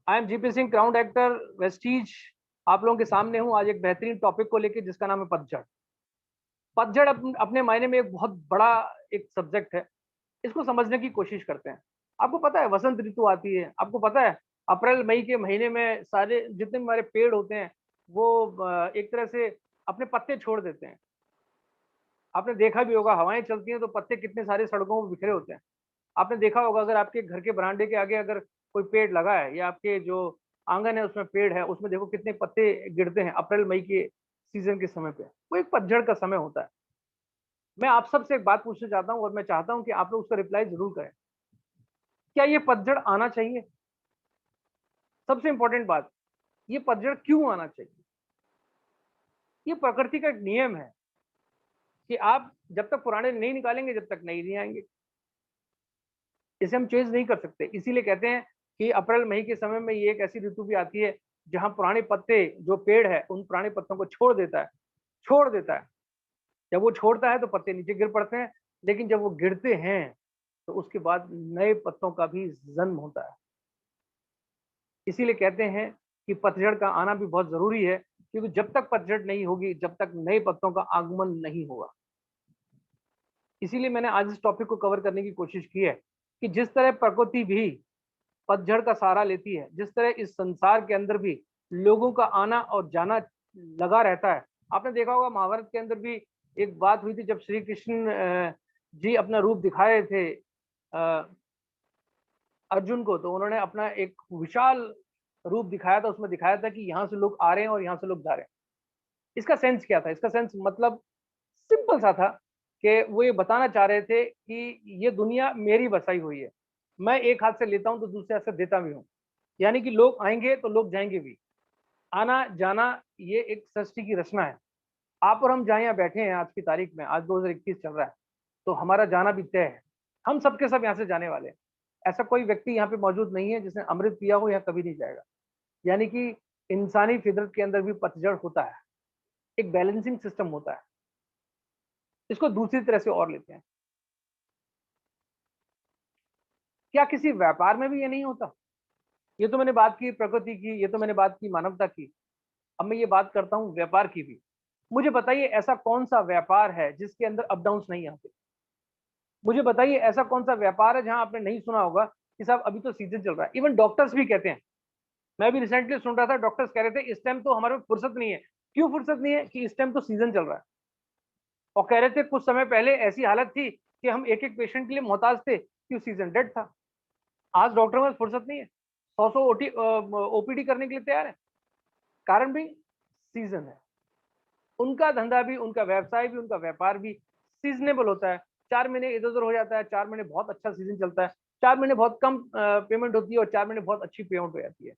I am GP Singh, crown actor, Vestige. आप लोगों के सामने हूँ आज एक बेहतरीन टॉपिक को लेकर जिसका नाम है पतझड़। पतझड़ अपने मायने में एक बहुत बड़ा एक सब्जेक्ट है। इसको समझने की कोशिश करते हैं। आपको पता है वसंत ऋतु आती है, आपको पता है अप्रैल मई के महीने में सारे जितने भी हमारे पेड़ होते हैं वो एक तरह से अपने पत्ते छोड़ देते हैं। आपने देखा भी होगा हवाएं चलती हैं तो पत्ते कितने सारे सड़कों पर बिखरे होते हैं। आपने देखा होगा अगर आपके घर के बरामदे के आगे अगर कोई पेड़ लगा है या आपके जो आंगन है उसमें पेड़ है, उसमें देखो कितने पत्ते गिरते हैं अप्रैल मई के सीजन के समय पे। वो एक पतझड़ का समय होता है। मैं आप सबसे एक बात पूछना चाहता हूँ और मैं चाहता हूँ कि आप लोग उसका रिप्लाई जरूर करें। क्या ये पतझड़ आना चाहिए? सबसे इंपॉर्टेंट बात, ये पतझड़ क्यों आना चाहिए? ये प्रकृति का एक नियम है कि आप जब तक पुराने नहीं निकालेंगे जब तक नए नहीं आएंगे। इसे हम चेंज नहीं कर सकते। इसीलिए कहते हैं कि अप्रैल मई के समय में ये एक ऐसी ऋतु भी आती है जहां पुराने पत्ते, जो पेड़ है उन पुराने पत्तों को छोड़ देता है। जब वो छोड़ता है तो पत्ते नीचे गिर पड़ते हैं, लेकिन जब वो गिरते हैं तो उसके बाद नए पत्तों का भी जन्म होता है। इसीलिए कहते हैं कि पतझड़ का आना भी बहुत जरूरी है, क्योंकि जब तक पतझड़ नहीं होगी जब तक नए पत्तों का आगमन नहीं होगा। इसीलिए मैंने आज इस टॉपिक को कवर करने की कोशिश की है कि जिस तरह प्रकृति भी पतझड़ का सहारा लेती है, जिस तरह इस संसार के अंदर भी लोगों का आना और जाना लगा रहता है। आपने देखा होगा महाभारत के अंदर भी एक बात हुई थी जब श्री कृष्ण जी अपना रूप दिखाए थे अर्जुन को, तो उन्होंने अपना एक विशाल रूप दिखाया था। उसमें दिखाया था कि यहाँ से लोग आ रहे हैं और यहाँ से लोग जा रहे हैं। इसका सेंस क्या था? इसका सेंस मतलब सिंपल सा था कि वो ये बताना चाह रहे थे कि ये दुनिया मेरी बसाई हुई है। मैं एक हाथ से लेता हूं तो दूसरे हाथ से देता भी हूं। यानी कि लोग आएंगे तो लोग जाएंगे भी। आना जाना ये एक सृष्टि की रचना है। आप और हम जहाँ यहाँ बैठे हैं आज की तारीख में, आज 2021 चल रहा है, तो हमारा जाना भी तय है। हम सबके सब यहाँ से जाने वाले हैं। ऐसा कोई व्यक्ति यहाँ पे मौजूद नहीं है जिसने अमृत पिया हो या कभी नहीं जाएगा। यानी कि इंसानी फितरत के अंदर भी पतझड़ होता है, एक बैलेंसिंग सिस्टम होता है। इसको दूसरी तरह से और लेते हैं, क्या किसी व्यापार में भी ये नहीं होता? ये तो मैंने बात की प्रकृति की, ये तो मैंने बात की मानवता की। अब मैं ये बात करता हूँ व्यापार की भी। मुझे बताइए ऐसा कौन सा व्यापार है जिसके अंदर अप डाउन नहीं आते? मुझे बताइए ऐसा कौन सा व्यापार है जहां आपने नहीं सुना होगा कि साहब अभी तो सीजन चल रहा है। इवन डॉक्टर्स भी कहते हैं। मैं भी रिसेंटली सुन रहा था, डॉक्टर्स कह रहे थे इस टाइम तो हमारे पास फुर्सत नहीं है। क्यों फुर्सत नहीं है? कि इस टाइम तो सीजन चल रहा है। और कह रहे थे कुछ समय पहले ऐसी हालत थी कि हम एक एक पेशेंट के लिए मोहताज थे कि सीजन डेड था। आज डॉक्टर में फुर्सत नहीं है, 100 ओपीडी करने के लिए तैयार है। कारण भी सीजन है। उनका धंधा भी, उनका व्यवसाय भी, उनका व्यापार भी सीजनेबल होता है। 4 महीने इधर उधर हो जाता है, 4 महीने बहुत अच्छा सीजन चलता है, 4 महीने बहुत कम पेमेंट होती है और 4 महीने बहुत अच्छी पेमेंट हो जाती है।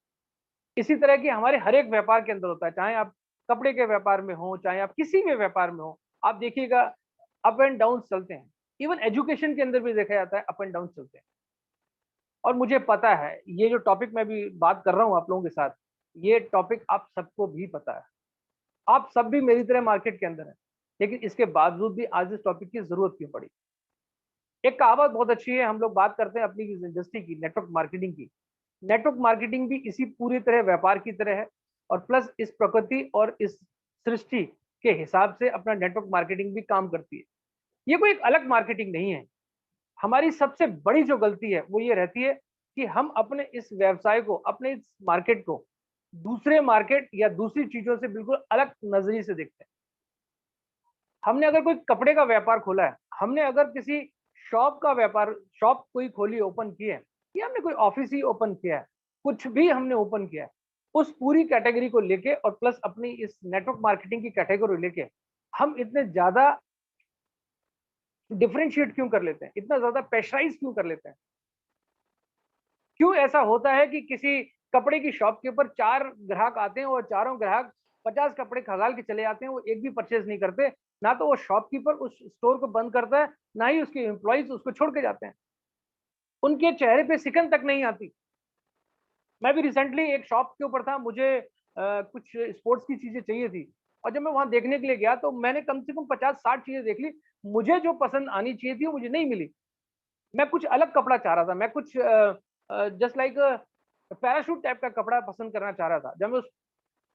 इसी तरह की हमारे हर एक व्यापार के अंदर होता है, चाहे आप कपड़े के व्यापार में हो, चाहे आप किसी भी व्यापार में हो। आप देखिएगा अप एंड डाउन चलते हैं। इवन एजुकेशन के अंदर भी देखा जाता है अप एंड डाउन चलते हैं। और मुझे पता है ये जो टॉपिक मैं भी बात कर रहा हूँ आप लोगों के साथ, ये टॉपिक आप सबको भी पता है। आप सब भी मेरी तरह मार्केट के अंदर है, लेकिन इसके बावजूद भी आज इस टॉपिक की जरूरत क्यों पड़ी? एक कहावत बहुत अच्छी है, हम लोग बात करते हैं अपनी इंडस्ट्री की, नेटवर्क मार्केटिंग की। नेटवर्क मार्केटिंग भी इसी पूरी तरह व्यापार की तरह है, और प्लस इस प्रकृति और इस सृष्टि के हिसाब से अपना नेटवर्क मार्केटिंग भी काम करती है। ये कोई एक अलग मार्केटिंग नहीं है। हमारी सबसे बड़ी जो गलती है वो ये रहती है कि हम अपने इस व्यवसाय को, अपने इस मार्केट को दूसरे मार्केट या दूसरी चीजों से बिल्कुल अलग नजरिए से देखते हैं। हमने अगर कोई कपड़े का व्यापार खोला है, हमने अगर किसी शॉप का व्यापार, शॉप कोई खोली, ओपन की है, या हमने कोई ऑफिस ही ओपन किया है, कुछ भी हमने ओपन किया है, उस पूरी कैटेगरी को लेके और प्लस अपनी इस नेटवर्क मार्केटिंग की कैटेगरी लेके हम इतने ज्यादा डिफरेंशिएट क्यों कर लेते हैं, इतना ज्यादा प्रेशराइज क्यों कर लेते हैं? क्यों ऐसा होता है कि किसी कपड़े की शॉप के ऊपर 4 ग्राहक आते हैं और चारों ग्राहक 50 कपड़े खगाल के चले जाते हैं, वो एक भी परचेज नहीं करते? ना तो वो शॉपकीपर उस स्टोर को बंद करता है, ना ही उसके एम्प्लॉइज उसको छोड़ के जाते हैं। उनके चेहरे पे सिकन तक नहीं आती। मैं भी रिसेंटली एक शॉप के ऊपर था, मुझे कुछ स्पोर्ट्स की चीजें चाहिए थी, और जब मैं वहां देखने के लिए गया तो मैंने कम से कम 50-60 चीजें देख ली। मुझे जो पसंद आनी चाहिए थी वो मुझे नहीं मिली। मैं कुछ अलग कपड़ा चाह रहा था, मैं कुछ जस्ट लाइक पैराशूट टाइप का कपड़ा पसंद करना चाह रहा था। जब मैं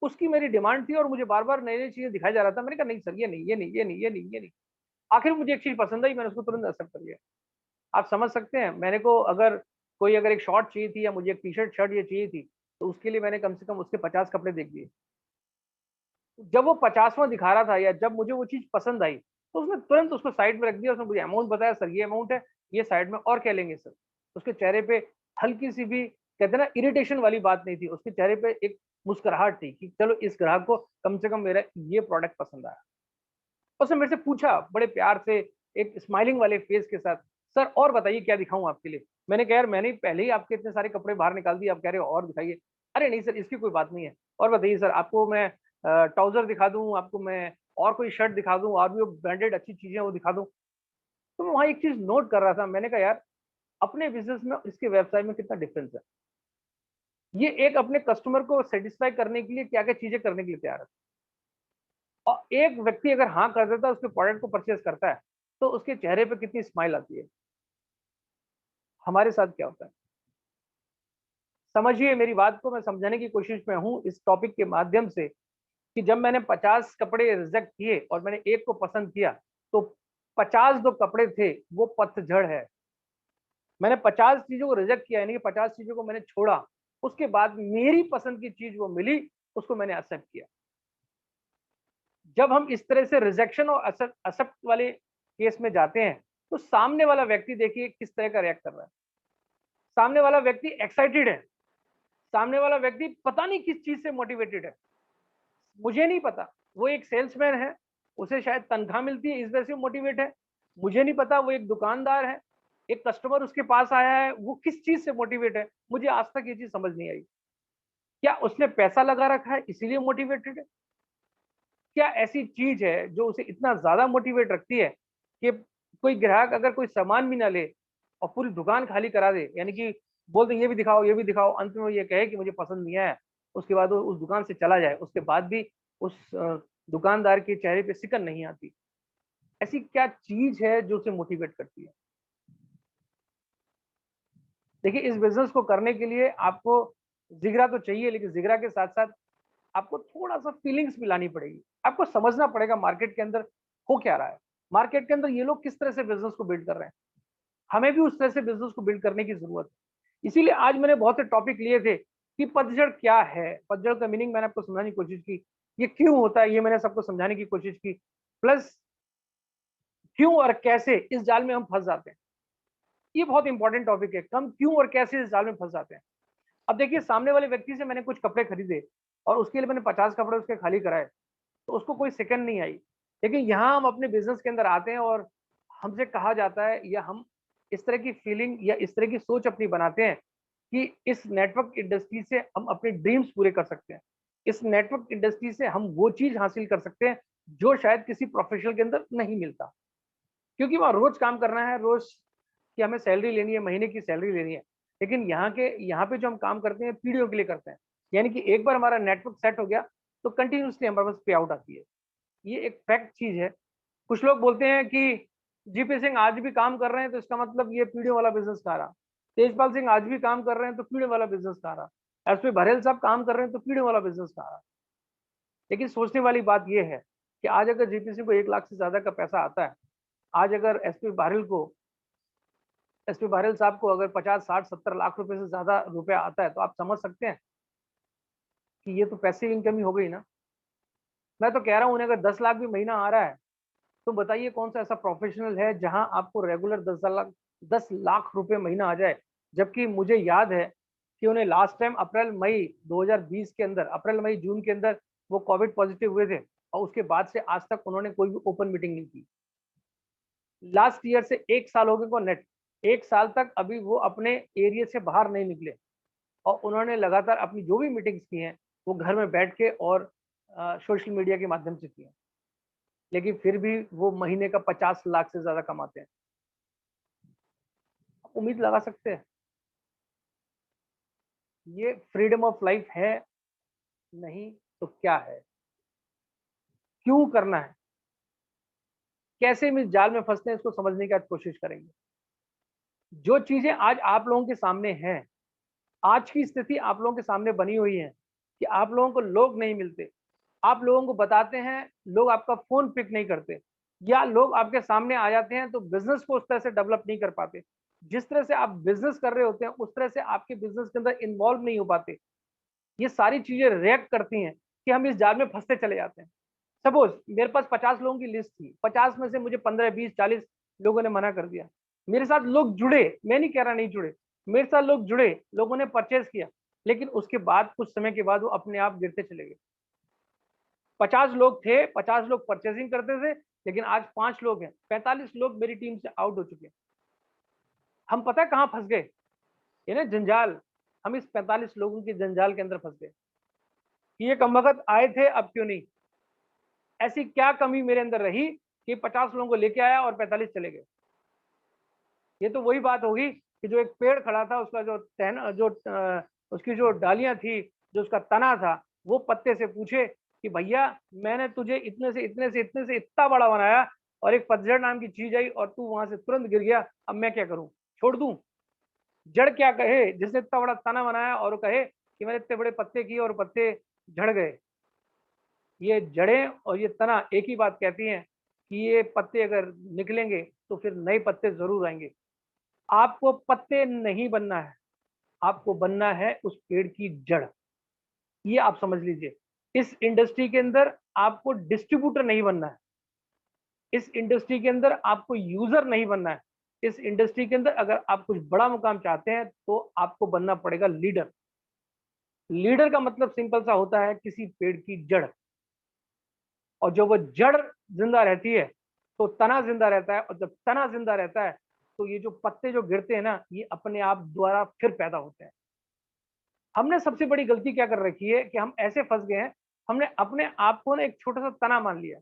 उसकी मेरी डिमांड थी और मुझे बार-बार नई-नई चीज़ें दिखाया जा रहा था, मैंने कहा नहीं सर ये नहीं, ये नहीं, ये नहीं, ये नहीं, ये नहीं। आखिर मुझे एक चीज़ पसंद आई, मैंने उसको तुरंत एक्सेप्ट कर लिया। आप समझ सकते हैं, मेरे को अगर एक शॉर्ट चाहिए थी या मुझे एक टी-शर्ट, शर्ट ये चाहिए थी, तो उसके लिए मैंने कम से कम उसके 50 कपड़े देख लिए। जब वो 50वां दिखा रहा था या जब मुझे वो चीज़ पसंद आई, तो उसने तुरंत उसको साइड में रख दिया, उसने मुझे अमाउंट बताया, सर ये अमाउंट है, ये साइड में और क्या लेंगे सर? उसके चेहरे पे हल्की-सी भी कहते हैं ना इरिटेशन वाली बात नहीं थी, उसके चेहरे पे एक मुस्कुराहट थी कि चलो इस ग्राहक को कम से कम मेरा ये प्रोडक्ट पसंद आया। उसने मेरे से पूछा बड़े प्यार से, एक स्माइलिंग वाले फेस के साथ, "सर और बताइए क्या दिखाऊँ आपके लिए?" मैंने कहा, "यार मैंने पहले ही आपके इतने सारे कपड़े बाहर निकाल दिए, आप कह रहे हो और दिखाइए।" "अरे नहीं सर, इसकी कोई बात नहीं है। और बताइए सर, आपको मैं ट्राउज़र दिखा दूँ, आपको मैं और कोई शर्ट दिखा दूँ और भी वो ब्रांडेड अच्छी चीज़ें हैं वो दिखा दूँ?" तो मैं वहाँ एक चीज़ नोट कर रहा था, मैंने कहा, "यार, अपने बिज़नेस में और इसके व्यवसाय में कितना डिफरेंस है। ये एक अपने कस्टमर को सैटिस्फाई करने के लिए क्या-क्या चीज़ें करने के लिए तैयार है। और एक व्यक्ति अगर हाँ कर देता है, उसके प्रोडक्ट को परचेज़ करता है, तो उसके चेहरे पे कितनी स्माइल आती है। हमारे साथ क्या होता है? समझिए मेरी बात को, मैं समझाने की कोशिश में हूँ इस टॉपिक के माध्यम से कि जब मैंने 50 कपड़े रिजेक्ट किए और मैंने एक को पसंद किया, तो 50 जो कपड़े थे, वो पतझड़ है। मैंने 50 चीज़ों को रिजेक्ट किया, यानी कि 50 चीज़ों को मैंने छोड़ा। उसके बाद मेरी पसंद की चीज़ वो मिली, उसको मैंने एक्सेप्ट किया। जब हम इस तरह से रिजेक्शन और एक्सेप्ट वाले केस में जाते हैं, तो सामने वाला व्यक्ति देखिए किस तरह का रिएक्ट कर रहा है। सामने वाला व्यक्ति एक्साइटेड है, सामने वाला व्यक्ति पता नहीं किस चीज़ से मोटिवेटेड है। मुझे नहीं पता, वो एक सेल्समैन है, उसे शायद तनख्वाह मिलती है, इस वजह से मोटिवेट है। मुझे नहीं पता वो एक दुकानदार है, एक कस्टमर उसके पास आया है, वो किस चीज़ से मोटिवेट है, मुझे आज तक ये चीज़ समझ नहीं आई। क्या उसने पैसा लगा रखा है इसीलिए मोटिवेटेड है? क्या ऐसी चीज़ है जो उसे इतना ज़्यादा मोटिवेट रखती है कि कोई ग्राहक अगर कोई सामान भी ना ले और पूरी दुकान खाली करा दे, यानी कि बोल दे ये भी दिखाओ, अंत में वो ये कहे कि मुझे पसंद नहीं आया, उसके बाद वो उस दुकान से चला जाए, उसके बाद भी उस दुकानदार के चेहरे पे सिकन नहीं आती। ऐसी क्या चीज़ है जो उसे मोटिवेट करती है? देखिए इस बिज़नेस को करने के लिए आपको जिगरा तो चाहिए, लेकिन जिगरा के साथ-साथ आपको थोड़ा-सा फीलिंग्स भी लानी पड़ेगी। आपको समझना पड़ेगा मार्केट के अंदर हो क्या रहा है। मार्केट के अंदर ये लोग किस तरह से बिज़नेस को बिल्ड कर रहे हैं। हमें भी उस तरह से बिज़नेस को बिल्ड करने की ज़रूरत है। इसीलिए आज मैंने बहुत से टॉपिक लिए थे कि पतझड़ क्या है? पतझड़ का मीनिंग मैंने आपको समझाने की कोशिश की। ये क्यों होता है, ये मैंने सबको समझाने की कोशिश की। प्लस क्यों और कैसे इस जाल में हम फँस जाते हैं। ये बहुत इंपॉर्टेंट टॉपिक है। हम क्यों और कैसे इस जाल में फँस जाते हैं। अब देखिए सामने वाले व्यक्ति से मैंने कुछ कपड़े खरीदे और उसके लिए मैंने 50 कपड़े उसके खाली कराए। तो उसको कोई सेकंड नहीं आई। लेकिन यहाँ हम अपने बिज़नेस के अंदर आते हैं और हमसे कहा जाता है या हम इस तरह की फीलिंग या इस तरह की सोच अपनी बनाते हैं कि इस नेटवर्क इंडस्ट्री से हम अपने ड्रीम्स पूरे कर सकते हैं। इस नेटवर्क इंडस्ट्री से हम वो चीज़ हासिल कर सकते हैं जो शायद किसी प्रोफ़ेशनल के अंदर नहीं मिलता। क्योंकि वहाँ रोज़ काम करना है, रोज़ की हमें सैलरी लेनी है, महीने की सैलरी लेनी है। लेकिन यहाँ पे जो हम काम करते हैं पीढ़ियों के लिए करते हैं। यानी कि एक बार हमारा नेटवर्क सेट हो गया तो कंटिन्यूअसली हमारे पास पे आउट आती है। ये एक फैक्ट चीज़ है। कुछ लोग बोलते हैं कि जीपी सिंह आज भी काम कर रहे हैं तो इसका मतलब ये पीढ़ियों वाला बिज़नेस खा रहा। तेजपाल सिंह आज भी काम कर रहे हैं तो पीढ़ियों वाला बिज़नेस खा रहा। एसपी बघेल साहब काम कर रहे हैं तो पीढ़ियों वाला बिज़नेस खा रहा। लेकिन सोचने वाली बात ये है कि आज अगर जीपी सिंह को 1 लाख से ज़्यादा का पैसा आता है, आज अगर एसपी बघेल साहब को अगर 50, 60, 70 लाख रुपए से ज़्यादा रुपया आता है, तो आप समझ सकते हैं कि ये तो पैसिव इनकम ही हो गई ना। मैं तो कह रहा हूँ उन्हें अगर 10 लाख भी महीना आ रहा है तो बताइए कौन-सा ऐसा प्रोफ़ेशनल है जहाँ आपको रेगुलर 10 लाख रुपए महीना आ जाए। जबकि मुझे याद है कि उन्हें लास्ट टाइम अप्रैल-मई 2020 के अंदर अप्रैल-मई-जून के अंदर वो कोविड पॉज़िटिव हुए थे और उसके बाद से आज तक उन्होंने कोई भी ओपन मीटिंग नहीं की। लास्ट ईयर से 1 साल हो गए उनको नेट। 1 साल तक अभी वो अपने एरिया से बाहर नहीं निकले और उन्होंने लगातार अपनी जो भी मीटिंग्स की हैं, वो घर में बैठ के और सोशल मीडिया के माध्यम से की हैं। लेकिन फिर भी वो महीने का 50 लाख से ज़्यादा कमाते हैं। उम्मीद लगा सकते हैं, ये फ्रीडम ऑफ लाइफ है, नहीं तो क्या है? क्यों करना है? कैसे हम इस जाल में फँसते हैं इसको समझने की आज कोशिश करेंगे। जो चीज़ें आज आप लोगों के सामने हैं, आज की स्थिति आप लोगों के सामने बनी हुई है कि आप लोगों को लोग नहीं मिलते, आप लोगों को बताते हैं, लोग आपका फोन पिक नहीं करते, या लोग आपके सामने आ जाते हैं तो बिजनेस को उस तरह से डेवलप नहीं कर पाते। जिस तरह से आप बिजनेस कर रहे होते हैं उस तरह से आपके बिजनेस के अंदर इन्वॉल्व नहीं हो पाते। ये सारी चीजें रिएक्ट करती हैं कि हम इस जाल में फंसते चले जाते हैं। सपोज मेरे पास 50 लोगों की लिस्ट थी, 50 में से मुझे 15, 20, 40 लोगों ने मना कर दिया। मेरे साथ लोग जुड़े, मैं नहीं कह रहा नहीं जुड़े, मेरे साथ लोग जुड़े, लोगों ने परचेज किया, लेकिन उसके बाद कुछ समय के बाद वो अपने आप गिरते चले गए। 50 लोग थे, 50 लोग परचेजिंग करते थे, लेकिन आज 5 लोग हैं, 45 लोग मेरी टीम से आउट हो चुके हैं। हम पता है कहाँ फंस गए? ये ना जंजाल, हम इस 45 लोगों के जंजाल के अंदर फंस गए कि ये कमबख्त आए थे, अब क्यों नहीं? ऐसी क्या कमी मेरे अंदर रही कि 50 लोगों को लेके आया और 45 चले गए? ये तो वही बात होगी कि जो एक पेड़ खड़ा था, उसका जो टहना, जो उसकी जो डालियां थी, जो उसका तना था, वो पत्ते से पूछे कि भैया मैंने तुझे इतने से इतने से इतने से इतना बड़ा बनाया और एक पतझड़ नाम की चीज आई और तू वहां से तुरंत गिर गया, अब मैं क्या करूं? छोड़ दूं? जड़ क्या कहे जिसने इतना बड़ा तना बनाया और वो कहे कि मैंने इतने बड़े पत्ते किए और पत्ते झड़ गए? ये जड़ें और ये तना एक ही बात कहती हैं कि ये पत्ते अगर निकलेंगे तो फिर नए पत्ते जरूर आएंगे। आपको पत्ते नहीं बनना है, आपको बनना है उस पेड़ की जड़। ये आप समझ लीजिए। इस इंडस्ट्री के अंदर आपको डिस्ट्रीब्यूटर नहीं बनना है, इस इंडस्ट्री के अंदर आपको यूजर नहीं बनना है। इस इंडस्ट्री के अंदर अगर आप कुछ बड़ा मुकाम चाहते हैं तो आपको बनना पड़ेगा लीडर। लीडर का मतलब सिंपल सा होता है किसी पेड़ की जड़, और जब वो जड़ जिंदा रहती है तो तना जिंदा रहता है, और जब तना जिंदा रहता है तो ये जो पत्ते जो गिरते हैं ना, ये अपने आप दोबारा फिर पैदा होते हैं। हमने सबसे बड़ी गलती क्या कर रखी है कि हम ऐसे फंस गए हैं, हमने अपने आप को ना एक छोटा सा तना मान लिया,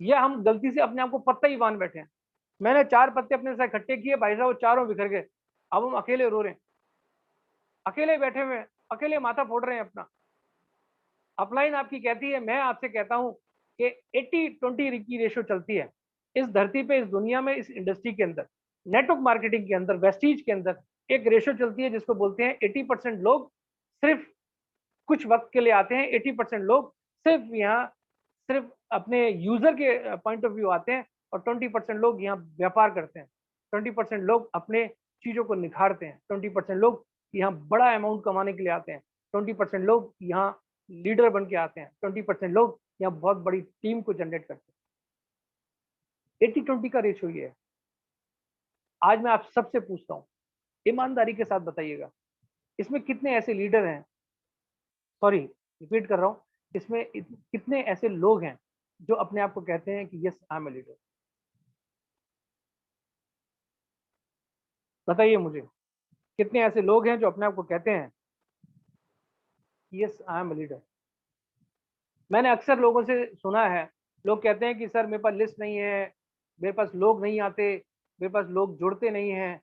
या हम गलती से अपने आप को पत्ता ही मान बैठे हैं। मैंने 4 पत्ते अपने साथ इकट्ठे किए, भाई साहब वो चारों बिखर गए। अब हम अकेले रो रहे हैं, अकेले बैठे हुए हैं, अकेले माथा फोड़ रहे हैं अपना। अपलाइन आपकी कहती है, मैं आपसे कहता हूं कि 80-20 की रेशियो चलती है इस धरती पे, इस दुनिया में, इस इंडस्ट्री के अंदर, नेटवर्क मार्केटिंग के अंदर, वेस्टीज के अंदर एक रेशियो चलती है जिसको बोलते हैं 80% लोग सिर्फ कुछ वक्त के लिए आते हैं, 80% लोग सिर्फ यहाँ सिर्फ अपने यूजर के पॉइंट ऑफ व्यू आते हैं, और 20% लोग यहाँ व्यापार करते हैं। 20% लोग अपने चीजों को निखारते हैं, 20% लोग यहाँ बड़ा अमाउंट कमाने के लिए आते हैं, 20% लोग यहाँ लीडर बन के आते हैं, 20% लोग यहाँ बहुत बड़ी टीम को जनरेट करते हैं। 80-20 का रेशियो ये है। आज मैं आप सबसे पूछता हूँ, ईमानदारी के साथ बताइएगा, इसमें कितने ऐसे लीडर हैं, सॉरी रिपीट कर रहा हूँ, इसमें कितने ऐसे लोग हैं जो अपने आप को कहते हैं कि yes I am a leader? बताइए मुझे, कितने ऐसे लोग हैं जो अपने आप को कहते हैं yes I am a leader? मैंने अक्सर लोगों से सुना है, लोग कहते हैं कि सर मेरे पास लिस्ट नहीं है, मेरे पास लोग नहीं आते, मेरे पास लोग जुड़ते नहीं हैं,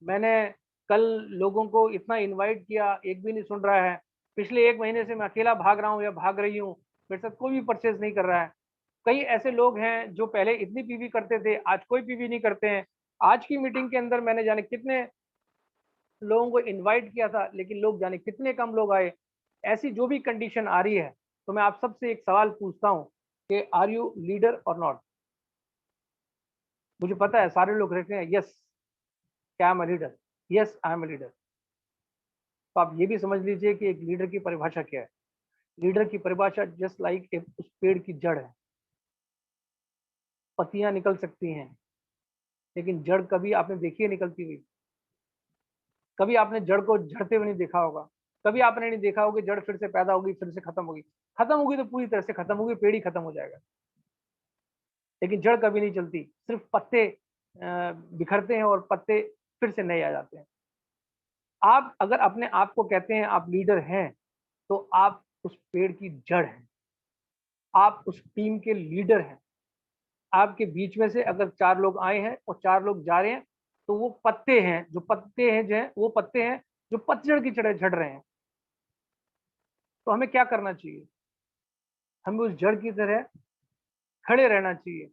मैंने कल लोगों को इतना इनवाइट किया, एक भी नहीं सुन रहा है, पिछले 1 महीने से मैं अकेला भाग रहा हूँ या भाग रही हूँ, मेरे साथ कोई भी परचेज नहीं कर रहा है। कई ऐसे लोग हैं जो पहले इतनी पीवी करते थे, आज कोई पीवी नहीं करते हैं। आज की मीटिंग के अंदर मैंने जाने कितने लोगों को इनवाइट किया था, लेकिन लोग जाने कितने कम लोग आए। ऐसी जो भी कंडीशन आ रही है, तो मैं आप सबसे एक सवाल पूछता हूँ कि आर यू लीडर और नॉट? मुझे पता है सारे लोग रहते हैं yes I am a leader, yes I am a leader. तो आप ये भी समझ लीजिए कि एक लीडर की परिभाषा क्या है। लीडर की परिभाषा जस्ट लाइक उस पेड़ की जड़ है। पत्तियां निकल सकती हैं, लेकिन जड़ कभी आपने देखी है निकलती हुई? कभी आपने जड़ को झड़ते हुए नहीं देखा होगा, कभी आपने नहीं देखा होगा कि जड़ फिर से पैदा होगी, फिर से खत्म होगी। खत्म होगी तो पूरी तरह से खत्म होगी, पेड़ ही खत्म हो जाएगा, लेकिन जड़ कभी नहीं चलती। सिर्फ पत्ते बिखरते हैं और पत्ते फिर से नए आ जाते हैं। आप अगर अपने आप को कहते हैं आप लीडर हैं, तो आप उस पेड़ की जड़ हैं, आप उस टीम के लीडर हैं। आपके बीच में से अगर 4 लोग आए हैं और 4 लोग जा रहे हैं, तो वो पत्ते हैं, जो पत्ते हैं जो है वो पत्ते हैं जो पतझड़ की तरह झड़ रहे हैं। तो हमें क्या करना चाहिए? हमें उस जड़ की तरह खड़े रहना चाहिए,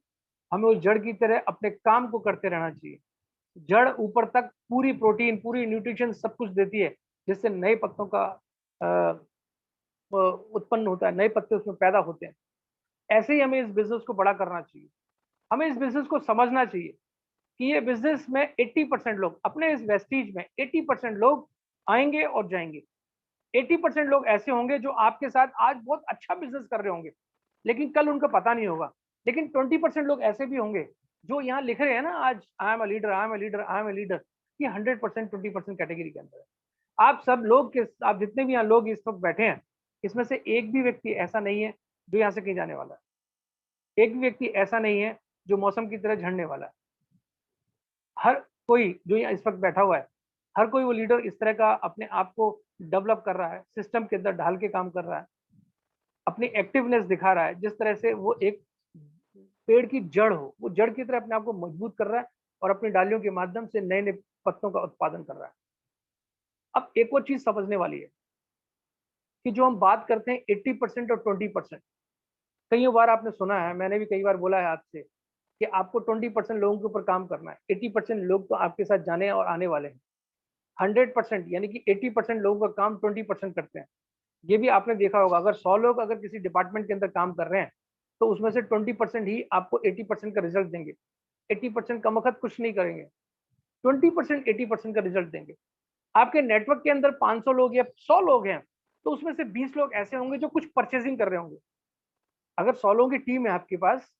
हमें उस जड़ की तरह अपने काम को करते रहना चाहिए। जड़ ऊपर तक पूरी प्रोटीन, पूरी न्यूट्रिशन सब कुछ देती है, जिससे नए पत्तों का उत्पन्न होता है, नए पत्ते उसमें पैदा होते हैं। ऐसे ही हमें इस बिजनेस को बड़ा करना चाहिए। हमें इस बिजनेस को समझना चाहिए कि ये बिजनेस में 80% लोग, अपने इस वेस्टीज में 80% लोग आएंगे और जाएंगे। 80% लोग ऐसे होंगे जो आपके साथ आज बहुत अच्छा बिजनेस कर रहे होंगे, लेकिन कल उनका पता नहीं होगा। लेकिन 20% लोग ऐसे भी होंगे जो यहाँ लिख रहे हैं ना आज, I am a leader, I am a leader, I am a leader. ये 100% 20% कैटेगरी के अंदर है। आप सब लोग के, आप जितने भी यहाँ लोग इस वक्त बैठे हैं, इसमें से एक भी व्यक्ति ऐसा नहीं है जो यहाँ से कहीं जाने वाला है। एक भी व्यक्ति ऐसा नहीं है जो मौसम की तरह झड़ने वाला है। हर कोई जो यहाँ इस वक्त बैठा हुआ है, हर कोई वो लीडर इस तरह का अपने आप को डेवलप कर रहा है, सिस्टम के अंदर ढाल के काम कर रहा है, अपनी एक्टिवनेस दिखा रहा है, जिस तरह से वो एक पेड़ की जड़ हो, वो जड़ की तरह अपने आप को मजबूत कर रहा है और अपनी डालियों के माध्यम से नए नए पत्तों का उत्पादन कर रहा है। अब एक और चीज समझने वाली है कि जो हम बात करते हैं 80% और 20%, कई बार आपने सुना है, मैंने भी कई बार बोला है आपसे कि आपको 20% लोगों के ऊपर काम करना है, 80% लोग तो आपके साथ जाने और आने वाले हैं। 100% यानी कि 80% लोगों का काम 20% करते हैं। ये भी आपने देखा होगा, अगर 100 लोग अगर किसी डिपार्टमेंट के अंदर काम कर रहे हैं, तो उसमें से 20% ही आपको 80% का रिजल्ट देंगे। 80% कम वक्त कुछ नहीं करेंगे, 20% 80% का रिजल्ट देंगे। आपके नेटवर्क के अंदर 500 लोग या 100 लोग हैं, तो उसमें से 20 लोग ऐसे होंगे जो कुछ परचेजिंग कर रहे होंगे। अगर 100 लोगों की टीम है आपके पास,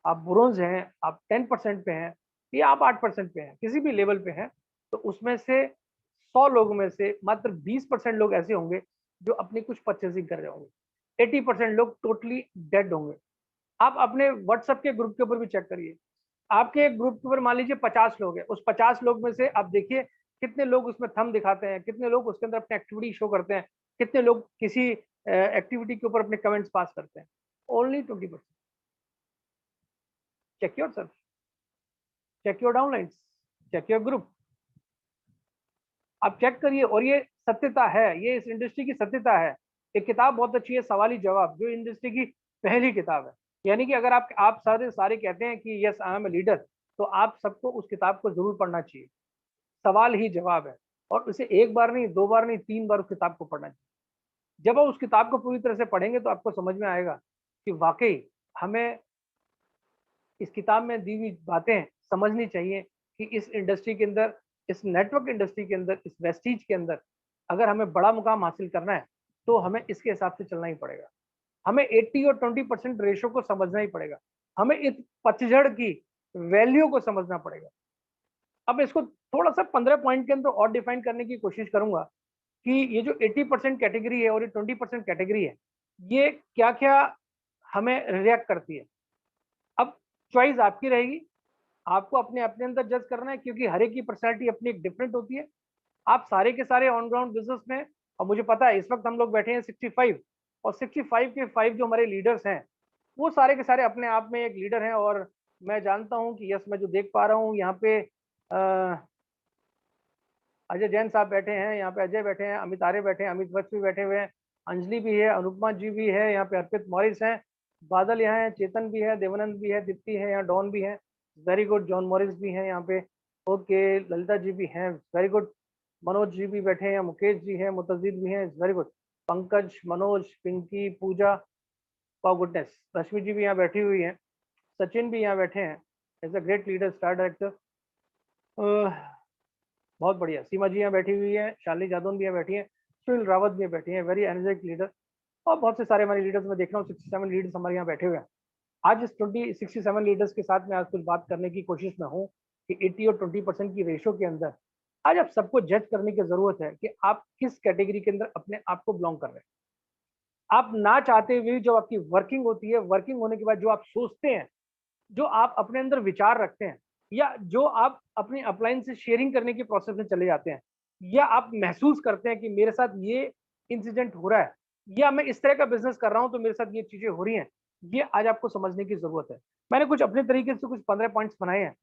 आप ब्रोंज हैं, आप 10% पे हैं या आप 8% पे हैं, किसी भी लेवल पे हैं, तो उसमें से 100 लोगों में से मात्र 20% लोग ऐसे होंगे जो अपनी कुछ परचेजिंग कर रहे होंगे। 80% लोग टोटली डेड होंगे। आप अपने व्हाट्सएप के ग्रुप के ऊपर भी चेक करिए। आपके ग्रुप के ऊपर मान लीजिए 50 लोग हैं, उस 50 लोग में से आप देखिए कितने लोग उसमें थंब दिखाते हैं, कितने लोग उसके अंदर अपनी एक्टिविटी शो करते हैं, कितने लोग किसी एक्टिविटी के ऊपर अपने कमेंट्स पास करते हैं। Only 20%। Check yourself, check your downlines, check your group. आप चेक करिए, और ये सत्यता है, ये इस इंडस्ट्री की सत्यता है। एक किताब बहुत अच्छी है, सवाली जवाब, जो इंडस्ट्री की पहली किताब है। यानी कि अगर आप सारे सारे कहते हैं कि yes I am a leader, तो आप सबको उस किताब को जरूर पढ़ना चाहिए। सवाल ही जवाब है, और उसे एक बार नहीं, दो बार नहीं, 3 बार उस किताब को पढ़ना चाहिए। जब आप उस किताब को पूरी तरह से पढ़ेंगे तो आपको समझ में आएगा कि वाकई हमें इस किताब में दी हुई बातें समझनी चाहिए कि इस इंडस्ट्री के अंदर, इस नेटवर्क इंडस्ट्री के अंदर, इस वेस्टीज के अंदर अगर हमें बड़ा मुकाम हासिल करना है, तो हमें इसके हिसाब से चलना ही पड़ेगा। हमें 80 और 20% रेशो को समझना ही पड़ेगा। हमें इस पतझड़ की वैल्यू को समझना पड़ेगा। अब इसको थोड़ा सा 15 पॉइंट के अंदर और डिफाइन करने की कोशिश करूंगा कि ये जो 80% कैटेगरी है और ये 20% कैटेगरी है, ये क्या क्या हमें रिएक्ट करती है। अब चॉइस आपकी रहेगी, आपको अपने अपने अंदर जज करना है, क्योंकि हर एक की पर्सनैलिटी अपनी एक डिफरेंट होती है। आप सारे के सारे ऑन ग्राउंड बिजनेस में, और मुझे पता है इस वक्त हम लोग बैठे हैं 65, और 65 के 5 जो हमारे लीडर्स हैं, वो सारे के सारे अपने आप में एक लीडर हैं। और मैं जानता हूं कि यस, मैं जो देख पा रहा हूँ यहाँ पे अजय जैन साहब बैठे हैं, यहाँ पे अजय बैठे हैं, अमित आर्य बैठे हैं, अमित वत्स भी बैठे हुए हैं, अंजलि भी है, अनुपमा जी भी है, यहाँ पे अर्पित मॉरिस हैं, बादल यहाँ है, चेतन भी है, देवानंद भी है, दीप्ति है, यहाँ डॉन भी है, वेरी गुड, जॉन मॉरिस भी है यहाँ पे, ओके, ललिता जी भी हैं, वेरी गुड, मनोज जी भी बैठे हैं, मुकेश जी हैं, मुतजिद भी हैं, वेरी गुड, पंकज, मनोज, पिंकी, पूजा, वाह गुडनेस, रश्मि जी भी यहाँ बैठी हुई है, सचिन भी यहाँ बैठे हैं, as a great leader, star director, बहुत बढ़िया, सीमा जी यहाँ बैठी हुई है, शालिनी जादौन भी यहाँ बैठी है, सुनील रावत भी बैठी है, वेरी एनर्जेटिक लीडर, और बहुत से सारे हमारे लीडर्स मैं देख रहा हूँ, 67 लीडर्स हमारे यहाँ बैठे हुए हैं। आज इस 67 लीडर्स के साथ मैं आज कुछ बात करने की कोशिश में हूँ कि 80 और 20% की रेशो के अंदर आज आप सबको जज करने की जरूरत है कि आप किस कैटेगरी के अंदर अपने आप को बिलोंग कर रहे हैं। आप ना चाहते हुए जो आपकी वर्किंग होती है, वर्किंग होने के बाद जो आप सोचते हैं, जो आप अपने अंदर विचार रखते हैं, या जो आप अपनी अपलाइन से शेयरिंग करने के प्रोसेस में चले जाते हैं, या आप महसूस करते हैं कि मेरे साथ ये इंसिडेंट हो रहा है, या मैं इस तरह का बिजनेस कर रहा हूं तो मेरे साथ ये चीजें हो रही हैं, ये आज आपको समझने की जरूरत है। मैंने कुछ अपने तरीके से कुछ 15 पॉइंट्स बनाए हैं,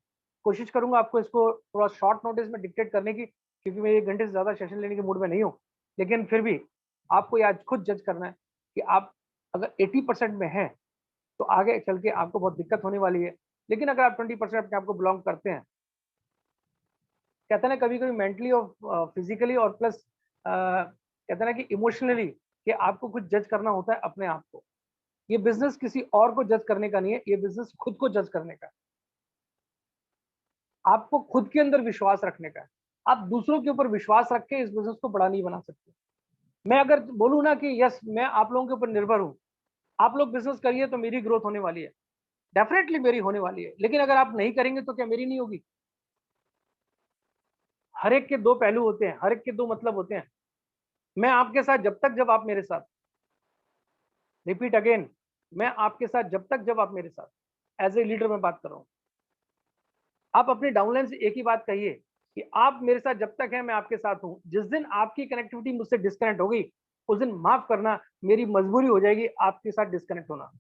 कोशिश करूंगा आपको इसको थोड़ा शॉर्ट नोटिस में डिक्टेट करने की, क्योंकि मैं 1 घंटे से ज्यादा सेशन लेने के मूड में नहीं हूँ। लेकिन फिर भी आपको ये आज खुद जज करना है कि आप अगर 80% में हैं, तो आगे चल के आपको बहुत दिक्कत होने वाली है। लेकिन अगर आप 20% अपने आप को बिलोंग करते हैं, कहते हैं ना, कभी कभी मेंटली और फिजिकली और प्लस कहते हैं ना कि इमोशनली कि आपको कुछ जज करना होता है अपने आप को। ये बिजनेस किसी और को जज करने का नहीं है, ये बिजनेस खुद को जज करने का है। आपको खुद के अंदर विश्वास रखने का है। आप दूसरों के ऊपर विश्वास रख के इस बिजनेस को बड़ा नहीं बना सकते। मैं अगर बोलूँ ना कि यस मैं आप लोगों के ऊपर निर्भर हूँ, आप लोग बिजनेस करिए तो मेरी ग्रोथ होने वाली है, डेफिनेटली मेरी होने वाली है। लेकिन अगर आप नहीं करेंगे तो क्या मेरी नहीं होगी? हर एक के दो पहलू होते हैं, हर एक के दो मतलब होते हैं। मैं आपके साथ जब आप मेरे साथ, रिपीट अगेन, मैं आपके साथ जब आप मेरे साथ एज ए लीडर मैं बात कर रहा हूँ। आप अपनी डाउनलाइन से एक ही बात कहिए कि आप मेरे साथ जब तक हैं मैं आपके साथ हूं। जिस दिन आपकी कनेक्टिविटी मुझसे डिस्कनेक्ट होगी उस दिन माफ करना, मेरी मजबूरी हो जाएगी आपके साथ डिस्कनेक्ट होना।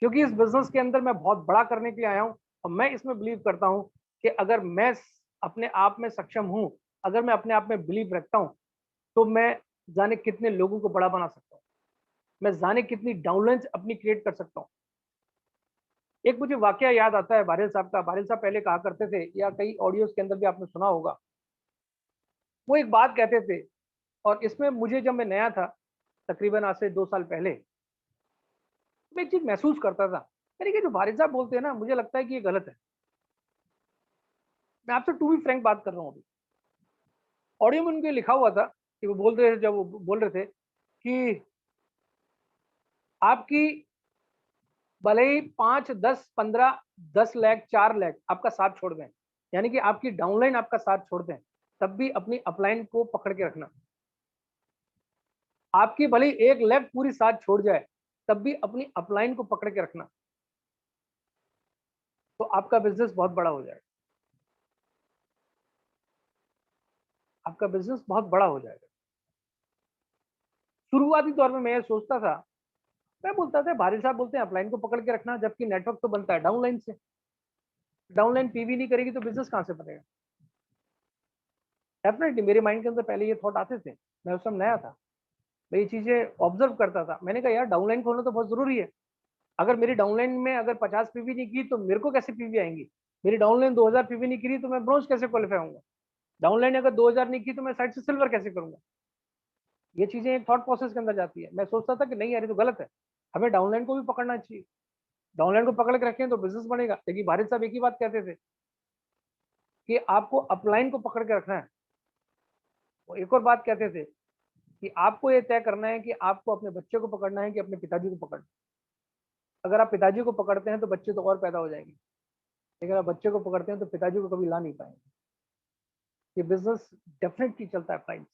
क्योंकि इस बिजनेस के अंदर मैं बहुत बड़ा करने के लिए आया हूं और मैं इसमें बिलीव करता हूं कि अगर मैं अपने आप में सक्षम हूं, अगर मैं अपने आप में बिलीव रखता हूं, तो मैं जाने कितने लोगों को बड़ा बना सकता हूं, मैं जाने कितनी डाउनलाइंस अपनी क्रिएट कर सकता हूं। एक मुझे वाकया याद आता है बारिल साहब का। बारिल साहब पहले कहा करते थे, या कई ऑडियोज के अंदर भी आपने सुना होगा, वो एक बात कहते थे। और इसमें मुझे जब मैं नया था, तकरीबन आज से 2 साल पहले, मैं एक चीज महसूस करता था। यानी कि जो बारिल साहब बोलते हैं ना, मुझे लगता है कि ये गलत है। मैं आपसे टू बी फ्रैंक बात कर रहा हूँ। अभी ऑडियो में उनके लिखा हुआ था कि वो बोल रहे थे, जब वो बोल रहे थे कि आपकी भले ही 5, 10, 15, 10 लाख, 4 लाख आपका साथ छोड़ दें, यानी कि आपकी डाउनलाइन आपका साथ छोड़ दें, तब भी अपनी अपलाइन को पकड़ के रखना। आपकी भले ही 1 लाख पूरी साथ छोड़ जाए, तब भी अपनी अपलाइन को पकड़ के रखना, तो आपका बिजनेस बहुत बड़ा हो जाएगा। आपका बिजनेस बहुत बड़ा हो जाएगा। शुरुआती दौर में मैं ये सोचता था, मैं बोलता था भारी साहब बोलते हैं अपलाइन को पकड़ के रखना, जबकि नेटवर्क तो बनता है डाउनलाइन से। डाउनलाइन पीवी नहीं करेगी तो बिजनेस कहां से बनेगा? डेफिनेटली मेरे माइंड के अंदर पहले ये थॉट आते थे। मैं उस समय नया था, मैं ये चीजें ऑब्जर्व करता था। मैंने कहा यार डाउनलाइन खोलना तो बहुत जरूरी है। अगर मेरी डाउनलाइन में अगर 50 पीवी नहीं की तो मेरे को कैसे पीवी आएंगी? मेरी डाउनलाइन 2000 पीवी नहीं की तो मैं ब्रॉन्ज कैसे क्वालिफाई होऊंगा? डाउनलाइन अगर 2000 नहीं की तो मैं साइड से सिल्वर कैसे करूंगा? ये चीजें एक थॉट प्रोसेस के अंदर जाती है। मैं सोचता था कि नहीं यार ये तो गलत है, हमें डाउनलाइन को भी पकड़ना चाहिए। डाउनलाइन को पकड़ के रखें तो बिजनेस बनेगा। लेकिन भारत साहब एक ही बात कहते थे कि आपको अपलाइन को पकड़ के रखना है। वो एक और बात कहते थे कि आपको ये तय करना है कि आपको अपने बच्चे को पकड़ना है कि अपने पिताजी को पकड़ना है। अगर आप पिताजी को पकड़ते हैं तो बच्चे तो और पैदा हो जाएंगे, लेकिन आप बच्चे को पकड़ते हैं तो पिताजी को कभी ला नहीं पाएंगे। ये बिजनेस डेफिनेटली चलता है प्राइस।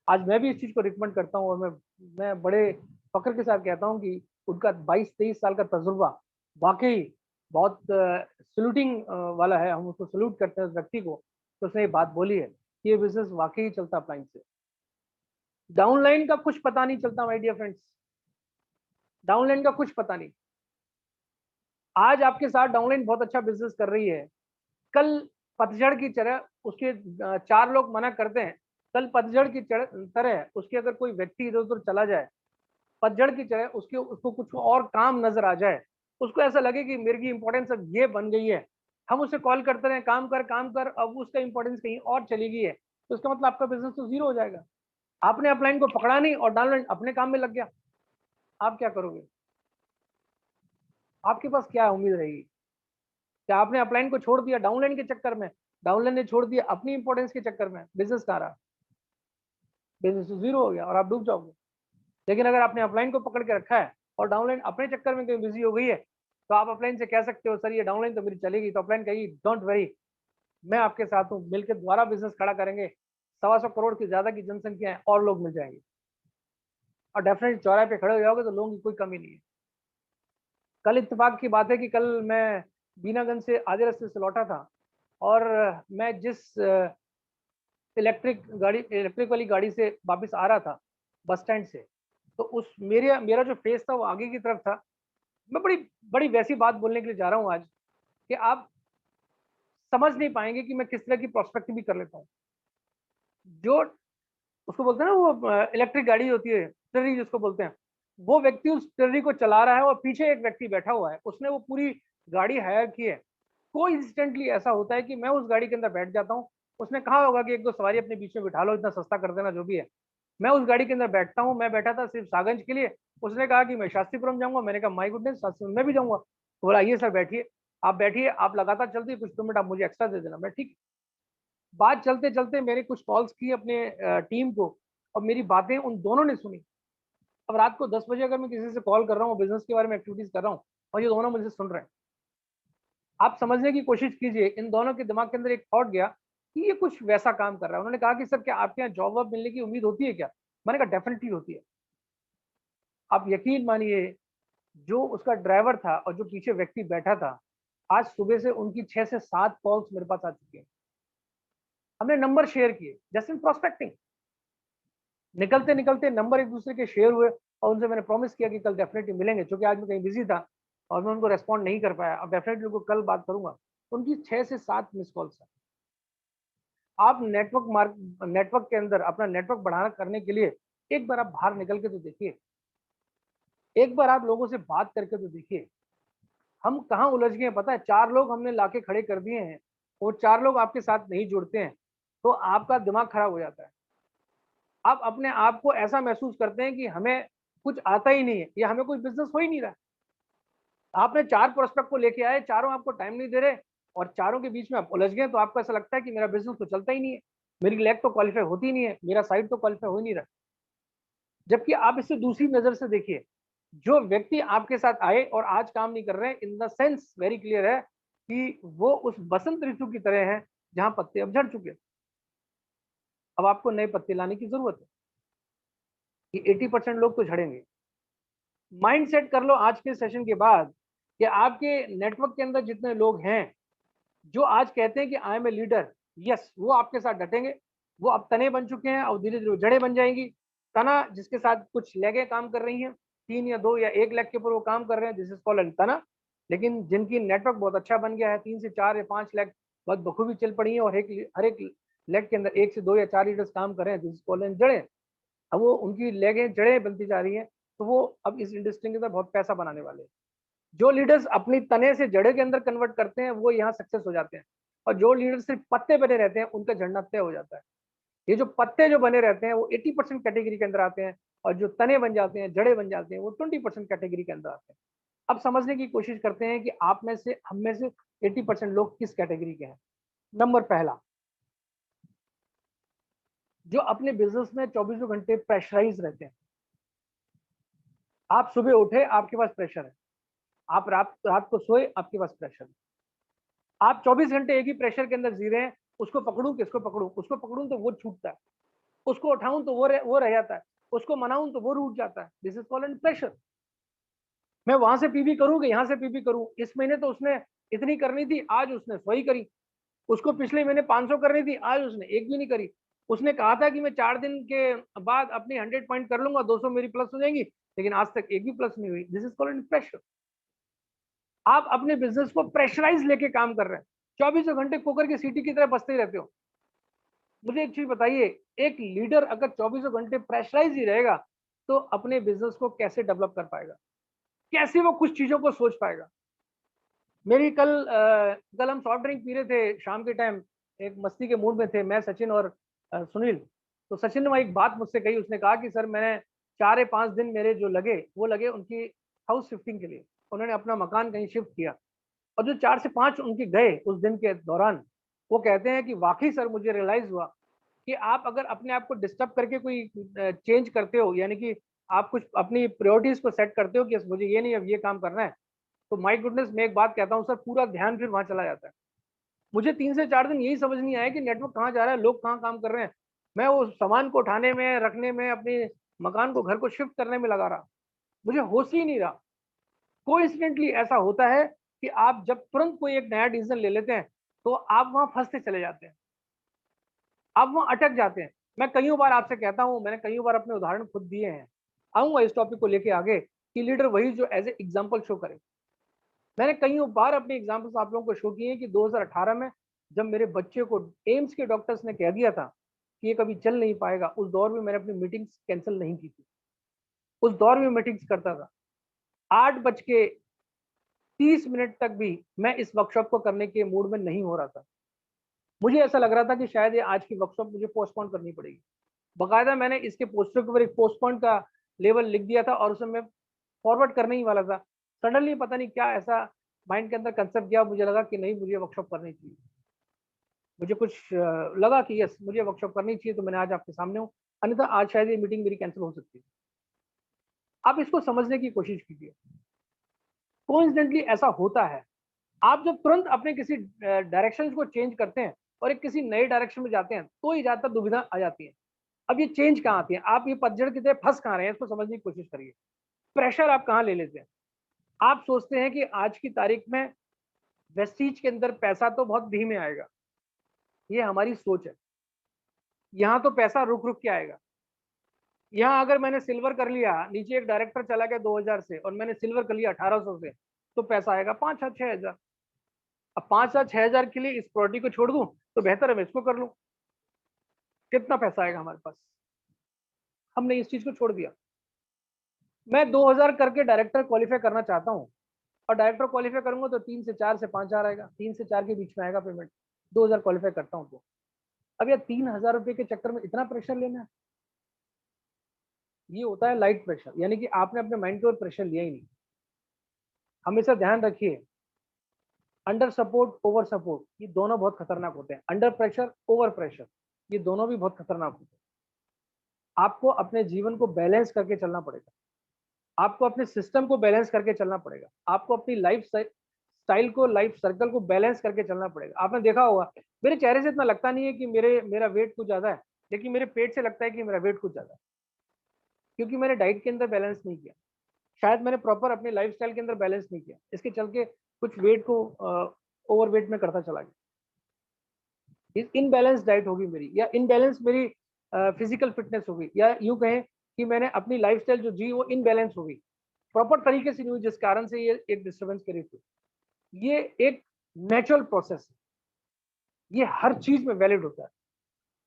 आज मैं भी इस चीज को रिकमेंड करता हूँ और मैं बड़े फक्र के साथ कहता हूँ कि उनका 22-23 साल का तजुर्बा वाकई बहुत सल्यूटिंग वाला है। हम उसको सल्यूट करते हैं उस व्यक्ति को, तो उसने ये बात बोली है कि ये बिजनेस वाकई चलता अप्लाइंस से। डाउनलाइन का कुछ पता नहीं चलता माय डियर फ्रेंड्स, डाउनलाइन का कुछ पता नहीं। आज आपके साथ डाउनलाइन बहुत अच्छा बिजनेस कर रही है, कल पतझड़ की तरह उसके 4 लोग मना करते हैं, कल पतझड़ की तरह उसके अगर कोई व्यक्ति इधर उधर चला जाए, पतझड़ की तरह उसके उसको कुछ और काम नजर आ जाए, उसको ऐसा लगे कि मेरी की इंपॉर्टेंस अब ये बन गई है, हम उसे कॉल करते रहे काम कर काम कर, अब उसका इंपॉर्टेंस कहीं और चली गई है, तो इसका मतलब आपका बिजनेस तो जीरो हो जाएगा। आपने अपलाइन को पकड़ा नहीं और डाउनलाइन अपने काम में लग गया, आप क्या करोगे? आपके पास क्या उम्मीद रहेगी? क्या आपने अपलाइन को छोड़ दिया डाउनलाइन के चक्कर में? डाउनलाइन ने छोड़ दिया अपनी इंपॉर्टेंस के चक्कर में, बिजनेस कहाँ रहा? बिजनेस तो जीरो हो गया और आप डूब जाओगे। लेकिन अगर आपने अपलाइन को पकड़ के रखा है और डाउनलाइन अपने चक्कर में कहीं बिजी हो गई है, तो आप अपलाइन से कह सकते हो सर ये डाउनलाइन तो मेरी चलेगी, तो अपलाइन कहेगी डोंट वरी, मैं आपके साथ हूँ, मिलकर दोबारा बिजनेस खड़ा करेंगे, 125 करोड़ की ज्यादा की जनसंख्या है और लोग मिल जाएंगे, और डेफिनेटली चौराहे पे खड़े हो जाओगे तो लोगों की कोई कमी नहीं है। कल इत्तेफाक की बात है कि कल मैं बीनागंज से आधे रास्ते से लौटा था, और मैं जिस इलेक्ट्रिक वाली गाड़ी से वापस आ रहा था बस स्टैंड से, तो उस मेरा मेरा जो फेस था वो आगे की तरफ था। मैं बड़ी बड़ी वैसी बात बोलने के लिए जा रहा हूँ आज कि आप समझ नहीं पाएंगे कि मैं किस तरह की प्रोस्पेक्ट भी कर लेता हूँ। जो उसको बोलते हैं ना, वो इलेक्ट्रिक गाड़ी होती है टेररी जिसको बोलते हैं, वो व्यक्ति उस टेररी को चला रहा है और पीछे एक व्यक्ति बैठा हुआ है, उसने वो पूरी गाड़ी हायर की है। कोइंसिडेंटली ऐसा होता है कि मैं उस गाड़ी के अंदर बैठ जाता हूँ उसने कहा होगा कि एक दो सवारी अपने बीच में बिठा लो, इतना सस्ता कर देना जो भी है। मैं उस गाड़ी के अंदर बैठता हूँ, मैं बैठा था सिर्फ सागंज के लिए। उसने कहा कि मैं शास्त्रीपुरम जाऊंगा, मैंने कहा माई गुडनेस, शास्त्री मैं भी जाऊंगा। तो बोला आइए सर बैठिए, आप बैठिए, आप लगातार चलती कुछ किलोमीटर आप मुझे एक्स्ट्रा दे देना। मैं ठीक। बात चलते चलते मैंने कुछ कॉल्स की अपने टीम को, और मेरी बातें उन दोनों ने सुनी। अब रात को 10 बजे अगर मैं किसी से कॉल कर रहा हूँ, बिजनेस के बारे में एक्टिविटीज कर रहा हूँ, और ये दोनों मुझे सुन रहे हैं, आप समझने की कोशिश कीजिए इन दोनों के दिमाग के अंदर एक थॉट गया कि ये कुछ वैसा काम कर रहा है। उन्होंने कहा कि सर क्या आपके यहाँ जॉब वॉब मिलने की उम्मीद होती है क्या? मैंने कहा डेफिनेटली होती है। आप यकीन मानिए, जो उसका ड्राइवर था और जो पीछे व्यक्ति बैठा था, आज सुबह से उनकी 6 से 7 कॉल्स मेरे पास आ चुकी हैं। हमने नंबर शेयर किए, जैसे प्रोस्पेक्टिंग, निकलते निकलते नंबर एक दूसरे के शेयर हुए, और उनसे मैंने प्रॉमिस किया कि कल डेफिनेटली मिलेंगे, क्योंकि आज मैं कहीं बिजी था और मैं उनको रेस्पॉन्ड नहीं कर पाया। अब डेफिनेटली उनको कल बात करूंगा। उनकी 6 से 7 मिस कॉल्स है। आप नेटवर्क के अंदर अपना नेटवर्क बढ़ाना करने के लिए एक बार आप बाहर निकल के तो देखिए, एक बार आप लोगों से बात करके तो देखिए। हम कहाँ उलझ गए हैं पता है? 4 लोग हमने लाके खड़े कर दिए हैं, वो 4 लोग आपके साथ नहीं जुड़ते हैं, तो आपका दिमाग खराब हो जाता है। आप अपने आप को ऐसा महसूस करते हैं कि हमें कुछ आता ही नहीं है, या हमें कोई बिजनेस हो ही नहीं रहा। आपने 4 प्रोस्पेक्ट को लेके आए, चारों आपको टाइम नहीं दे रहे, और चारों के बीच में आप उलझ गए, तो आपको ऐसा लगता है कि मेरा बिजनेस तो चलता ही नहीं है, मेरी लेग तो क्वालिफाई होती नहीं है, मेरा साइड तो क्वालिफाई हो ही नहीं रहा। जबकि आप इसे दूसरी नजर से देखिए, जो व्यक्ति आपके साथ आए और आज काम नहीं कर रहे हैं, in the sense very clear है कि वो उस बसंत ऋतु की तरह है जहां पत्ते अब झड़ चुके हैं। अब आपको नए पत्ते लाने की जरूरत है कि 80% लोग तो झड़ेंगे। माइंड सेट कर लो आज के सेशन के बाद कि आपके नेटवर्क के अंदर जितने लोग हैं जो आज कहते हैं कि I am a leader, yes वो आपके साथ डटेंगे। वो अब तने बन चुके हैं और धीरे धीरे जड़ें बन जाएंगी। तना जिसके साथ कुछ लेगें काम कर रही हैं, 3 या 2 या 1 लेग के ऊपर वो काम कर रहे हैं, दिस इज कॉल्ड तना। लेकिन जिनकी नेटवर्क बहुत अच्छा बन गया है, 3 से 4 या 5 लेग बहुत बखूबी चल पड़ी है, और हर एक लेग के अंदर 1 से 2 या 4 लीडर्स काम कर रहे हैं, दिस इज कॉल्ड जड़ें। अब वो उनकी लेगें जड़ें बनती जा रही हैं, तो वो अब इस इंडस्ट्री के अंदर बहुत पैसा बनाने वाले हैं। जो लीडर्स अपनी तने से जड़े के अंदर कन्वर्ट करते हैं वो यहाँ सक्सेस हो जाते हैं, और जो लीडर सिर्फ पत्ते बने रहते हैं उनका झड़ना तय हो जाता है। ये जो पत्ते जो बने रहते हैं वो 80% कैटेगरी के अंदर आते हैं, और जो तने बन जाते हैं, जड़े बन जाते हैं, वो 20% कैटेगरी के अंदर आते हैं। अब समझने की कोशिश करते हैं कि आप में से, हम में से 80% लोग किस कैटेगरी के हैं। नंबर पहला, जो अपने बिजनेस में 24 घंटे प्रेशराइज रहते हैं। आप सुबह उठे, आपके पास प्रेशर है, आप रात रात को सोए, आपके पास प्रेशर है। आप 24 घंटे एक ही प्रेशर के अंदर जी रहे हैं, उसको पकड़ूं किसको पकड़ूं, उसको पकड़ूं तो वो छूटता है, उसको उठाऊं तो वो रह जाता है, उसको मनाऊं तो वो रूठ जाता है। This is called pressure. मैं वहां से पीबी करूं कि यहां से पीबी करूं, इस महीने तो उसने इतनी करनी थी, आज उसने 100 ही करी। उसको पिछले महीने 500 करनी थी, आज उसने एक भी नहीं करी। उसने कहा था कि मैं 4 दिन के बाद अपनी 100 पॉइंट कर लूंगा, 200 मेरी प्लस हो जाएंगी, लेकिन आज तक एक भी प्लस नहीं हुई। This is called pressure. आप अपने बिजनेस को प्रेशराइज लेके काम कर रहे हैं, 24 घंटे कुकर की सीटी की तरह बसते रहते हो। मुझे एक चीज बताइए, एक लीडर अगर 24 घंटे प्रेशराइज ही रहेगा, तो अपने बिजनेस को कैसे डेवलप कर पाएगा, कैसे वो कुछ चीजों को सोच पाएगा? मेरी कल हम सॉफ्ट ड्रिंक पी रहे थे शाम के टाइम, एक मस्ती के मूड में थे, मैं, सचिन और सुनील। तो सचिन ने वहाँ एक बात मुझसे कही, उसने कहा कि सर मैंने 4 या 5 दिन मेरे जो लगे वो लगे उनकी हाउस शिफ्टिंग के लिए। उन्होंने अपना मकान कहीं शिफ्ट किया, और जो 4 से 5 उनके गए उस दिन के दौरान, वो कहते हैं कि वाकई सर मुझे रियलाइज हुआ कि आप अगर अपने आप को डिस्टर्ब करके कोई चेंज करते हो, यानी कि आप कुछ अपनी प्रायोरिटीज को सेट करते हो कि मुझे ये नहीं अब ये काम करना है, तो माय गुडनेस मैं एक बात कहता हूँ सर, पूरा ध्यान फिर वहां चला जाता है। मुझे 3 से 4 दिन यही समझ नहीं आया कि नेटवर्क कहाँ जा रहा है, लोग कहाँ काम कर रहे हैं। मैं वो सामान को उठाने में, रखने में, अपने मकान को, घर को शिफ्ट करने में लगा रहा, मुझे होश ही नहीं रहा। कोइंसिडेंटली ऐसा होता है कि आप जब तुरंत कोई एक नया डिसीजन ले लेते हैं, तो आप वहां फंसते चले जाते हैं, आप वहां अटक जाते हैं। मैं कई बार आपसे कहता हूं, मैंने कई बार अपने उदाहरण खुद दिए हैं, आऊंगा इस टॉपिक को लेके आगे, कि लीडर वही जो एज ए एग्जाम्पल शो करे। मैंने कई बार अपने एग्जाम्पल्स आप लोगों को शो किए हैं कि 2018 में जब मेरे बच्चे को एम्स के डॉक्टर्स ने कह दिया था कि ये कभी चल नहीं पाएगा, उस दौर में मैंने अपनी मीटिंग्स कैंसिल नहीं की थी। उस दौर में मीटिंग्स करता था, 8:30 तक भी मैं इस वर्कशॉप को करने के मूड में नहीं हो रहा था। मुझे ऐसा लग रहा था कि शायद ये आज की वर्कशॉप मुझे पोस्टपोन करनी पड़ेगी। बकायदा मैंने इसके पोस्टर के ऊपर एक पोस्टपोन का लेवल लिख दिया था और उसे मैं फॉरवर्ड करने ही वाला था। सडनली पता नहीं क्या ऐसा माइंड के अंदर कंसेप्ट गया, मुझे लगा कि नहीं, मुझे वर्कशॉप करनी चाहिए। मुझे कुछ लगा कि यस, मुझे वर्कशॉप करनी चाहिए, तो मैंने आज आपके सामने हूँ। अन्यथा आज शायद ये मीटिंग मेरी कैंसिल हो सकती है। आप इसको समझने की कोशिश कीजिए। कोइंसिडेंटली ऐसा होता है। आप जब तुरंत अपने किसी डायरेक्शन को चेंज करते हैं और एक किसी नए डायरेक्शन में जाते हैं, तो ही ज्यादातर दुविधा आ जाती है। अब ये चेंज कहाँ आती है? आप ये पतझड़ की तरह फंस कहाँ रहे हैं, इसको समझने की कोशिश करिए। प्रेशर आप कहाँ ले लेते हैं? आप सोचते हैं कि आज की तारीख में वेस्टीज के अंदर पैसा तो बहुत धीमे आएगा। ये हमारी सोच है। यहाँ तो पैसा रुक रुक के आएगा। यहाँ अगर मैंने सिल्वर कर लिया, नीचे एक डायरेक्टर चला गया 2000 से और मैंने सिल्वर कर लिया 1800 से, तो पैसा आएगा 5,000-6,000। अब 5,000-6,000 के लिए इस प्रॉपर्टी को छोड़ दूं तो बेहतर है मैं इसको कर लूं। कितना पैसा आएगा हमारे पास? हमने इस चीज को छोड़ दिया। मैं 2000 करके डायरेक्टर क्वालिफाई करना चाहता हूँ, और डायरेक्टर क्वालिफाई करूंगा तो 3 से 4 से 5,000 आएगा, 3 से 4 के बीच में आएगा पेमेंट। 2000 क्वालिफाई करता हूँ तो अब ये 3,000 रुपए के चक्कर में इतना प्रेशर लेना है? ये होता है लाइट प्रेशर, यानी कि आपने अपने माइंड के ऊपर प्रेशर लिया ही नहीं। हमेशा ध्यान रखिए, अंडर सपोर्ट, ओवर सपोर्ट, ये दोनों बहुत खतरनाक होते हैं। अंडर प्रेशर, ओवर प्रेशर, ये दोनों भी बहुत खतरनाक होते हैं। आपको अपने जीवन को बैलेंस करके चलना पड़ेगा। आपको अपने सिस्टम को बैलेंस करके चलना पड़ेगा। आपको अपनी लाइफ स्टाइल को, लाइफ सर्कल को बैलेंस करके चलना पड़ेगा। आपने देखा होगा, मेरे चेहरे से इतना लगता नहीं है कि मेरा वेट कुछ ज्यादा है, लेकिन मेरे पेट से लगता है कि मेरा वेट कुछ ज्यादा है, क्योंकि मैंने डाइट के अंदर बैलेंस नहीं किया। शायद मैंने प्रॉपर अपने लाइफ स्टाइल के अंदर बैलेंस नहीं किया, इसके चल के कुछ वेट को ओवर वेट में करता चला गया। इनबैलेंस डाइट होगी मेरी, या इनबैलेंस मेरी फिजिकल फिटनेस होगी, या यूं कहें कि मैंने अपनी लाइफस्टाइल जो जी वो इनबैलेंस होगी, प्रॉपर तरीके से नहीं हुई, जिस कारण से ये एक डिस्टर्बेंस क्रिएट हुई। ये एक नेचुरल प्रोसेस है। ये हर चीज में वैलिड होता है।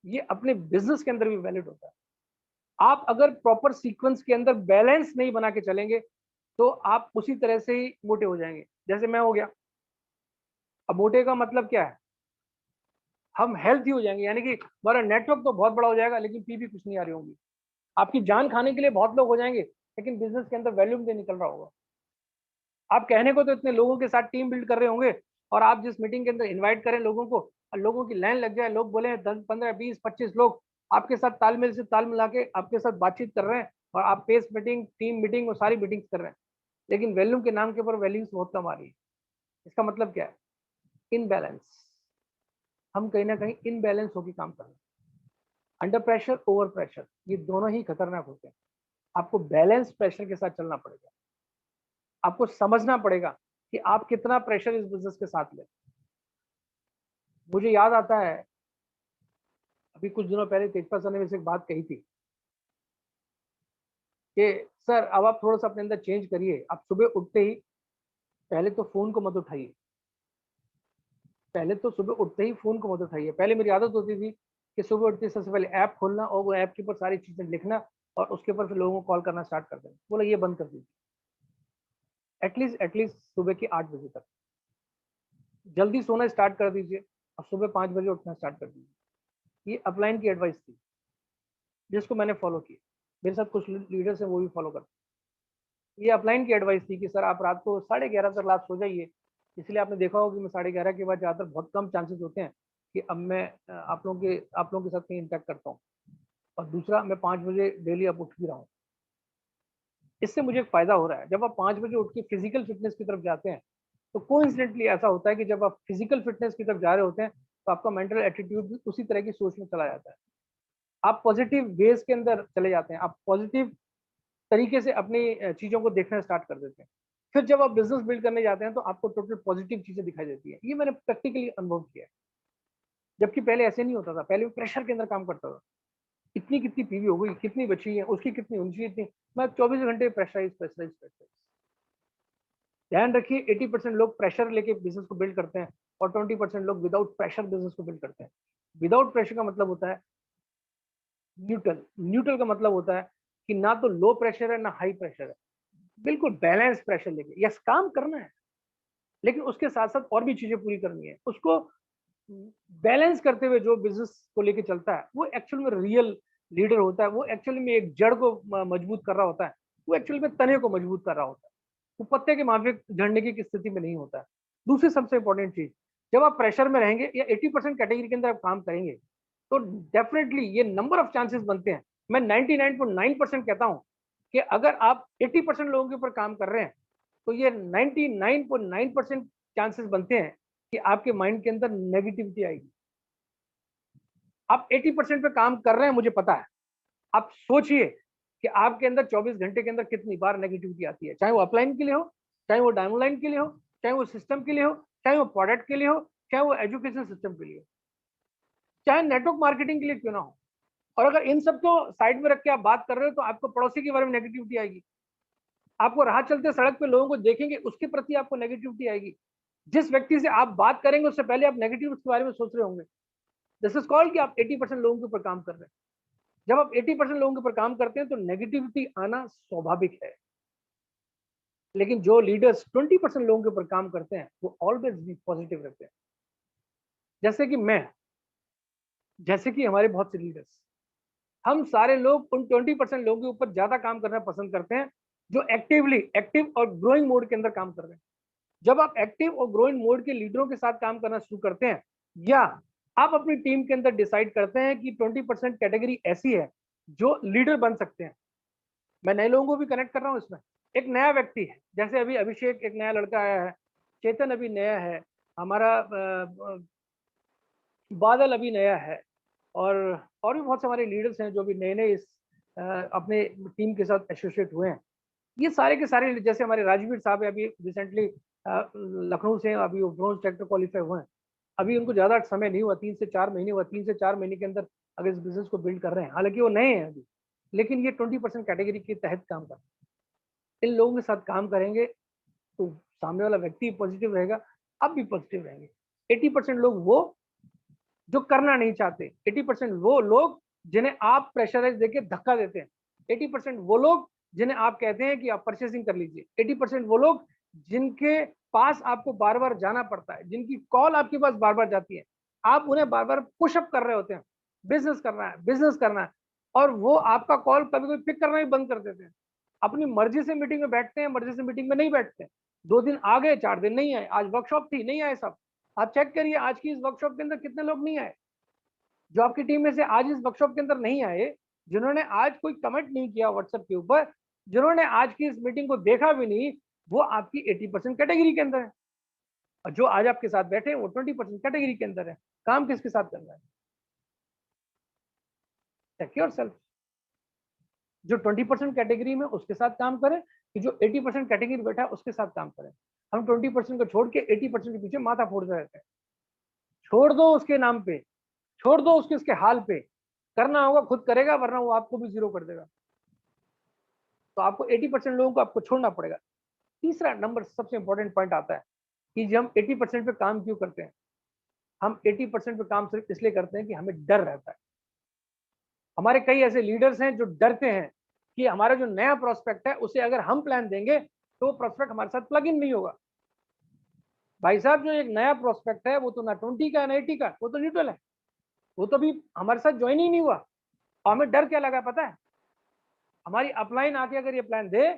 ये अपने बिजनेस के अंदर भी वैलिड होता है। आप अगर प्रॉपर सीक्वेंस के अंदर बैलेंस नहीं बना के चलेंगे तो आप उसी तरह से ही मोटे हो जाएंगे, जैसे मैं हो गया। अब मोटे का मतलब क्या है? हम हेल्थी हो जाएंगे, यानी कि हमारा नेटवर्क तो बहुत बड़ा हो जाएगा लेकिन पी भी कुछ नहीं आ रही होंगी। आपकी जान खाने के लिए बहुत लोग हो जाएंगे, लेकिन बिजनेस के अंदर वैल्यूम नहीं निकल रहा होगा। आप कहने को तो इतने लोगों के साथ टीम बिल्ड कर रहे होंगे, और आप जिस मीटिंग के अंदर इनवाइट करें लोगों को, और लोगों की लाइन लग जाए, लोग बोले 10, 15, 20, 25 लोग आपके साथ तालमेल से ताल मिला के आपके साथ बातचीत कर रहे हैं, और आप पेस मीटिंग, टीम मीटिंग और सारी मीटिंग्स कर रहे हैं, लेकिन वैल्यूम के नाम के ऊपर वैल्यूज बहुत कम आ रही है। इसका मतलब क्या है? इनबैलेंस। हम कहीं ना कहीं इनबैलेंस होकर काम कर रहे हैं। अंडर प्रेशर, ओवर प्रेशर, ये दोनों ही खतरनाक होते हैं। आपको बैलेंस प्रेशर के साथ चलना पड़ेगा। आपको समझना पड़ेगा कि आप कितना प्रेशर इस बिजनेस के साथ लें। मुझे याद आता है, अभी कुछ दिनों पहले तेजपाल सर ने मेरे से एक बात कही थी कि सर अब आप थोड़ा सा अपने अंदर चेंज करिए। आप सुबह उठते ही पहले तो फोन को मत उठाइए। पहले तो सुबह उठते ही फोन को मत उठाइए। पहले मेरी आदत होती थी कि सुबह उठते ही सबसे पहले ऐप खोलना और वो ऐप के ऊपर सारी चीजें लिखना, और उसके ऊपर फिर लोगों को कॉल करना स्टार्ट कर देना। बोला ये बंद कर दीजिए, एटलीस्ट सुबह के 8 बजे तक जल्दी सोना स्टार्ट कर दीजिए, और सुबह 5 बजे उठना स्टार्ट कर दीजिए। ये अपलाइन की एडवाइस थी, जिसको मैंने फॉलो किया। मेरे साथ कुछ लीडर्स हैं वो भी फॉलो करते हैं। ये अपलाइन की एडवाइस थी कि सर आप रात को 11:30 तक रात सो जाइए। इसलिए आपने देखा होगा कि मैं 11:30 के बाद ज़्यादातर बहुत कम चांसेस होते हैं कि अब मैं आप लोगों के साथ कहीं इंटरेक्ट करता हूँ। और दूसरा, मैं 5 बजे डेली अब उठ भी रहा हूँ। इससे मुझे एक फायदा हो रहा है। जब आप 5 बजे उठ के फिजिकल फिटनेस की तरफ जाते हैं, तो कोइंसिडेंटली ऐसा होता है कि जब आप फिजिकल फिटनेस की तरफ जा रहे होते हैं, तो आपका मेंटल एटीट्यूड भी उसी तरह की सोच में चला जाता है। आप पॉजिटिव वेज के अंदर चले जाते हैं। आप पॉजिटिव तरीके से अपनी चीज़ों को देखना स्टार्ट कर देते हैं। फिर जब आप बिज़नेस बिल्ड करने जाते हैं, तो आपको टोटल पॉजिटिव चीज़ें दिखाई देती हैं। ये मैंने प्रैक्टिकली अनुभव किया है। जबकि पहले ऐसे नहीं होता था। पहले मैं प्रेशर के अंदर काम करता था। इतनी कितनी पीवी हो गई, कितनी बची है, उसकी कितनी ऊँची, इतनी। मैं 24 घंटे प्रेशराइज़, प्रेशराइज़, प्रेशराइज़। ध्यान रखिए, 80% लोग प्रेशर लेके बिज़नेस को बिल्ड करते हैं, और 20% लोग विदाउट प्रेशर बिज़नेस को बिल्ड करते हैं। विदाउट प्रेशर का मतलब होता है न्यूट्रल। न्यूट्रल का मतलब होता है कि ना तो लो प्रेशर है, ना हाई प्रेशर है। बिल्कुल बैलेंस प्रेशर लेके। यस, काम करना है, लेकिन उसके साथ साथ और भी चीजें पूरी करनी है। उसको बैलेंस करते हुए जो बिजनेस को लेके चलता है, वो एक्चुअल में रियल लीडर होता है। वो एक्चुअली में एक जड़ को मजबूत कर रहा होता है, वो एक्चुअली में तने को मजबूत कर रहा होता है, वो पत्ते के माफिक झड़ने की स्थिति में नहीं होता है। दूसरी सबसे इंपॉर्टेंट चीज, जब आप प्रेशर में रहेंगे या 80% कैटेगरी के अंदर आप काम करेंगे, तो डेफिनेटली ये नंबर ऑफ चांसेस बनते हैं। मैं 99.9% कहता हूं कि अगर आप 80% लोगों के ऊपर काम कर रहे हैं, तो ये 99.9% चांसेस बनते हैं कि आपके माइंड के अंदर नेगेटिविटी आएगी। आप 80% पे काम कर रहे हैं, मुझे पता है। आप सोचिए कि आपके अंदर 24 घंटे के अंदर कितनी बार नेगेटिविटी आती है, चाहे वो अपलाइन के लिए हो, चाहे वो डाउनलाइन के लिए हो, चाहे वो सिस्टम के लिए हो, चाहे वो प्रोडक्ट के लिए हो, चाहे वो एजुकेशन सिस्टम के लिए हो, चाहे नेटवर्क मार्केटिंग के लिए क्यों ना हो। और अगर इन सबको साइड में रख के आप बात कर रहे हो, तो आपको पड़ोसी के बारे में नेगेटिविटी आएगी। आपको राह चलते सड़क पे लोगों को देखेंगे, उसके प्रति आपको नेगेटिविटी आएगी। जिस व्यक्ति से आप बात करेंगे, उससे पहले आप नेगेटिव उसके बारे में सोच रहे होंगे। दिस इज कॉल्ड कि आप 80% लोगों के ऊपर काम कर रहे हैं। जब आप 80% लोगों के ऊपर काम करते हैं, तो नेगेटिविटी आना स्वाभाविक है। लेकिन जो लीडर्स 20% लोगों के ऊपर काम करते हैं, वो ऑलवेज भी पॉजिटिव रहते हैं। जैसे कि मैं, जैसे कि हमारे बहुत से लीडर्स, हम सारे लोग उन 20% लोगों के ऊपर ज्यादा काम करना पसंद करते हैं, जो एक्टिव और ग्रोइंग मोड के अंदर काम कर रहे हैं। जब आप एक्टिव और ग्रोइंग मोड के लीडरों के साथ काम करना शुरू करते हैं, या आप अपनी टीम के अंदर डिसाइड करते हैं कि 20% कैटेगरी ऐसी है जो लीडर बन सकते हैं। मैं नए लोगों को भी कनेक्ट कर रहा हूँ इसमें। एक नया व्यक्ति है, जैसे अभी अभिषेक एक नया लड़का आया है, चेतन अभी नया है, हमारा बादल अभी नया है, और भी बहुत से हमारे लीडर्स हैं जो भी नए नए इस अपने टीम के साथ एसोसिएट हुए हैं। ये सारे के सारे, जैसे हमारे राजवीर साहब है, अभी रिसेंटली लखनऊ से अभी वो ब्रॉन्ज ट्रैक्टर क्वालिफाई हुए हैं। अभी उनको ज्यादा समय नहीं हुआ, 3 से 4 महीने हुआ, 3 से 4 महीने के अंदर अगर इस बिजनेस को बिल्ड कर रहे हैं। हालांकि वो नए हैं अभी, लेकिन ये 20% कैटेगरी के तहत काम कर रहे हैं। इन लोगों के साथ काम करेंगे, तो सामने वाला व्यक्ति पॉजिटिव रहेगा, आप भी पॉजिटिव रहेंगे। 80% लोग वो जो करना नहीं चाहते, 80% वो लोग जिन्हें आप प्रेशराइज देके धक्का देते हैं, 80% वो लोग जिन्हें आप कहते हैं कि आप परचेसिंग कर लीजिए, 80% वो लोग जिनके पास आपको बार बार जाना पड़ता है, जिनकी कॉल आपके पास बार बार जाती है, आप उन्हें बार बार पुशअप कर रहे होते हैं, बिजनेस करना है, बिजनेस करना है, और वो आपका कॉल कभी कभी पिक करना ही बंद कर देते हैं। अपनी मर्जी से मीटिंग में बैठते हैं, मर्जी से मीटिंग में नहीं बैठते। 2 दिन आ गए, 4 दिन नहीं आए, आज वर्कशॉप थी नहीं आए सब। आप चेक करिए आज की इस वर्कशॉप के अंदर कितने लोग नहीं आए। जो आपकी टीम में से आज इस वर्कशॉप के अंदर नहीं आए, जिन्होंने आज कोई कमेंट नहीं किया व्हाट्सएप के ऊपर, जिन्होंने आज की इस मीटिंग को देखा भी नहीं, वो आपकी 80% कैटेगरी के अंदर है। और जो आज आपके साथ बैठे हैं, वो 20% कैटेगरी के अंदर है। काम किसके साथ करना है? Check yourself. जो 20% कैटेगरी में उसके साथ काम करें, कि जो 80% कैटेगरी बैठा है उसके साथ काम करें। हम 20% को छोड़ के 80% के पीछे माथा फोड़ते रहते हैं। छोड़ दो उसके नाम पे, छोड़ दो उसके उसके हाल पे। करना होगा खुद करेगा, वरना वो आपको भी जीरो कर देगा। तो आपको 80% लोगों को आपको छोड़ना पड़ेगा। तीसरा नंबर सबसे इंपॉर्टेंट पॉइंट आता है कि जब हम 80% पे काम क्यों करते हैं। हम 80% पे काम सिर्फ इसलिए करते हैं कि हमें डर रहता है। हमारे कई ऐसे लीडर्स हैं जो डरते हैं कि हमारा जो नया प्रोस्पेक्ट है उसे अगर हम प्लान देंगे, तो वो प्रोस्पेक्ट हमारे साथ प्लग इन नहीं होगा। भाई साहब, जो एक नया प्रोस्पेक्ट है, वो तो ना 20 का ना 80 का, वो तो न्यूट्रल है। वो तो भी हमारे साथ ज्वाइन ही नहीं हुआ। और हमें डर क्या लगा पता है? हमारी अपलाइन आके अगर ये प्लान दे,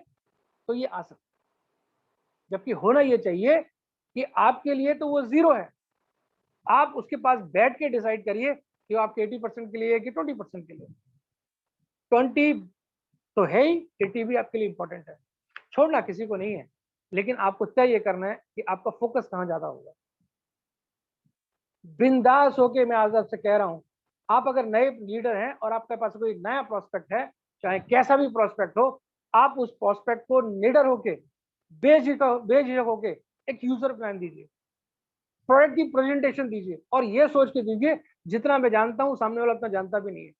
तो ये आ सकता। जबकि होना ये चाहिए कि आपके लिए तो वो जीरो है। आप उसके पास बैठ के डिसाइड करिए कि वो आपके 80% के लिए है कि 20% के लिए। 20 तो है ही, 80 भी आपके लिए इंपॉर्टेंट है। छोड़ना किसी को नहीं है, लेकिन आपको तय ये करना है कि आपका फोकस कहाँ ज्यादा होगा। बिंदास होके मैं आज आपसे कह रहा हूं, आप अगर नए लीडर हैं और आपके पास कोई नया प्रोस्पेक्ट है, चाहे कैसा भी प्रोस्पेक्ट हो, आप उस प्रोस्पेक्ट को निडर होके, बेझिझक होके एक यूजर प्लान दीजिए, प्रोडक्ट की प्रेजेंटेशन दीजिए, और ये सोच के दीजिए जितना मैं जानता हूं सामने वाला उतना जानता भी नहीं है।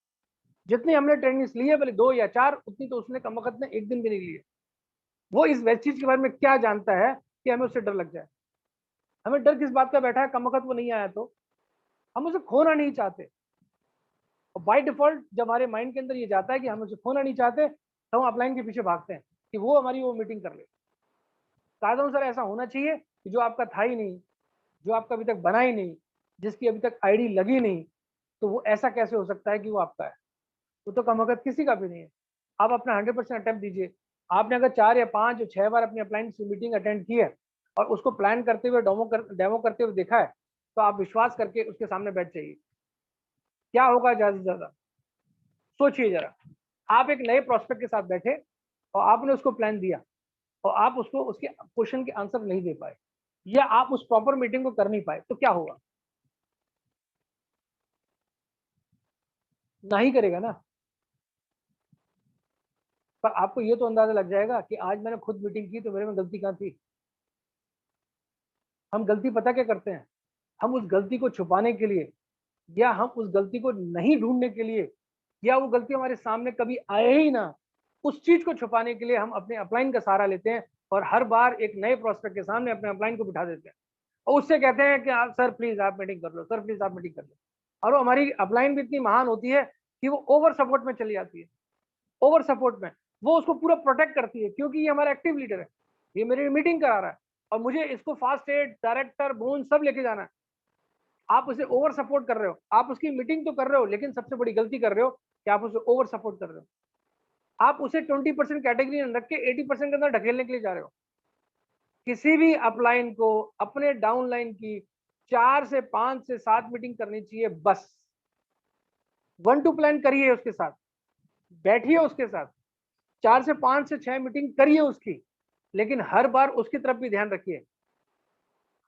जितनी हमने ट्रेनिंग्स ली है, भले 2 या 4, उतनी तो उसने कम वक्त में एक दिन भी नहीं ली है। वो इस वेब चीज के बारे में क्या जानता है कि हमें उससे डर लग जाए। हमें डर किस बात का बैठा है? कम वक्त वो नहीं आया तो हम उसे खोना नहीं चाहते। और बाय डिफॉल्ट जब हमारे माइंड के अंदर ये जाता है कि हम उसे खोना नहीं चाहते, तो हम अपलाइन के पीछे भागते हैं कि वो हमारी वो मीटिंग कर ले। कायदे अनुसार ऐसा होना चाहिए कि जो आपका था ही नहीं, जो आपका अभी तक बना ही नहीं, जिसकी अभी तक आईडी लगी नहीं, तो वो ऐसा कैसे हो सकता है कि वो आपका है? वो तो कम वक्त किसी का भी नहीं है। आप अपना 100% अटेम्प्ट दीजिए। आपने अगर 4 या 5 या 6 बार अपनी अपलाइन की मीटिंग अटेंड की है और उसको प्लान करते हुए डेमो करते हुए देखा है, तो आप विश्वास करके उसके सामने बैठ जाइए। क्या होगा ज्यादा से ज्यादा? सोचिए जरा। आप एक नए प्रोस्पेक्ट के साथ बैठे और आपने उसको प्लान दिया और आप उसको उसके क्वेश्चन के आंसर नहीं दे पाए, या आप उस प्रॉपर मीटिंग को कर नहीं पाए, तो क्या होगा? ना ही करेगा ना। पर आपको ये तो अंदाजा लग जाएगा कि आज मैंने खुद मीटिंग की तो मेरे में गलती कहाँ थी। हम गलती पता क्या करते हैं? हम उस गलती को छुपाने के लिए, या हम उस गलती को नहीं ढूंढने के लिए, या वो गलती हमारे सामने कभी आए ही ना, उस चीज को छुपाने के लिए हम अपने अपलाइन का सहारा लेते हैं और हर बार एक नए प्रोस्पेक्ट के सामने अपने अपलाइन को बिठा देते हैं और उससे कहते हैं कि आप सर प्लीज आप मीटिंग कर लो, सर प्लीज आप मीटिंग कर लो। और वो हमारी अपलाइन भी इतनी महान होती है कि वो ओवर सपोर्ट में चली जाती है। ओवर सपोर्ट में वो उसको पूरा प्रोटेक्ट करती है, क्योंकि ये हमारा एक्टिव लीडर है, ये मेरी मीटिंग करा रहा है और मुझे इसको फास्ट एड डायरेक्टर बोन सब लेके जाना है। आप उसे ओवर सपोर्ट कर रहे हो, आप उसकी मीटिंग तो कर रहे हो, लेकिन सबसे बड़ी गलती कर रहे हो कि आप उसे ओवर सपोर्ट कर रहे हो। आप उसे 20% कैटेगरी में रख के 80% के अंदर ढकेलने के लिए जा रहे हो। किसी भी अपलाइन को अपने डाउनलाइन की 4 से 5 से 7 मीटिंग करनी चाहिए बस। 1-2 प्लान करिए उसके साथ, बैठिए उसके साथ, 4 से 5 से 6 मीटिंग करिए उसकी, लेकिन हर बार उसकी तरफ भी ध्यान रखिए।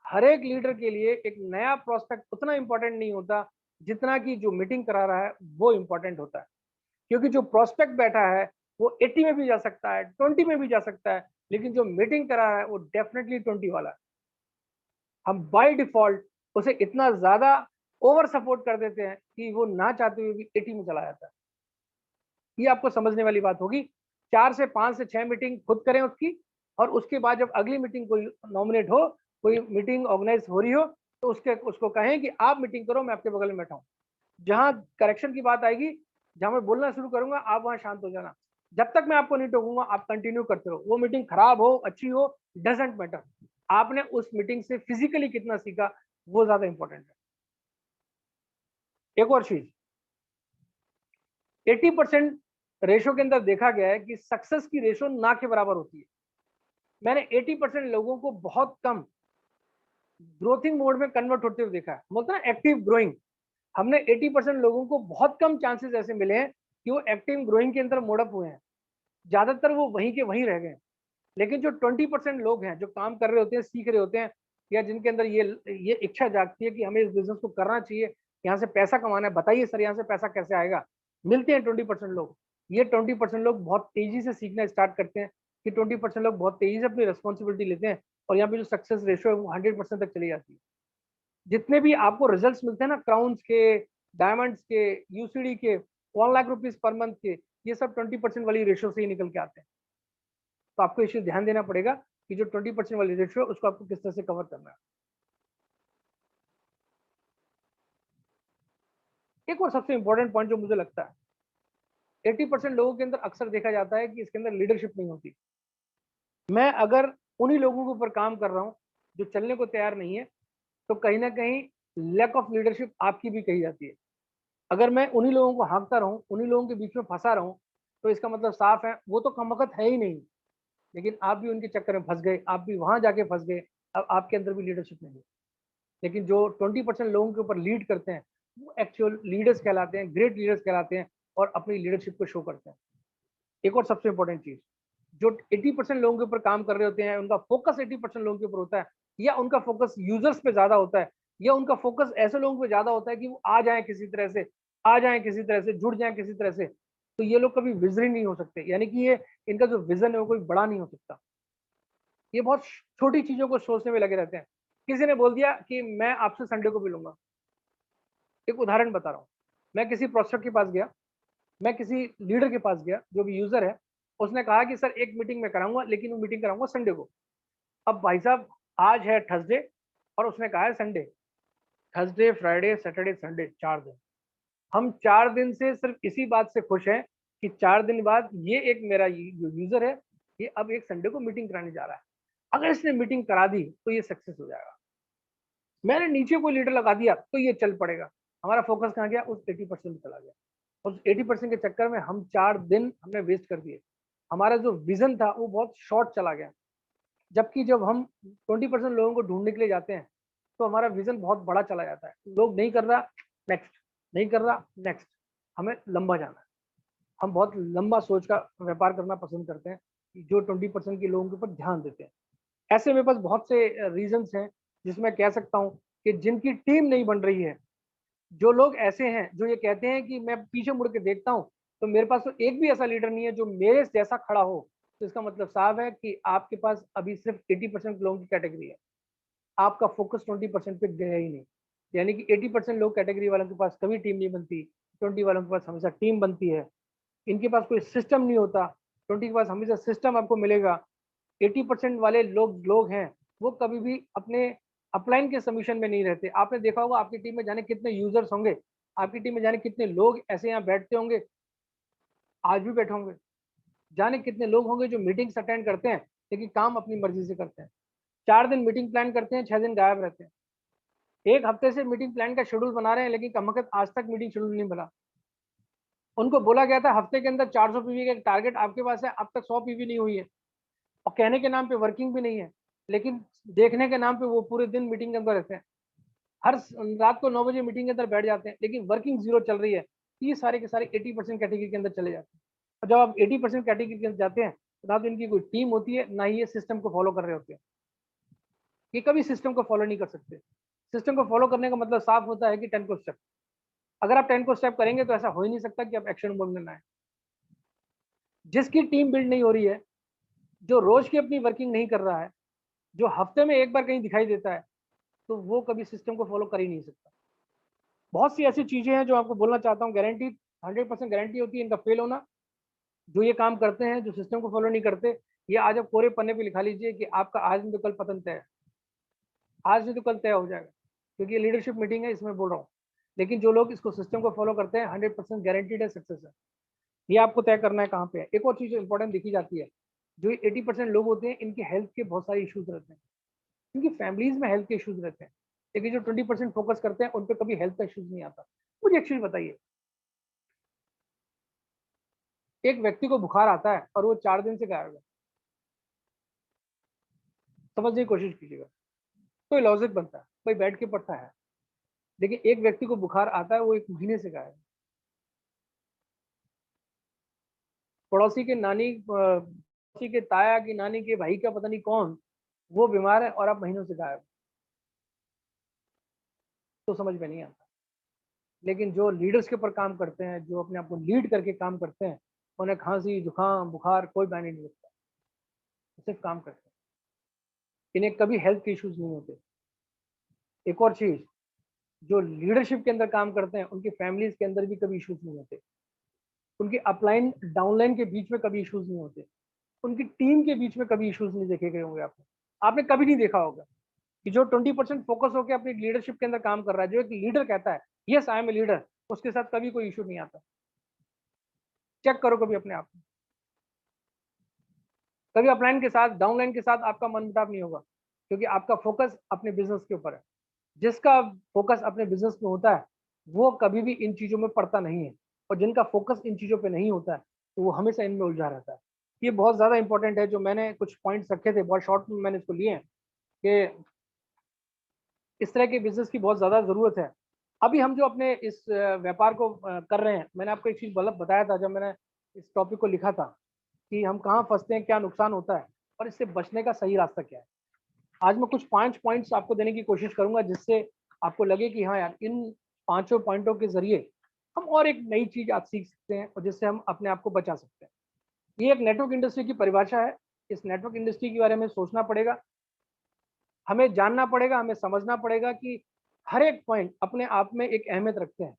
हर एक लीडर के लिए एक नया प्रोस्पेक्ट उतना इंपॉर्टेंट नहीं होता जितना कि जो मीटिंग करा रहा है वो इंपॉर्टेंट होता है। क्योंकि जो प्रोस्पेक्ट बैठा है वो 80 में भी जा सकता है, 20 में भी जा सकता है, लेकिन जो मीटिंग करा रहा है वो डेफिनेटली 20 वाला है। हम बाय डिफॉल्ट उसे इतना ज्यादा ओवर सपोर्ट कर देते हैं कि वो ना चाहते हुए भी 80 में चला जाता है। ये आपको समझने वाली बात होगी। 4 से 5 से 6 मीटिंग खुद करें उसकी, और उसके बाद जब अगली मीटिंग कोई नॉमिनेट हो, कोई मीटिंग ऑर्गेनाइज हो रही हो, तो उसको कहें कि आप मीटिंग करो, मैं आपके बगल में बैठा हूँ। जहां करेक्शन की बात आएगी, जहां मैं बोलना शुरू करूंगा, आप वहां शांत हो जाना। जब तक मैं आपको नहीं टोकूंगा आप कंटिन्यू करते रहो। वो मीटिंग खराब हो अच्छी हो, डजेंट मैटर। आपने उस मीटिंग से फिजिकली कितना सीखा वो ज्यादा इंपॉर्टेंट है। एक और चीज, 80% रेशो के अंदर देखा गया है कि सक्सेस की रेशो ना के बराबर होती है। मैंने 80% लोगों को बहुत कम ग्रोथिंग मोड में कन्वर्ट होते हुए देखा है, बोलते ना एक्टिव ग्रोइंग। हमने 80% लोगों को बहुत कम चांसेस ऐसे मिले हैं कि वो एक्टिव ग्रोइंग के अंदर मोड़अप हुए हैं। ज्यादातर वो वहीं के वहीं रह गए। लेकिन जो 20% लोग हैं जो काम कर रहे होते हैं, सीख रहे होते हैं, या जिनके अंदर ये इच्छा जागती है कि हमें इस बिजनेस को करना चाहिए, यहाँ से पैसा कमाना है, बताइए सर यहाँ से पैसा कैसे आएगा, मिलते हैं 20% लोग। ये 20% लोग बहुत तेजी से सीखना स्टार्ट करते हैं, कि 20% लोग बहुत तेजी से अपनी रिस्पॉन्सिबिलिटी लेते हैं, और यहाँ पे जो सक्सेस रेशियो है वो 100% तक चली जाती है। जितने भी आपको रिजल्ट्स मिलते हैं ना, क्राउन्स के, डायमंड्स के, यूसीडी के, 1 लाख रुपीज पर मंथ के, ये सब 20% वाली रेशियो से ही निकल के आते हैं। तो आपको इस चीज ध्यान देना पड़ेगा कि जो 20% वाली रेशियो है उसको आपको किस तरह से कवर करना है। एक और सबसे इंपॉर्टेंट पॉइंट जो मुझे लगता है, 80% लोगों के अंदर अक्सर देखा जाता है कि इसके अंदर लीडरशिप नहीं होती। मैं अगर उन्हीं लोगों के ऊपर काम कर रहा हूँ जो चलने को तैयार नहीं है, तो कहीं ना कहीं लैक ऑफ लीडरशिप आपकी भी कही जाती है। अगर मैं उन्हीं लोगों को हाँकता रहूं, उन्हीं लोगों के बीच में फंसा रहूं, तो इसका मतलब साफ है वो तो कमबख्त है ही नहीं। लेकिन आप भी उनके चक्कर में फंस गए, आप भी वहां जाके फंस गए, अब आपके अंदर भी लीडरशिप नहीं है। लेकिन जो 20% लोगों के ऊपर लीड करते हैं वो एक्चुअल लीडर्स कहलाते हैं, ग्रेट लीडर्स कहलाते हैं, और अपनी लीडरशिप को शो करते हैं। एक और सबसे इंपॉर्टेंट चीज, जो 80% लोगों के ऊपर काम कर रहे होते हैं उनका फोकस 80% लोगों के ऊपर होता है, या उनका फोकस यूजर्स पे ज्यादा होता है, या उनका फोकस ऐसे लोगों पे ज्यादा होता है कि वो आ जाए किसी तरह से, आ जाए किसी तरह से, जुड़ जाए किसी तरह से, तो ये लोग कभी विजनरी नहीं हो सकते। यानी कि ये इनका जो विजन है वो कोई बड़ा नहीं हो सकता। ये बहुत छोटी चीजों को सोचने में लगे रहते हैं। किसी ने बोल दिया कि मैं आपसे संडे को मिलूंगा। एक उदाहरण बता रहा हूँ, मैं किसी प्रोस्पेक्ट के पास गया, मैं किसी लीडर के पास गया जो भी यूजर है, उसने कहा कि सर एक मीटिंग मैं कराऊंगा, लेकिन वो मीटिंग कराऊंगा संडे को। अब भाई साहब आज है थर्सडे और उसने कहा है Sunday. Thursday, Friday, Saturday, Sunday, 4 दिन। हम 4 दिन से सिर्फ इसी बात से खुश हैं कि 4 दिन बाद ये एक मेरा जो यूजर है, ये अब एक संडे को मीटिंग कराने जा रहा है। अगर इसने मीटिंग करा दी तो ये सक्सेस हो जाएगा। मैंने नीचे कोई लीडर लगा दिया तो ये चल पड़ेगा। हमारा फोकस कहाँ गया? उस 80% में चला गया। उस 80% के चक्कर में हम 4 दिन हमने वेस्ट कर दिए। हमारा जो विजन था वो बहुत शॉर्ट चला गया। जबकि जब हम 20% लोगों को ढूंढने के लिए जाते हैं तो हमारा विजन बहुत बड़ा चला जाता है। लोग नहीं कर रहा, नेक्स्ट, नहीं कर रहा, नेक्स्ट। हमें लंबा जाना है। हम बहुत लंबा सोच का व्यापार करना पसंद करते हैं, जो 20% के लोगों के ऊपर ध्यान देते हैं। ऐसे मेरे पास बहुत से रीजंस हैं जिसमें कह सकता हूँ कि जिनकी टीम नहीं बन रही है। जो लोग ऐसे हैं जो ये कहते हैं कि मैं पीछे मुड़ के देखता हूँ तो मेरे पास तो एक भी ऐसा लीडर नहीं है जो मेरे जैसा खड़ा हो, तो इसका मतलब साफ है कि आपके पास अभी सिर्फ 80% लोगों की कैटेगरी है। आपका फोकस 20% पे गया ही नहीं। यानी कि 80% लोग कैटेगरी वालों के पास कभी टीम नहीं बनती, 20 वालों के पास हमेशा टीम बनती है। इनके पास कोई सिस्टम नहीं होता, 20 के पास हमेशा सिस्टम आपको मिलेगा। 80% वाले लोग हैं वो कभी भी अपने अपलाइन के सबमिशन में नहीं रहते। आपने देखा होगा आपकी टीम में जाने कितने यूजर्स होंगे, आपकी टीम में जाने कितने लोग ऐसे यहाँ बैठते होंगे, आज भी बैठे होंगे। जाने कितने लोग होंगे जो मीटिंग्स अटेंड करते हैं लेकिन काम अपनी मर्जी से करते हैं। 4 दिन मीटिंग प्लान करते हैं, 6 दिन गायब रहते हैं। एक हफ्ते से मीटिंग प्लान का शेड्यूल बना रहे हैं लेकिन कमबख्त आज तक मीटिंग शेड्यूल नहीं बना। उनको बोला गया था हफ्ते के अंदर 400 पीवी का टारगेट आपके पास है, अब तक 100 पीवी नहीं हुई है। और कहने के नाम पे वर्किंग भी नहीं है, लेकिन देखने के नाम पे वो पूरे दिन मीटिंग के अंदर रहते हैं। हर रात को 9 बजे मीटिंग के अंदर बैठ जाते हैं लेकिन वर्किंग जीरो चल रही है। ये सारे के सारे 80% कैटेगरी के अंदर चले जाते हैं। और जब आप 80% कैटेगरी के अंदर जाते हैं तो ना तो इनकी कोई टीम होती है, ना ही ये सिस्टम को फॉलो कर रहे होते हैं। ये कभी सिस्टम को फॉलो नहीं कर सकते। सिस्टम को फॉलो करने का मतलब साफ होता है कि 10 को स्टेप। अगर आप 10 को स्टेप करेंगे तो ऐसा हो ही नहीं सकता कि आप एक्शन मोड में ना आए। जिसकी टीम बिल्ड नहीं हो रही है, जो रोज की अपनी वर्किंग नहीं कर रहा है, जो हफ्ते में एक बार कहीं दिखाई देता है, तो वो कभी सिस्टम को फॉलो कर ही नहीं सकता। बहुत सी ऐसी चीजें हैं जो आपको बोलना चाहता हूँ, गारंटी 100% गारंटी होती है इनका फेल होना। जो ये काम करते हैं, जो सिस्टम को फॉलो नहीं करते, ये आज आप कोरे पन्ने पे लिखा लीजिए कि आपका आज नहीं तो कल पतन तय है। आज नहीं तो कल तय हो जाएगा, क्योंकि ये लीडरशिप मीटिंग है, इसमें बोल रहा हूँ। लेकिन जो लोग इसको सिस्टम को फॉलो करते हैं 100% गारंटीड है सक्सेस है। ये आपको तय करना है कहाँ पे है। एक और चीज इंपॉर्टेंट देखी जाती है, जो 80% लोग होते हैं इनके हेल्थ के बहुत सारे इश्यूज रहते हैं, क्योंकि फैमिलीज में हेल्थ के इश्यूज रहते हैं। लेकिन जो 20% फोकस करते हैं उन पर कभी हेल्थ का इश्यूज नहीं आता। मुझे एक चीज बताइए, एक व्यक्ति को बुखार आता है और वो 4 दिन से गायब है, समझने की कोशिश कीजिएगा। कोई लॉजिक बनता है, कोई बैठ के पढ़ता है। लेकिन एक व्यक्ति को बुखार आता है, वो 1 महीने से गायब है। पड़ोसी के नानी पड़ोसी के ताया की नानी के भाई का पता नहीं कौन, वो बीमार है और आप महीनों से गायब। तो समझ में नहीं आता। लेकिन जो लीडर्स के ऊपर काम करते हैं, जो अपने आप को लीड करके काम करते हैं, उन्हें खांसी जुकाम बुखार कोई मायने नहीं रखता, सिर्फ काम करते हैं। इन्हें कभी हेल्थ के इश्यूज नहीं होते। एक और चीज, जो लीडरशिप के अंदर काम करते हैं उनकी फैमिलीज के अंदर भी कभी इश्यूज नहीं होते। उनके अपलाइन डाउनलाइन के बीच में कभी इश्यूज नहीं होते। उनकी टीम के बीच में कभी इश्यूज नहीं देखे गए होंगे आपने। आपने कभी नहीं देखा होगा कि जो 20% फोकस होकर अपनी लीडरशिप के अंदर काम कर रहा है, जो एक लीडर कहता है yes I am a leader, उसके साथ कभी कोई इशू नहीं आता। चेक करो कभी अपने आप में। कभी अपलाइन के साथ डाउनलाइन के साथ आपका मन मुटाव नहीं होगा, क्योंकि आपका फोकस अपने बिजनेस के ऊपर है। जिसका फोकस अपने बिजनेस में होता है वो कभी भी इन चीजों में पड़ता नहीं है, और जिनका फोकस इन चीजों पे नहीं होता है तो वो हमेशा इनमें उलझा रहता है। ये बहुत ज्यादा इंपॉर्टेंट है। जो मैंने कुछ पॉइंट्स रखे थे, बहुत शॉर्ट में मैंने इसको लिए हैं कि इस तरह के बिजनेस की बहुत ज्यादा जरूरत है। अभी हम जो अपने इस व्यापार को कर रहे हैं, मैंने आपको एक चीज मतलब बताया था जब मैंने इस टॉपिक को लिखा था, कि हम कहाँ फंसते हैं, क्या नुकसान होता है और इससे बचने का सही रास्ता क्या है। आज मैं कुछ 5 पॉइंट्स आपको देने की कोशिश करूंगा, जिससे आपको लगे कि हाँ यार, इन 5 पॉइंटों के जरिए हम और एक नई चीज आज सीख सकते हैं और जिससे हम अपने आप को बचा सकते हैं। ये एक नेटवर्क इंडस्ट्री की परिभाषा है। इस नेटवर्क इंडस्ट्री के बारे में सोचना पड़ेगा, हमें जानना पड़ेगा, हमें समझना पड़ेगा कि हर एक पॉइंट अपने आप में एक अहमियत रखते हैं।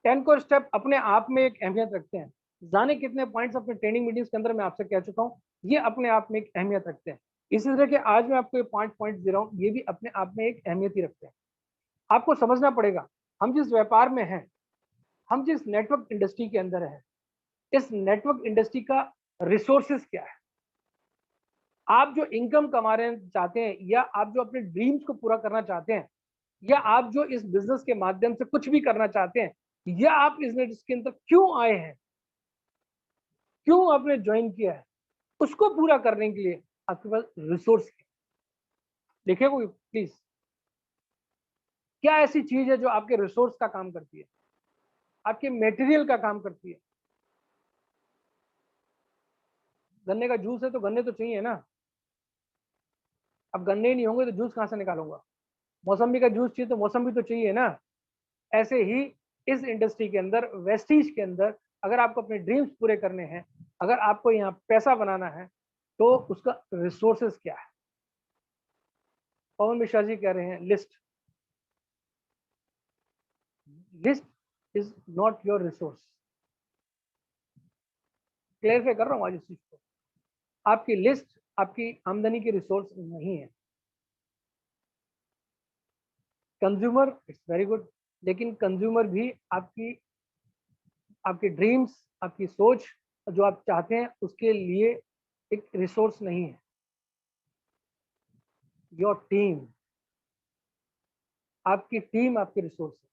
10 को स्टेप अपने आप में एक अहमियत रखते हैं। जाने कितने पॉइंट्स अपने ट्रेनिंग मीटिंग्स के अंदर मैं आपसे कह चुका हूँ, ये अपने आप में एक अहमियत रखते हैं। इसी तरह के आज मैं आपको ये 5 पॉइंट्स दे रहा हूँ, ये भी अपने आप में एक अहमियत ही रखते हैं। आपको समझना पड़ेगा, हम जिस व्यापार में हैं, हम जिस नेटवर्क इंडस्ट्री के अंदर है, इस नेटवर्क इंडस्ट्री का रिसोर्सेज क्या है। आप जो इनकम कमा रहे चाहते हैं, या आप जो अपने ड्रीम्स को पूरा करना चाहते हैं, या आप जो इस बिजनेस के माध्यम से कुछ भी करना चाहते हैं, या आप इस बिजनेस के अंदर क्यों आए हैं, क्यों आपने ज्वाइन किया है, उसको पूरा करने के लिए आपके पास रिसोर्स है। देखिए कोई प्लीज, क्या ऐसी चीज है जो आपके रिसोर्स का काम करती है, आपके मटेरियल का काम करती है? गन्ने का जूस है तो गन्ने तो चाहिए ना। अब गन्ने ही नहीं होंगे तो जूस कहां से निकालूंगा? मौसम्बी का जूस चाहिए तो मौसम्बी तो चाहिए ना। ऐसे ही इस इंडस्ट्री के अंदर, वेस्टीज के अंदर, अगर आपको अपने ड्रीम्स पूरे करने हैं, अगर आपको यहाँ पैसा बनाना है, तो उसका रिसोर्सेज क्या है? पवन मिश्रा जी कह रहे हैं list. List is not your resource. Clarify कर रहा हूँ आज इस चीज को। आपकी लिस्ट आपकी आमदनी की रिसोर्स नहीं है। कंज्यूमर इट्स वेरी गुड, लेकिन कंज्यूमर भी आपकी ड्रीम्स, आपकी सोच, जो आप चाहते हैं उसके लिए एक रिसोर्स नहीं है। योर टीम, आपकी टीम आपकी रिसोर्स है।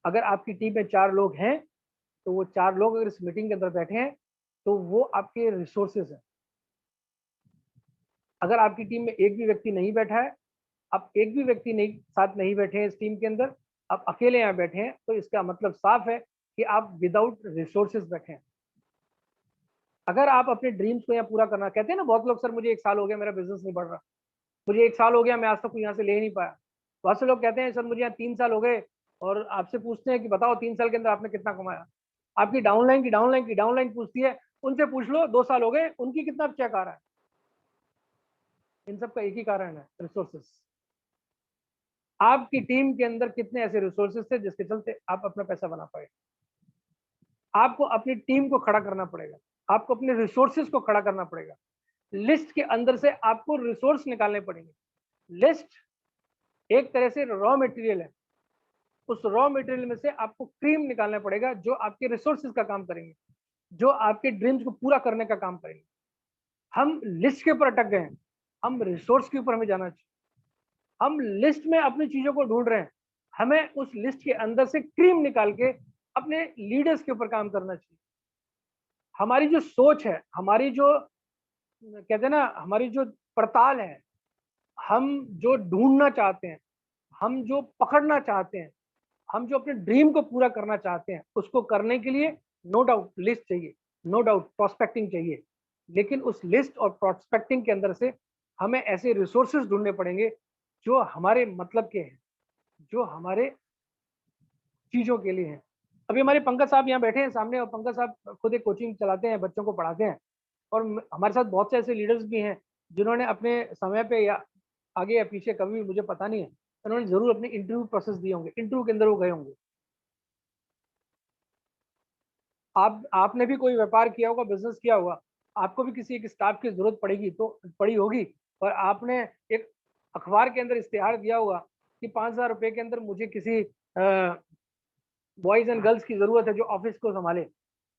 अगर आपकी टीम में 4 लोग हैं, तो वो 4 लोग अगर इस मीटिंग के अंदर बैठे हैं, तो वो आपके रिसोर्सेज हैं। अगर आपकी टीम में एक भी व्यक्ति नहीं बैठा है, आप एक भी व्यक्ति नहीं साथ नहीं बैठे हैं इस टीम के अंदर, आप अकेले यहाँ बैठे हैं, तो इसका मतलब साफ है कि आप विदाउट रिसोर्सेज बैठे हैं। अगर आप अपने ड्रीम्स को यहाँ पूरा करना, कहते हैं ना बहुत लोग, सर मुझे 1 साल हो गया मेरा बिजनेस नहीं बढ़ रहा, मुझे 1 साल हो गया मैं आज तक कोई यहाँ से ले ही नहीं पाया। बहुत से लोग कहते हैं सर मुझे यहाँ 3 साल हो गए, और आपसे पूछते हैं कि बताओ 3 साल के अंदर आपने कितना कमाया। आपकी डाउनलाइन पूछती है, उनसे पूछ लो 2 साल हो गए उनकी कितना चेक आ रहा है। इन सब का एक ही कारण है, रिसोर्सेस। आपकी टीम के अंदर कितने ऐसे रिसोर्सेस थे जिसके चलते आप अपना पैसा बना पाए? आपको अपनी टीम को खड़ा करना पड़ेगा, आपको अपने रिसोर्सेस को खड़ा करना पड़ेगा। लिस्ट के अंदर से आपको रिसोर्स निकालने पड़ेंगे। लिस्ट एक तरह से रॉ मटेरियल है, उस रॉ मटेरियल में से आपको क्रीम निकालना पड़ेगा जो आपके रिसोर्सेज का काम करेंगे, जो आपके ड्रीम्स को पूरा करने का काम करेंगे। हम लिस्ट के ऊपर अटक गए हैं, हम रिसोर्स के ऊपर हमें जाना चाहिए। हम लिस्ट में अपनी चीजों को ढूंढ रहे हैं, हमें उस लिस्ट के अंदर से क्रीम निकाल के अपने लीडर्स के ऊपर काम करना चाहिए। हमारी जो सोच है, हमारी जो कहते हैं ना, हमारी जो पड़ताल है, हम जो ढूंढना चाहते हैं, हम जो पकड़ना चाहते हैं, हम जो अपने ड्रीम को पूरा करना चाहते हैं, उसको करने के लिए नो डाउट लिस्ट चाहिए, नो डाउट प्रोस्पेक्टिंग चाहिए। लेकिन उस लिस्ट और प्रोस्पेक्टिंग के अंदर से हमें ऐसे रिसोर्सेज ढूंढने पड़ेंगे जो हमारे मतलब के हैं, जो हमारे चीजों के लिए हैं। अभी हमारे पंकज साहब यहाँ बैठे हैं सामने, और पंकज साहब खुद एक कोचिंग चलाते हैं, बच्चों को पढ़ाते हैं। और हमारे साथ बहुत से ऐसे लीडर्स भी हैं जिन्होंने अपने समय पे, या आगे या पीछे कभी मुझे पता नहीं है, उन्होंने जरूर अपने इंटरव्यू प्रोसेस दिए होंगे, इंटरव्यू के अंदर वो गए होंगे। आपने भी कोई व्यापार किया होगा, बिजनेस किया होगा, आपको भी किसी एक स्टाफ की जरूरत पड़ेगी तो पड़ी होगी, और आपने एक अखबार के अंदर इश्तेहार दिया होगा कि 5,000 रुपए के अंदर मुझे किसी बॉयज एंड गर्ल्स की जरूरत है जो ऑफिस को संभाले।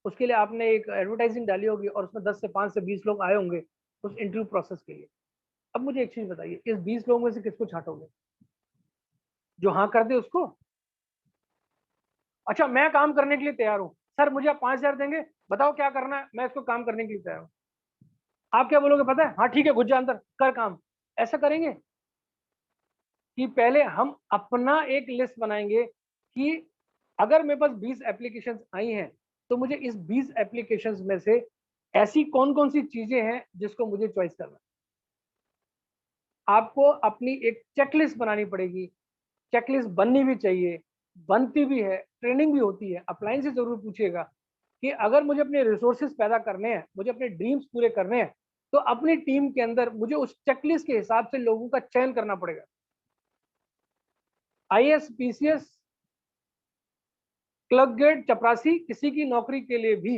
उसके लिए आपने एक एडवर्टाइजिंग डाली होगी, और उसमें 10 से 5 से 20 लोग आए होंगे उस इंटरव्यू प्रोसेस के लिए। अब मुझे एक चीज बताइए, इस 20 लोगों में से किसको छांटोगे? जो हाँ कर दे उसको? अच्छा मैं काम करने के लिए तैयार हूँ, सर मुझे आप 5,000 देंगे, बताओ क्या करना है, मैं इसको काम करने के लिए तैयार हूँ। आप क्या बोलोगे पता है? हाँ ठीक है, घुस जा अंदर, कर काम। ऐसा करेंगे कि पहले हम अपना एक लिस्ट बनाएंगे कि अगर मेरे पास 20 एप्लीकेशंस आई हैं, तो मुझे इस 20 एप्लीकेशंस में से ऐसी कौन कौन सी चीजें हैं जिसको मुझे चॉइस करना है। आपको अपनी एक चेकलिस्ट बनानी पड़ेगी। चेकलिस्ट बननी भी चाहिए, बनती भी है, ट्रेनिंग भी होती है। अपलाइन से जरूर पूछिएगा कि अगर मुझे अपने रिसोर्सेज पैदा करने हैं, मुझे अपने ड्रीम्स पूरे करने हैं, तो अपनी टीम के अंदर मुझे उस चेकलिस्ट के हिसाब से लोगों का चयन करना पड़ेगा। आईएएस, पीसीएस, क्लर्क ग्रेड, चपरासी, किसी की नौकरी के लिए भी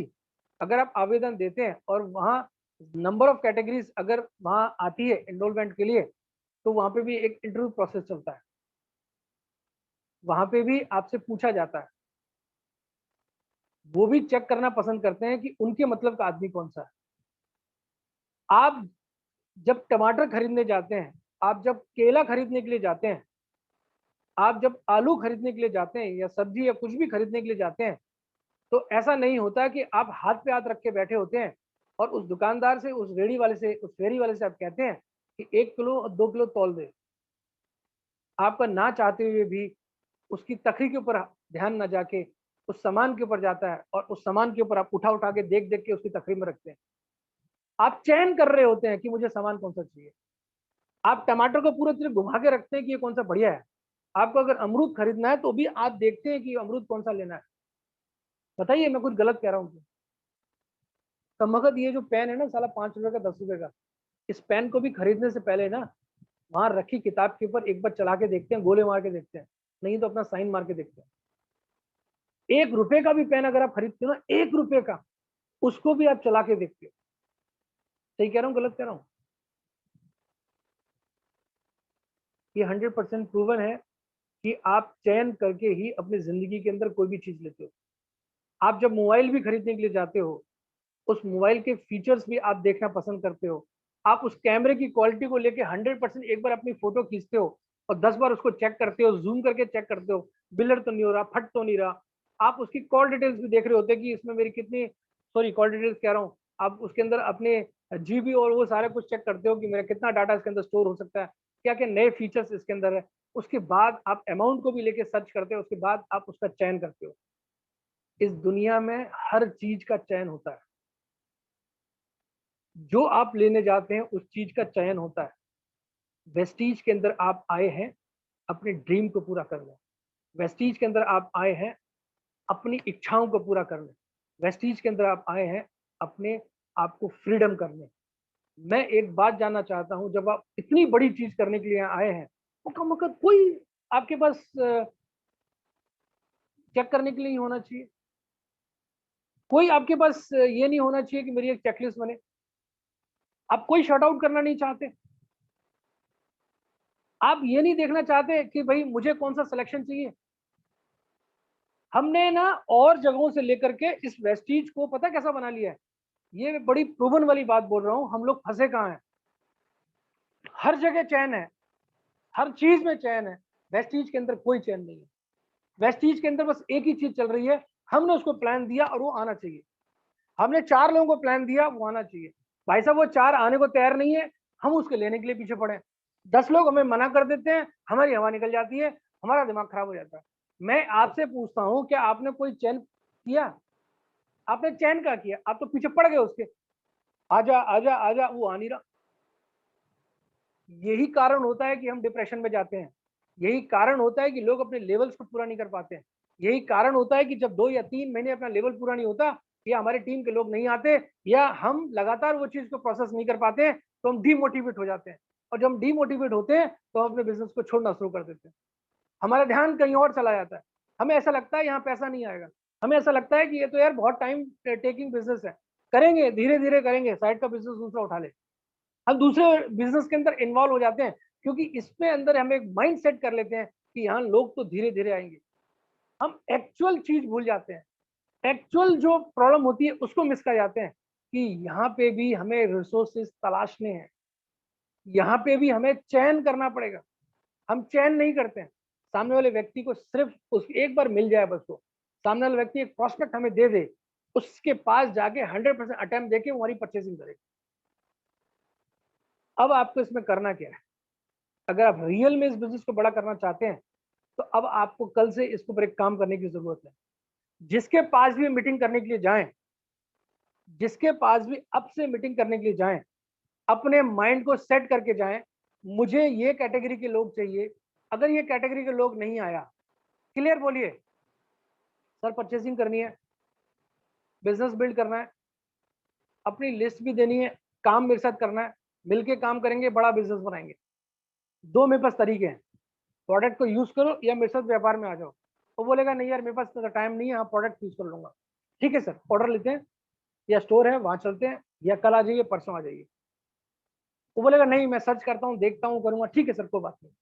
अगर आप आवेदन देते हैं और वहां नंबर ऑफ कैटेगरीज अगर वहां आती है एनरोलमेंट के लिए, तो वहां पे भी एक इंटरव्यू प्रोसेस चलता है। वहां पे भी आपसे पूछा जाता है, वो भी चेक करना पसंद करते हैं कि उनके मतलब का आदमी कौन सा है। आप जब टमाटर खरीदने जाते हैं, आप जब केला खरीदने के लिए जाते हैं, आप जब आलू खरीदने के लिए जाते हैं या सब्जी या कुछ भी खरीदने के लिए जाते हैं, तो ऐसा नहीं होता कि आप हाथ पे हाथ रख के बैठे होते हैं और उस दुकानदार से, उस रेडी वाले से, उस फेरी वाले से आप कहते हैं कि 1 किलो और 2 किलो तौल दे। आपका ना चाहते हुए भी उसकी तखरी के ऊपर ध्यान ना जाके उस सामान के ऊपर जाता है और उस सामान के ऊपर आप उठा उठा के देख देख के उसकी तखरी में रखते हैं। आप चयन कर रहे होते हैं कि मुझे सामान कौन सा चाहिए। आप टमाटर को पूरे तरह घुमा के रखते हैं कि ये कौन सा बढ़िया है। आपको अगर अमरूद खरीदना है तो भी आप देखते हैं कि अमरूद कौन सा लेना है। बताइए मैं कुछ गलत कह रहा हूँ? कमबख्त ये जो पेन है ना साला 5 रुपए का 10 रुपए का, इस पेन को भी खरीदने से पहले ना वहां रखी किताब के ऊपर एक बार चला के देखते हैं, गोले मार के देखते हैं, नहीं तो अपना साइन मार के देखते हैं। 1 रुपए का भी पेन अगर आप खरीदते हो ना, 1 रुपए का, उसको भी आप चला के देखते हो। सही कह रहा हूँ गलत कह रहा हूँ? ये 100% प्रूवन है कि आप चयन करके ही अपनी जिंदगी के अंदर कोई भी चीज लेते हो। आप जब मोबाइल भी खरीदने के लिए जाते हो, उस मोबाइल के फीचर्स भी आप देखना पसंद करते हो। आप उस कैमरे की क्वालिटी को लेके 100% एक बार अपनी फोटो खींचते हो और 10 बार उसको चेक करते हो, जूम करके चेक करते हो, बिलर तो नहीं हो रहा, फट तो नहीं रहा। आप उसकी कॉल डिटेल्स भी देख रहे होते हैं कि इसमें मेरी कितनी, सॉरी कॉल डिटेल्स कह रहा हूँ, आप उसके अंदर अपने जीबी और वो सारे कुछ चेक करते हो कि मेरा कितना डाटा इसके अंदर स्टोर हो सकता है, क्या क्या नए फीचर्स इसके अंदर है। उसके बाद आप अमाउंट को भी लेके सर्च करते हो, उसके बाद आप उसका चयन करते हो। इस दुनिया में हर चीज का चयन होता है। जो आप लेने जाते हैं उस चीज का चयन होता है। वेस्टीज के अंदर आप आए हैं अपने ड्रीम को पूरा करने। वेस्टीज के अंदर आप आए हैं अपनी इच्छाओं को पूरा करने। वेस्टीज के अंदर आप आए हैं अपने आपको फ्रीडम करने। मैं एक बात जानना चाहता हूं, जब आप इतनी बड़ी चीज करने के लिए आए हैं तो कम वक्त कोई आपके पास चेक करने के लिए ही होना चाहिए। कोई आपके पास ये नहीं होना चाहिए कि मेरी एक चेकलिस्ट बने। आप कोई शॉर्ट आउट करना नहीं चाहते। आप ये नहीं देखना चाहते कि भाई मुझे कौन सा सिलेक्शन चाहिए। हमने ना और जगहों से लेकर के इस वेस्टीज को पता कैसा बना लिया है। ये बड़ी प्रूवन वाली बात बोल रहा हूं, हम लोग फंसे कहाँ हैं। हर जगह चैन है, हर चीज में चैन है, वेस्टीज के अंदर कोई चैन नहीं है। वेस्टीज के अंदर बस एक ही चीज चल रही है, हमने उसको प्लान दिया और वो आना चाहिए। हमने 4 लोगों को प्लान दिया, वो आना चाहिए। भाई साहब वो 4 आने को तैयार नहीं है, हम उसके लेने के लिए पीछे पड़े। 10 लोग हमें मना कर देते हैं, हमारी हवा निकल जाती है, हमारा दिमाग खराब हो जाता है। मैं आपसे पूछता हूँ, क्या आपने कोई चयन किया? आपने चयन क्या किया? आप तो पीछे पड़ गए उसके। आजा आजा आजा, वो आ नहीं रहा। यही कारण होता है कि हम डिप्रेशन में जाते हैं। यही कारण होता है कि लोग अपने लेवल्स को पूरा नहीं कर पाते हैं। यही कारण होता है कि जब 2 या 3 महीने अपना लेवल पूरा नहीं होता, या हमारे टीम के लोग नहीं आते, या हम लगातार वो चीज को प्रोसेस नहीं कर पाते, तो हम डीमोटिवेट हो जाते हैं। और जब हम डीमोटिवेट होते हैं तो हम अपने बिजनेस को छोड़ना शुरू कर देते हैं। हमारा ध्यान कहीं और चला जाता है। हमें ऐसा लगता है यहाँ पैसा नहीं आएगा। हमें ऐसा लगता है कि ये तो यार बहुत टाइम टेकिंग बिजनेस है, करेंगे धीरे धीरे करेंगे, साइड का बिजनेस दूसरा उठा ले। हम दूसरे बिजनेस के अंदर इन्वॉल्व हो जाते हैं, क्योंकि इसमें अंदर हम एक माइंड सेट कर लेते हैं कि यहाँ लोग तो धीरे धीरे आएंगे। हम एक्चुअल चीज भूल जाते हैं। एक्चुअल जो प्रॉब्लम होती है उसको मिस कर जाते हैं कि यहाँ पे भी हमें रिसोर्सेज तलाशने हैं। यहाँ पे भी हमें चयन करना पड़ेगा। हम चयन नहीं करते हैं। सामने वाले व्यक्ति को सिर्फ उस एक बार मिल जाए बस, वो सामने वाला व्यक्ति एक प्रोस्पेक्ट हमें दे दे, उसके पास जाके 100% अटेम्प्ट देके हमारी परचेसिंग करेगा। अब आपको इसमें करना क्या है? अगर आप रियल में इस बिजनेस को बड़ा करना चाहते हैं, तो अब आपको कल से इसके ऊपर एक काम करने की जरूरत है। जिसके पास भी मीटिंग करने के लिए जाएं, जिसके पास भी अब से मीटिंग करने के लिए जाएं, अपने माइंड को सेट करके जाएं, मुझे ये कैटेगरी के लोग चाहिए। अगर ये कैटेगरी के लोग नहीं आया, क्लियर बोलिए, सर परचेसिंग करनी है, बिजनेस बिल्ड करना है, अपनी लिस्ट भी देनी है, काम मेरे साथ करना है, मिलके काम करेंगे, बड़ा बिजनेस बनाएंगे। 2 मेरे पास तरीके हैं, प्रोडक्ट को यूज करो या मेरे साथ व्यापार में आ जाओ। वो बोलेगा नहीं यार मेरे पास तो टाइम नहीं है, हाँ प्रोडक्ट यूज कर लूंगा। ठीक है सर, ऑर्डर लेते हैं, या स्टोर है वहां चलते हैं, या कल आ जाइए परसों आ जाइए। वो बोलेगा नहीं मैं सर्च करता हूँ, देखता हूँ, करूंगा। ठीक है सर कोई बात नहीं।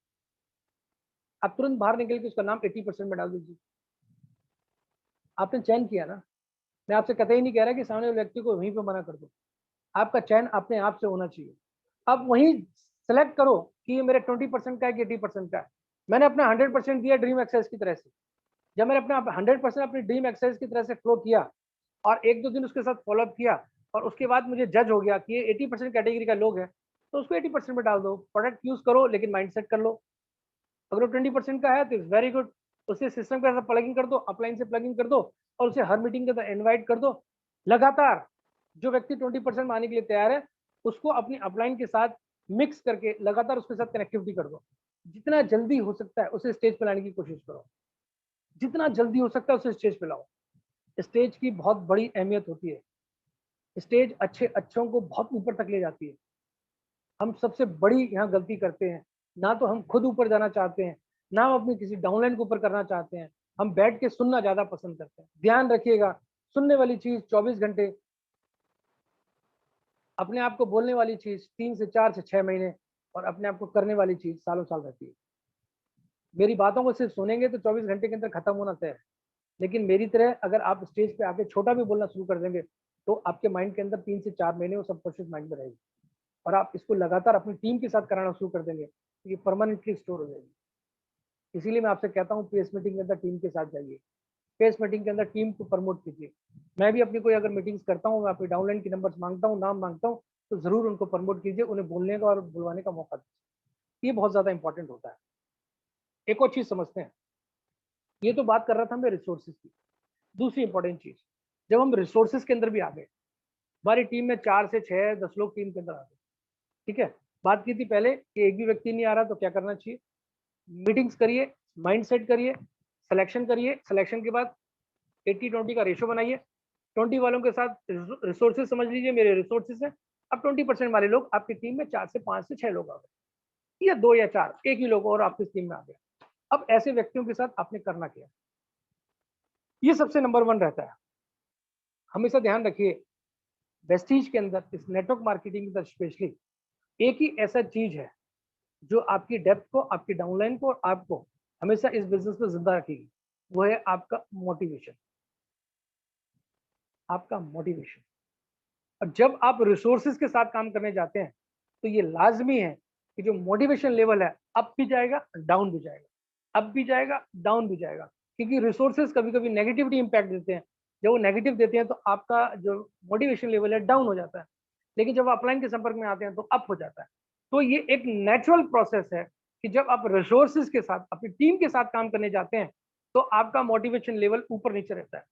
आप तुरंत बाहर निकल के उसका नाम 80% में डाल दीजिए। आपने चयन किया ना। मैं आपसे कतई नहीं कह रहा कि सामने वाले व्यक्ति को वहीं पे मना कर दो। आपका चयन अपने आप से होना चाहिए। अब वहीं सेलेक्ट करो कि ये मेरे 20% का है कि 80% का है। मैंने अपना 100% दिया ड्रीम एक्सरसाइज की तरह से। जब मैंने अपना 100% अपनी ड्रीम एक्सरसाइज की तरह से फ्लो किया और 1-2 दिन उसके साथ फॉलोअप किया और उसके बाद मुझे जज हो गया कि ये 80% कैटेगरी का लोग है, तो उसको 80% में डाल दो। प्रोडक्ट यूज करो लेकिन माइंडसेट कर लो। अगर वो 20% का है तो इट्स वेरी गुड, उसे सिस्टम के साथ प्लगिंग कर दो, अपलाइन से प्लगिंग कर दो और उसे हर मीटिंग के अंदर इनवाइट कर दो। लगातार जो व्यक्ति 20% आने के लिए तैयार है उसको अपनी अपलाइन के साथ मिक्स करके लगातार उसके साथ कनेक्टिविटी कर दो। जितना जल्दी हो सकता है उसे स्टेज पे लाने की कोशिश करो, जितना जल्दी हो सकता है उसे स्टेज पे लाओ। स्टेज की बहुत बड़ी अहमियत होती है। स्टेज अच्छे अच्छों को बहुत ऊपर तक ले जाती है। हम सबसे बड़ी यहाँ गलती करते हैं, ना तो हम खुद ऊपर जाना चाहते हैं, ना हम अपनी किसी डाउनलाइन को ऊपर करना चाहते हैं। हम बैठ के सुनना ज्यादा पसंद करते हैं। ध्यान रखिएगा, सुनने वाली चीज 24 घंटे, अपने आप को बोलने वाली चीज 3 से 4 से 6 महीने और अपने आप को करने वाली चीज सालों साल रहती है। मेरी बातों को सिर्फ सुनेंगे तो 24 घंटे के अंदर खत्म होना तय है, लेकिन मेरी तरह अगर आप स्टेज पे आके छोटा भी बोलना शुरू कर देंगे तो आपके माइंड के अंदर 3 से 4 महीने वो सबकॉन्शियस माइंड में रहेगी और आप इसको लगातार अपनी टीम के साथ कराना शुरू कर देंगे तो ये परमानेंटली स्टोर हो जाएगी। इसीलिए मैं आपसे कहता हूँ पेस मीटिंग के अंदर टीम के साथ जाइए, पेस मीटिंग के अंदर टीम को प्रमोट कीजिए। मैं भी अपनी कोई अगर मीटिंग्स करता हूँ, मैं अपनी डाउनलाइन की नंबर्स मांगता हूँ, नाम मांगता हूँ, तो जरूर उनको प्रमोट कीजिए, उन्हें बोलने का और बुलवाने का मौका दीजिए। ये बहुत ज्यादा इंपॉर्टेंट होता है। एक और चीज समझते हैं, ये तो बात कर रहा था मैं रिसोर्सेज की। दूसरी इंपॉर्टेंट चीज, जब हम रिसोर्सेज के अंदर भी आ गए, हमारी टीम में 4 से 6 10 लोग टीम के अंदर आ गए, ठीक है। बात की थी पहले कि एक भी व्यक्ति नहीं आ रहा तो क्या करना चाहिए। मीटिंग्स करिए, माइंड सेट करिए, सिलेक्शन करिए, सिलेक्शन के बाद 80-20 का रेशो बनाइए। 20 वालों के साथ रिसोर्सेज समझ लीजिए मेरे रिसोर्सेज है। अब 20% वाले लोग आपकी टीम में 4 से 5 से 6 लोग आ गए, या 2 या 4, एक ही लोग और आपकी टीम में आ गया। अब ऐसे व्यक्तियों के साथ आपने करना क्या, ये सबसे नंबर 1 रहता है। हमेशा ध्यान रखिए, वेस्टीज के अंदर इस नेटवर्क मार्केटिंग के अंदर स्पेशली एक ही ऐसा चीज है जो आपकी डेप्थ को, आपकी डाउनलाइन को और आपको हमेशा इस बिजनेस में जिंदा रखेगी। वो है आपका मोटिवेशन, आपका मोटिवेशन। और जब आप रिसोर्सेज के साथ काम करने जाते हैं तो ये लाजमी है कि जो मोटिवेशन लेवल है अप भी जाएगा डाउन भी जाएगा, अप भी जाएगा डाउन भी जाएगा। क्योंकि रिसोर्सेज कभी कभी नेगेटिविटी इंपैक्ट देते हैं। जब वो नेगेटिव देते हैं तो आपका जो मोटिवेशन लेवल है डाउन हो जाता है, लेकिन जब अपलाइन के संपर्क में आते हैं तो अप हो जाता है। तो ये एक नेचुरल प्रोसेस है कि जब आप रिसोर्सेज के साथ अपनी टीम के साथ काम करने जाते हैं तो आपका मोटिवेशन लेवल ऊपर नीचे रहता है।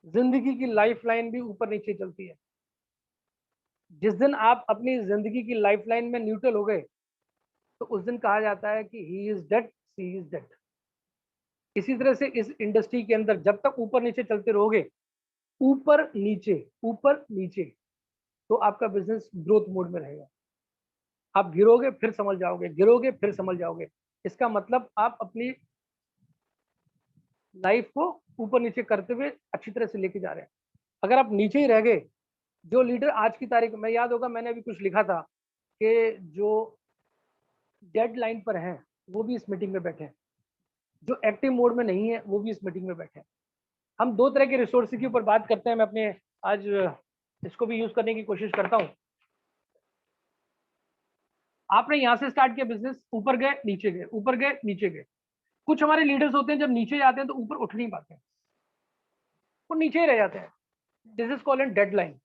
जिंदगी की लाइफ लाइन भी ऊपर नीचे चलती है। जिस दिन आप अपनी जिंदगी की लाइफलाइन में न्यूट्रल हो गए तो उस दिन कहा जाता है कि he is dead, she is dead. इसी तरह से इस इंडस्ट्री के अंदर जब तक ऊपर नीचे चलते रहोगे, ऊपर नीचे, तो आपका बिजनेस ग्रोथ मोड में रहेगा। आप गिरोगे फिर संभल जाओगे, गिरोगे फिर संभल जाओगे। इसका मतलब आप अपनी लाइफ को ऊपर नीचे करते हुए अच्छी तरह से लेके जा रहे हैं। अगर आप नीचे ही रह गए, जो लीडर आज की तारीख में, याद होगा मैंने अभी कुछ लिखा था कि जो डेडलाइन पर हैं वो भी इस मीटिंग में बैठे हैं, जो एक्टिव मोड में नहीं है वो भी इस मीटिंग में बैठे हैं। हम 2 तरह के रिसोर्स के ऊपर बात करते हैं। मैं अपने आज इसको भी यूज करने की कोशिश करता हूँ। आपने यहाँ से स्टार्ट किया बिजनेस, ऊपर गए नीचे गए, ऊपर गए नीचे गए। कुछ हमारे लीडर्स होते हैं जब नीचे जाते हैं तो ऊपर उठ नहीं पाते हैं, वो नीचे ही रह जाते हैं। This is called an deadline.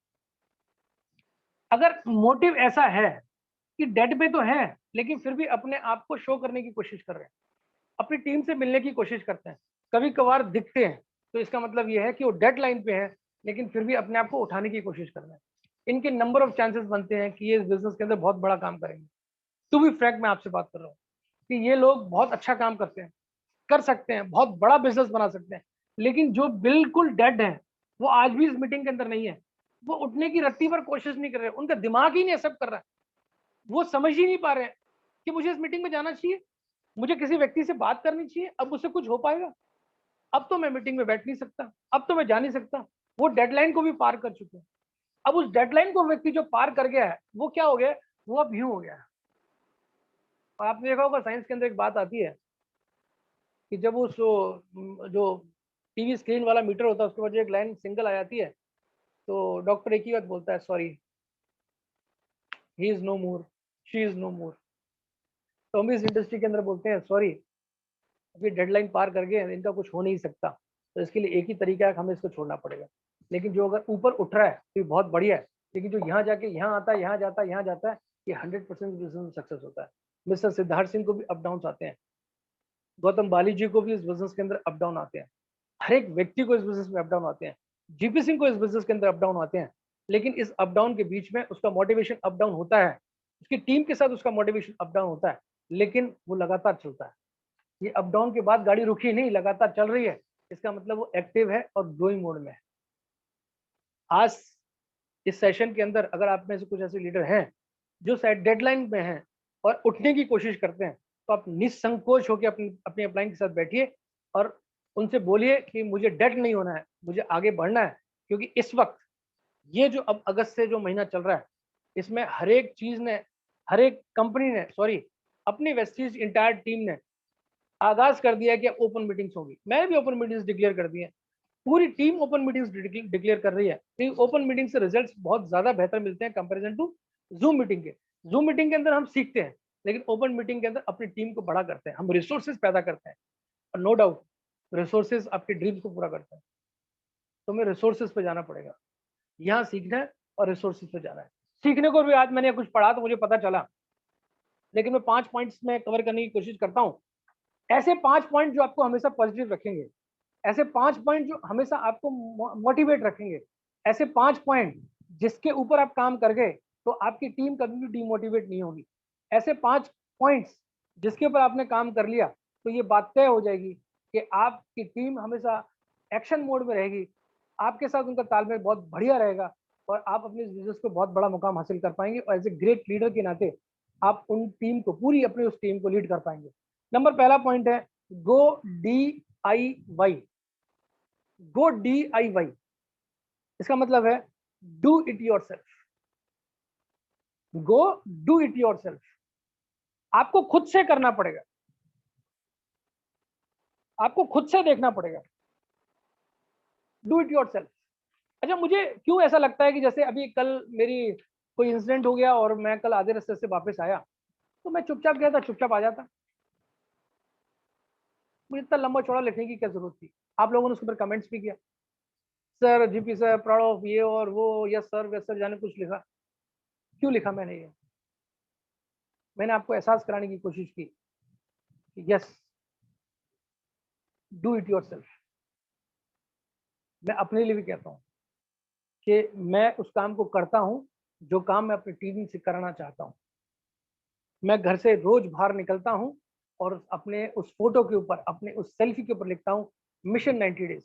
अगर मोटिव ऐसा है कि डेड पे तो है लेकिन फिर भी अपने आप को शो करने की कोशिश कर रहे हैं, अपनी टीम से मिलने की कोशिश करते हैं, कभी कभार दिखते हैं, तो इसका मतलब यह है कि वो डेड लाइन पे है लेकिन फिर भी अपने आप को उठाने की कोशिश कर रहे हैं। इनके नंबर ऑफ चांसेस बनते हैं कि ये इस बिजनेस के अंदर बहुत बड़ा काम करेंगे। टू बी फ्रैंक मैं आपसे बात कर रहा हूँ कि ये लोग बहुत अच्छा काम करते हैं, कर सकते हैं, बहुत बड़ा बिजनेस बना सकते हैं, लेकिन जो बिल्कुल डेड है वो आज भी इस मीटिंग के अंदर नहीं है। वो उठने की रत्ती पर कोशिश नहीं कर रहे, उनका दिमाग ही नहीं एक्सेप्ट कर रहा है। वो समझ ही नहीं पा रहे हैं कि मुझे इस मीटिंग में जाना चाहिए, मुझे किसी व्यक्ति से बात करनी चाहिए, अब मुझसे कुछ हो पाएगा, अब तो मैं मीटिंग में बैठ नहीं सकता, अब तो मैं जा नहीं सकता। वो डेडलाइन को भी पार कर चुके हैं। अब उस डेडलाइन को व्यक्ति जो पार कर गया है वो क्या हो गया, वो अब यूं हो गया है। और आपने देखा होगा साइंस के अंदर एक बात आती है कि जब उस जो टीवी स्क्रीन वाला मीटर होता है उसके बाद जो एक लाइन सिंगल आ जाती है तो डॉक्टर एक ही बात बोलता है, sorry, he is no more, she is no more. तो हम इस इंडस्ट्री के अंदर बोलते हैं सॉरी, अभी डेडलाइन पार कर गए, इनका कुछ हो नहीं सकता, तो इसके लिए एक ही तरीका है, हमें इसको छोड़ना पड़ेगा। लेकिन जो अगर ऊपर उठ रहा है तो ये बहुत बढ़िया है, लेकिन जो यहाँ जाके यहाँ आता है, यहाँ जाता है, यहाँ जाता है, ये 100% बिजनेस सक्सेस होता है। मिस्टर सिद्धार्थ सिंह को भी अप डाउन आते हैं, गौतम बाली जी को भी इस बिजनेस के अंदर अप डाउन आते हैं, हर एक व्यक्ति को इस बिजनेस में अप डाउन आते हैं, जीपी सिंह को इस बिजनेस के अंदर अप डाउन आते हैं। लेकिन इस अप डाउन के बीच में उसका मोटिवेशन अप डाउन होता है, उसकी टीम के साथ उसका मोटिवेशन अप डाउन होता है, लेकिन वो लगातार चलता है। ये अप डाउन के बाद गाड़ी रुकी नहीं, लगातार चल रही है, इसका मतलब वो एक्टिव है और ग्रोइंग मोड में है। आज इस सेशन के अंदर अगर आप में से कुछ ऐसे लीडर हैं जो शायद डेडलाइन में हैं और उठने की कोशिश करते हैं, तो आप निसंकोच होकर अपनी अपलाइन के साथ बैठिए और उनसे बोलिए कि मुझे डेड नहीं होना है, मुझे आगे बढ़ना है। क्योंकि इस वक्त ये जो अब अगस्त से जो महीना चल रहा है, इसमें हर एक चीज ने, हर एक कंपनी ने, सॉरी, अपनी वेस्टीज इंटायर टीम ने आगाज कर दिया कि ओपन मीटिंग्स होगी। मैंने भी ओपन मीटिंग्स डिक्लेयर कर दी है, पूरी टीम ओपन मीटिंग्स डिक्लेयर कर रही है। क्योंकि ओपन मीटिंग से रिजल्ट्स बहुत ज्यादा बेहतर मिलते हैं कंपैरिजन टू जूम मीटिंग के। जूम मीटिंग के अंदर हम सीखते हैं, लेकिन ओपन मीटिंग के अंदर अपनी टीम को बड़ा करते हैं, हम रिसोर्सेज पैदा करते हैं। और नो डाउट रिसोर्सेज आपके ड्रीम्स को पूरा करते हैं। तो हमें रिसोर्सेज पे जाना पड़ेगा, यहाँ सीखना है और रिसोर्सेज पे जाना है। सीखने को भी आज मैंने कुछ पढ़ा तो मुझे पता चला, लेकिन मैं 5 पॉइंट्स में कवर करने की कोशिश करता हूँ। ऐसे 5 पॉइंट जो आपको हमेशा पॉजिटिव रखेंगे, ऐसे 5 पॉइंट जो हमेशा आपको मोटिवेट रखेंगे, ऐसे 5 पॉइंट जिसके ऊपर आप काम कर गए तो आपकी टीम कभी भी डिमोटिवेट नहीं होगी। ऐसे 5 पॉइंट्स जिसके ऊपर आपने काम कर लिया तो ये बात तय हो जाएगी कि आपकी टीम हमेशा एक्शन मोड में रहेगी, आपके साथ उनका तालमेल बहुत बढ़िया रहेगा और आप अपने बिजनेस को बहुत बड़ा मुकाम हासिल कर पाएंगे। और एज ए ग्रेट लीडर के नाते आप उन टीम को, पूरी अपनी उस टीम को लीड कर पाएंगे। नंबर पहला पॉइंट है गो DIY। गो DIY इसका मतलब है do it your self. Go do it your self, आपको खुद से करना पड़ेगा, आपको खुद से देखना पड़ेगा। Do it your self. अच्छा, मुझे क्यों ऐसा लगता है कि जैसे अभी कल मेरी कोई इंसिडेंट हो गया और मैं कल आधे रास्ते से वापस आया, तो मैं चुपचाप गया था, चुपचाप आ जाता, मुझे इतना लंबा चौड़ा लिखने की क्या जरूरत थी। आप लोगों ने उसके ऊपर कमेंट्स भी किया, sir GP sir proud of ये और वो, यस सर वैस सर, जाने कुछ लिखा। क्यों लिखा मैंने ये? मैंने आपको एहसास कराने की कोशिश की कि yes, do it your self. मैं अपने लिए भी कहता हूँ कि मैं उस काम को करता हूँ जो काम मैं अपनी टीम से करना चाहता हूँ। मैं घर से रोज बाहर निकलता हूँ और अपने उस फोटो के ऊपर, अपने उस सेल्फी के ऊपर लिखता हूँ मिशन 90 डेज।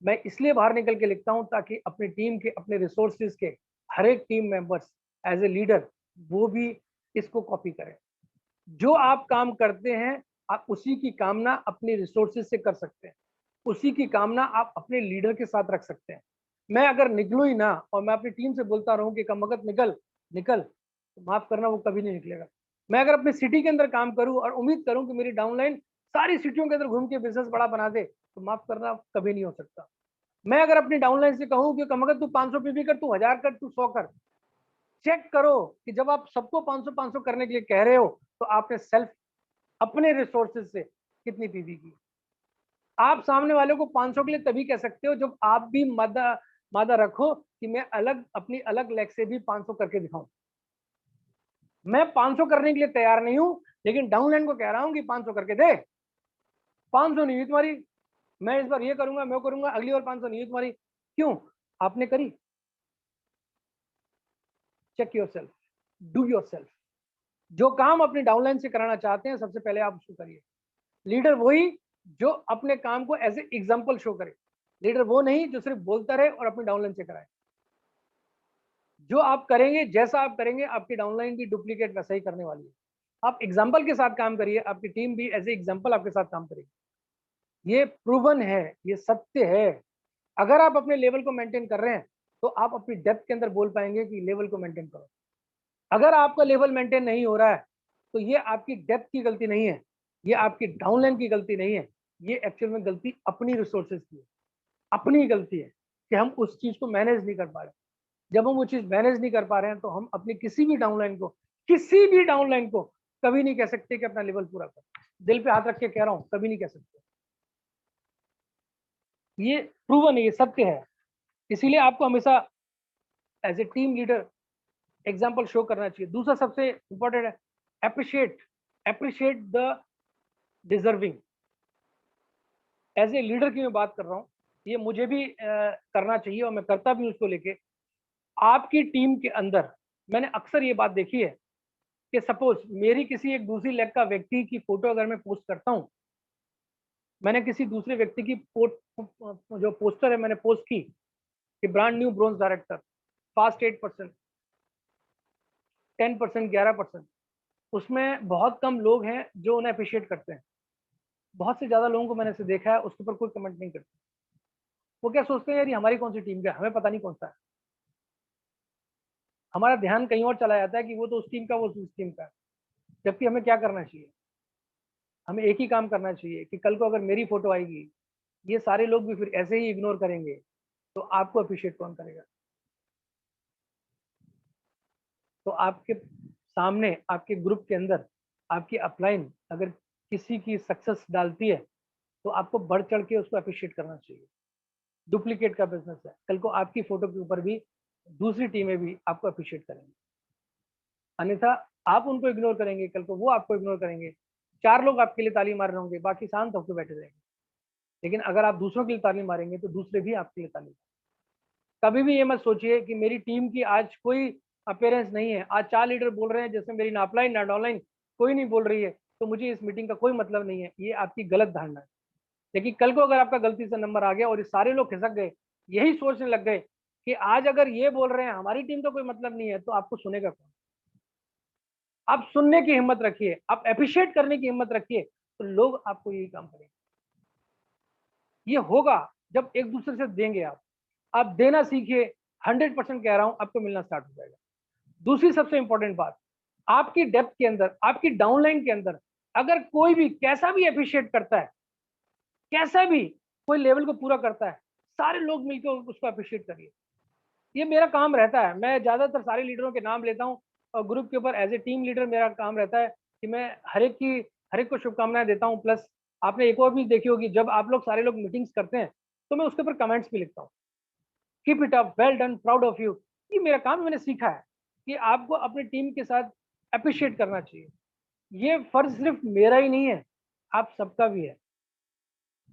मैं इसलिए बाहर निकल के लिखता हूँ ताकि अपनी टीम के, अपने रिसोर्सेज के हर एक team members as a leader वो भी इसको कॉपी करें। जो आप काम करते हैं आप उसी की कामना अपनी रिसोर्सेज से कर सकते हैं, उसी की कामना आप अपने लीडर के साथ रख सकते हैं। मैं अगर निकलूं ही ना और मैं अपनी टीम से बोलता रहूं कि कमबख्त निकल निकल, तो माफ करना वो कभी नहीं निकलेगा। मैं अगर अपनी सिटी के अंदर काम करूं और उम्मीद करूं कि मेरी डाउनलाइन सारी सिटियों के अंदर घूम के बिजनेस बड़ा बना दे, तो माफ करना कभी नहीं हो सकता। मैं अगर अपनी डाउनलाइन से कहूं कि कमबख्त तू 500 पीपी कर, तू 1000 कर, तू 100 कर, चेक करो कि जब आप सबको 500 500 करने के लिए कह रहे हो तो आपने सेल्फ, अपने रिसोर्सेज से कितनी पीवी की। आप सामने वाले को 500 के लिए तभी कह सकते हो जब आप भी मादा रखो कि मैं अलग, अपनी अलग लेग से भी 500 करके दिखाऊं। मैं 500 करने के लिए तैयार नहीं हूं, लेकिन डाउनलाइन को कह रहा हूं कि 500 करके दे। 500 नहीं हुई तुम्हारी, मैं इस बार ये करूंगा, मैं करूंगा, अगली बार 500 नहीं हुई तुम्हारी। क्यों? आपने करी? Check yourself, do yourself. जो काम अपनी डाउनलाइन से कराना चाहते हैं सबसे पहले आप उसको करिए। लीडर वही जो अपने काम को एज ए एग्जाम्पल शो करे, लीडर वो नहीं जो सिर्फ बोलता रहे और अपनी डाउनलाइन से कराए। जो आप करेंगे, जैसा आप करेंगे, आपकी डाउनलाइन भी डुप्लीकेट वैसा ही करने वाली है। आप एग्जाम्पल के साथ काम करिए, आपकी टीम भी एज ए एग्जाम्पल आपके साथ काम करेगी। ये प्रूवन है, ये सत्य है। अगर आप अपने लेवल को मेंटेन कर रहे हैं तो आप अपनी डेप्थ के अंदर बोल पाएंगे कि लेवल को मेंटेन करो। अगर आपका लेवल मेंटेन नहीं हो रहा है तो ये आपकी डेप्थ की गलती नहीं है, ये आपकी डाउनलाइन की गलती नहीं है, ये एक्चुअल में गलती अपनी रिसोर्सेज की है, अपनी गलती है कि हम उस चीज को मैनेज नहीं कर पा रहे। जब हम वो चीज मैनेज नहीं कर पा रहे हैं तो हम अपनी किसी भी डाउनलाइन को कभी नहीं कह सकते कि अपना लेवल पूरा कर। दिल पे हाथ रख के कह रहा हूं, कभी नहीं कह सकते। ये प्रूवन है, ये सत्य है। इसीलिए आपको हमेशा as a team leader example show करना चाहिए। दूसरा सबसे इंपॉर्टेंट है appreciate, appreciate the deserving. As a leader की मैं बात कर रहा हूँ, ये मुझे भी करना चाहिए और मैं करता भी हूँ उसको लेके। आपकी टीम के अंदर मैंने अक्सर ये बात देखी है कि सपोज मेरी किसी एक दूसरी लेग का व्यक्ति की फोटो अगर मैं पोस्ट करता हूँ, मैंने किसी दूसरे व्यक्ति की जो पोस्टर है मैंने पोस्ट की कि brand new bronze director, fast 8%, 10%, 11%, उसमें बहुत कम लोग हैं जो उन्हें अप्रिशिएट करते हैं। बहुत से ज्यादा लोगों को मैंने से देखा है उसके ऊपर कोई कमेंट नहीं करते। वो क्या सोचते हैं, यार ये हमारी कौन सी टीम का है, हमें पता नहीं कौन सा है। हमारा ध्यान कहीं और चला जाता है कि वो तो उस टीम का, वो उस टीम का है। जबकि हमें क्या करना चाहिए, हमें एक ही काम करना चाहिए कि कल को अगर मेरी फोटो आएगी, ये सारे लोग भी फिर ऐसे ही इग्नोर करेंगे, तो आपको अप्रिशिएट कौन करेगा? तो आपके सामने, आपके ग्रुप के अंदर आपकी अपलाइन अगर किसी की सक्सेस डालती है, तो आपको बढ़ चढ़ के उसको अप्रिशिएट करना चाहिए। डुप्लीकेट का बिजनेस है, कल को आपकी फोटो के ऊपर भी दूसरी टीमें भी आपको अप्रिशिएट करेंगे। अन्यथा आप उनको इग्नोर करेंगे, कल को वो आपको इग्नोर करेंगे। 4 लोग आपके लिए ताली मार रहे होंगे, बाकी शांत होकर बैठे रहेंगे। लेकिन अगर आप दूसरों के लिए ताली मारेंगे तो दूसरे भी आपके लिए ताली मारेंगे। कभी भी ये मत सोचिए कि मेरी टीम की आज कोई अपेयरेंस नहीं है, आज 4 लीडर बोल रहे हैं, जैसे मेरी ना अपलाइन ना डाउनलाइन कोई नहीं बोल रही है, तो मुझे इस मीटिंग का कोई मतलब नहीं है। ये आपकी गलत धारणा है। लेकिन कल को अगर आपका गलती से नंबर आ गया और ये सारे लोग खिसक गए, यही सोचने लग गए कि आज अगर ये बोल रहे हैं हमारी टीम का कोई मतलब नहीं है, तो आपको सुनेगा कौन? आप सुनने की हिम्मत रखिए, आप अप्रिशिएट करने की हिम्मत रखिए, तो लोग आपको यही काम करेंगे। ये होगा जब एक दूसरे से देंगे। आप देना सीखिए। 100% कह रहा हूं, आपको मिलना स्टार्ट हो जाएगा। दूसरी सबसे इंपॉर्टेंट बात, आपकी डेप्थ के अंदर, आपकी डाउनलाइन के अंदर अगर कोई भी कैसा भी अप्रिशिएट करता है, कैसा भी कोई लेवल को पूरा करता है, सारे लोग मिलकर उसको अप्रिशिएट करिए। ये मेरा काम रहता है। मैं ज्यादातर सारे लीडरों के नाम लेता हूँ और ग्रुप के ऊपर एज ए टीम लीडर मेरा काम रहता है कि मैं हर एक को शुभकामनाएं देता हूँ। प्लस आपने एक और भी देखी होगी, जब आप लोग सारे लोग मीटिंग्स करते हैं तो मैं उसके ऊपर कमेंट्स भी लिखता हूँ, keep it up, well done, proud of you. ये मेरा काम, मैंने सीखा है कि आपको अपनी टीम के साथ अप्रिशिएट करना चाहिए। ये फर्ज सिर्फ मेरा ही नहीं है, आप सबका भी है।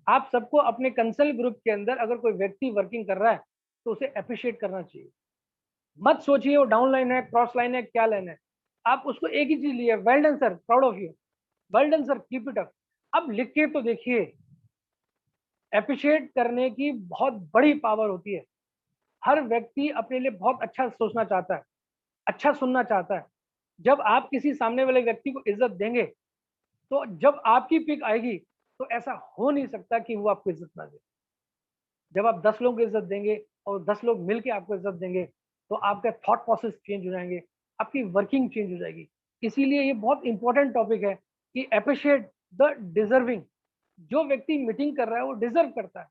आप सबको अपने कंसल्ट ग्रुप के अंदर अगर कोई व्यक्ति वर्किंग कर रहा है तो उसे अप्रिशिएट करना चाहिए। मत सोचिए वो डाउन लाइन है, क्रॉस लाइन है, क्या लाइन है। आप उसको एक ही चीज लिए, well done sir, proud of you, well done sir, keep it up. अब लिख के तो देखिए, अप्रिशिएट करने की बहुत बड़ी पावर होती है। हर व्यक्ति अपने लिए बहुत अच्छा सोचना चाहता है, अच्छा सुनना चाहता है। जब आप किसी सामने वाले व्यक्ति को इज्जत देंगे, तो जब आपकी पिक आएगी तो ऐसा हो नहीं सकता कि वो आपको इज्जत ना दे। जब आप 10 लोगों को इज्जत देंगे और 10 लोग मिलके आपको इज्जत देंगे, तो आपका थॉट प्रोसेस चेंज हो जाएंगे, आपकी वर्किंग चेंज हो जाएगी। इसीलिए ये बहुत इंपॉर्टेंट टॉपिक है कि अप्रिशिएट द डिजर्विंग। जो व्यक्ति मीटिंग कर रहा है वो डिजर्व करता है,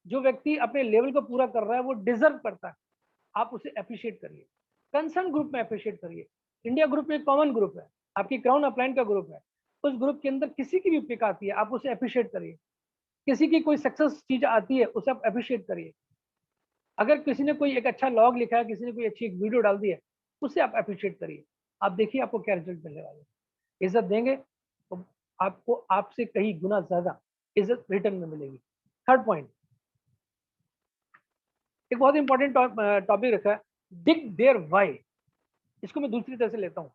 जो व्यक्ति अपने लेवल को पूरा कर रहा है वो डिजर्व करता है। आप उसे अप्रिशिएट करिए, कंसर्न ग्रुप में अप्रिशिएट करिए। इंडिया ग्रुप एक कॉमन ग्रुप है, आपकी क्राउन अपलाइन का ग्रुप है। उस ग्रुप के अंदर किसी की भी पिक आती है, आप उसे अप्रिशिएट करिए। किसी की कोई सक्सेस चीज आती है, उसे आप अप्रिशिएट करिए। अगर किसी ने कोई एक अच्छा लॉग लिखा है, किसी ने कोई अच्छी एक वीडियो डाल दी है, उसे आप अप्रिशिएट करिए। आप देखिए आपको क्या रिजल्ट मिलने वाले हैं। इज्जत देंगे तो आपको आपसे कहीं गुना ज्यादा इज्जत रिटर्न में मिलेगी। थर्ड पॉइंट, एक बहुत इंपॉर्टेंट टॉपिक रखा है, डिग देयर व्हाई। इसको मैं दूसरी तरह से लेता हूँ।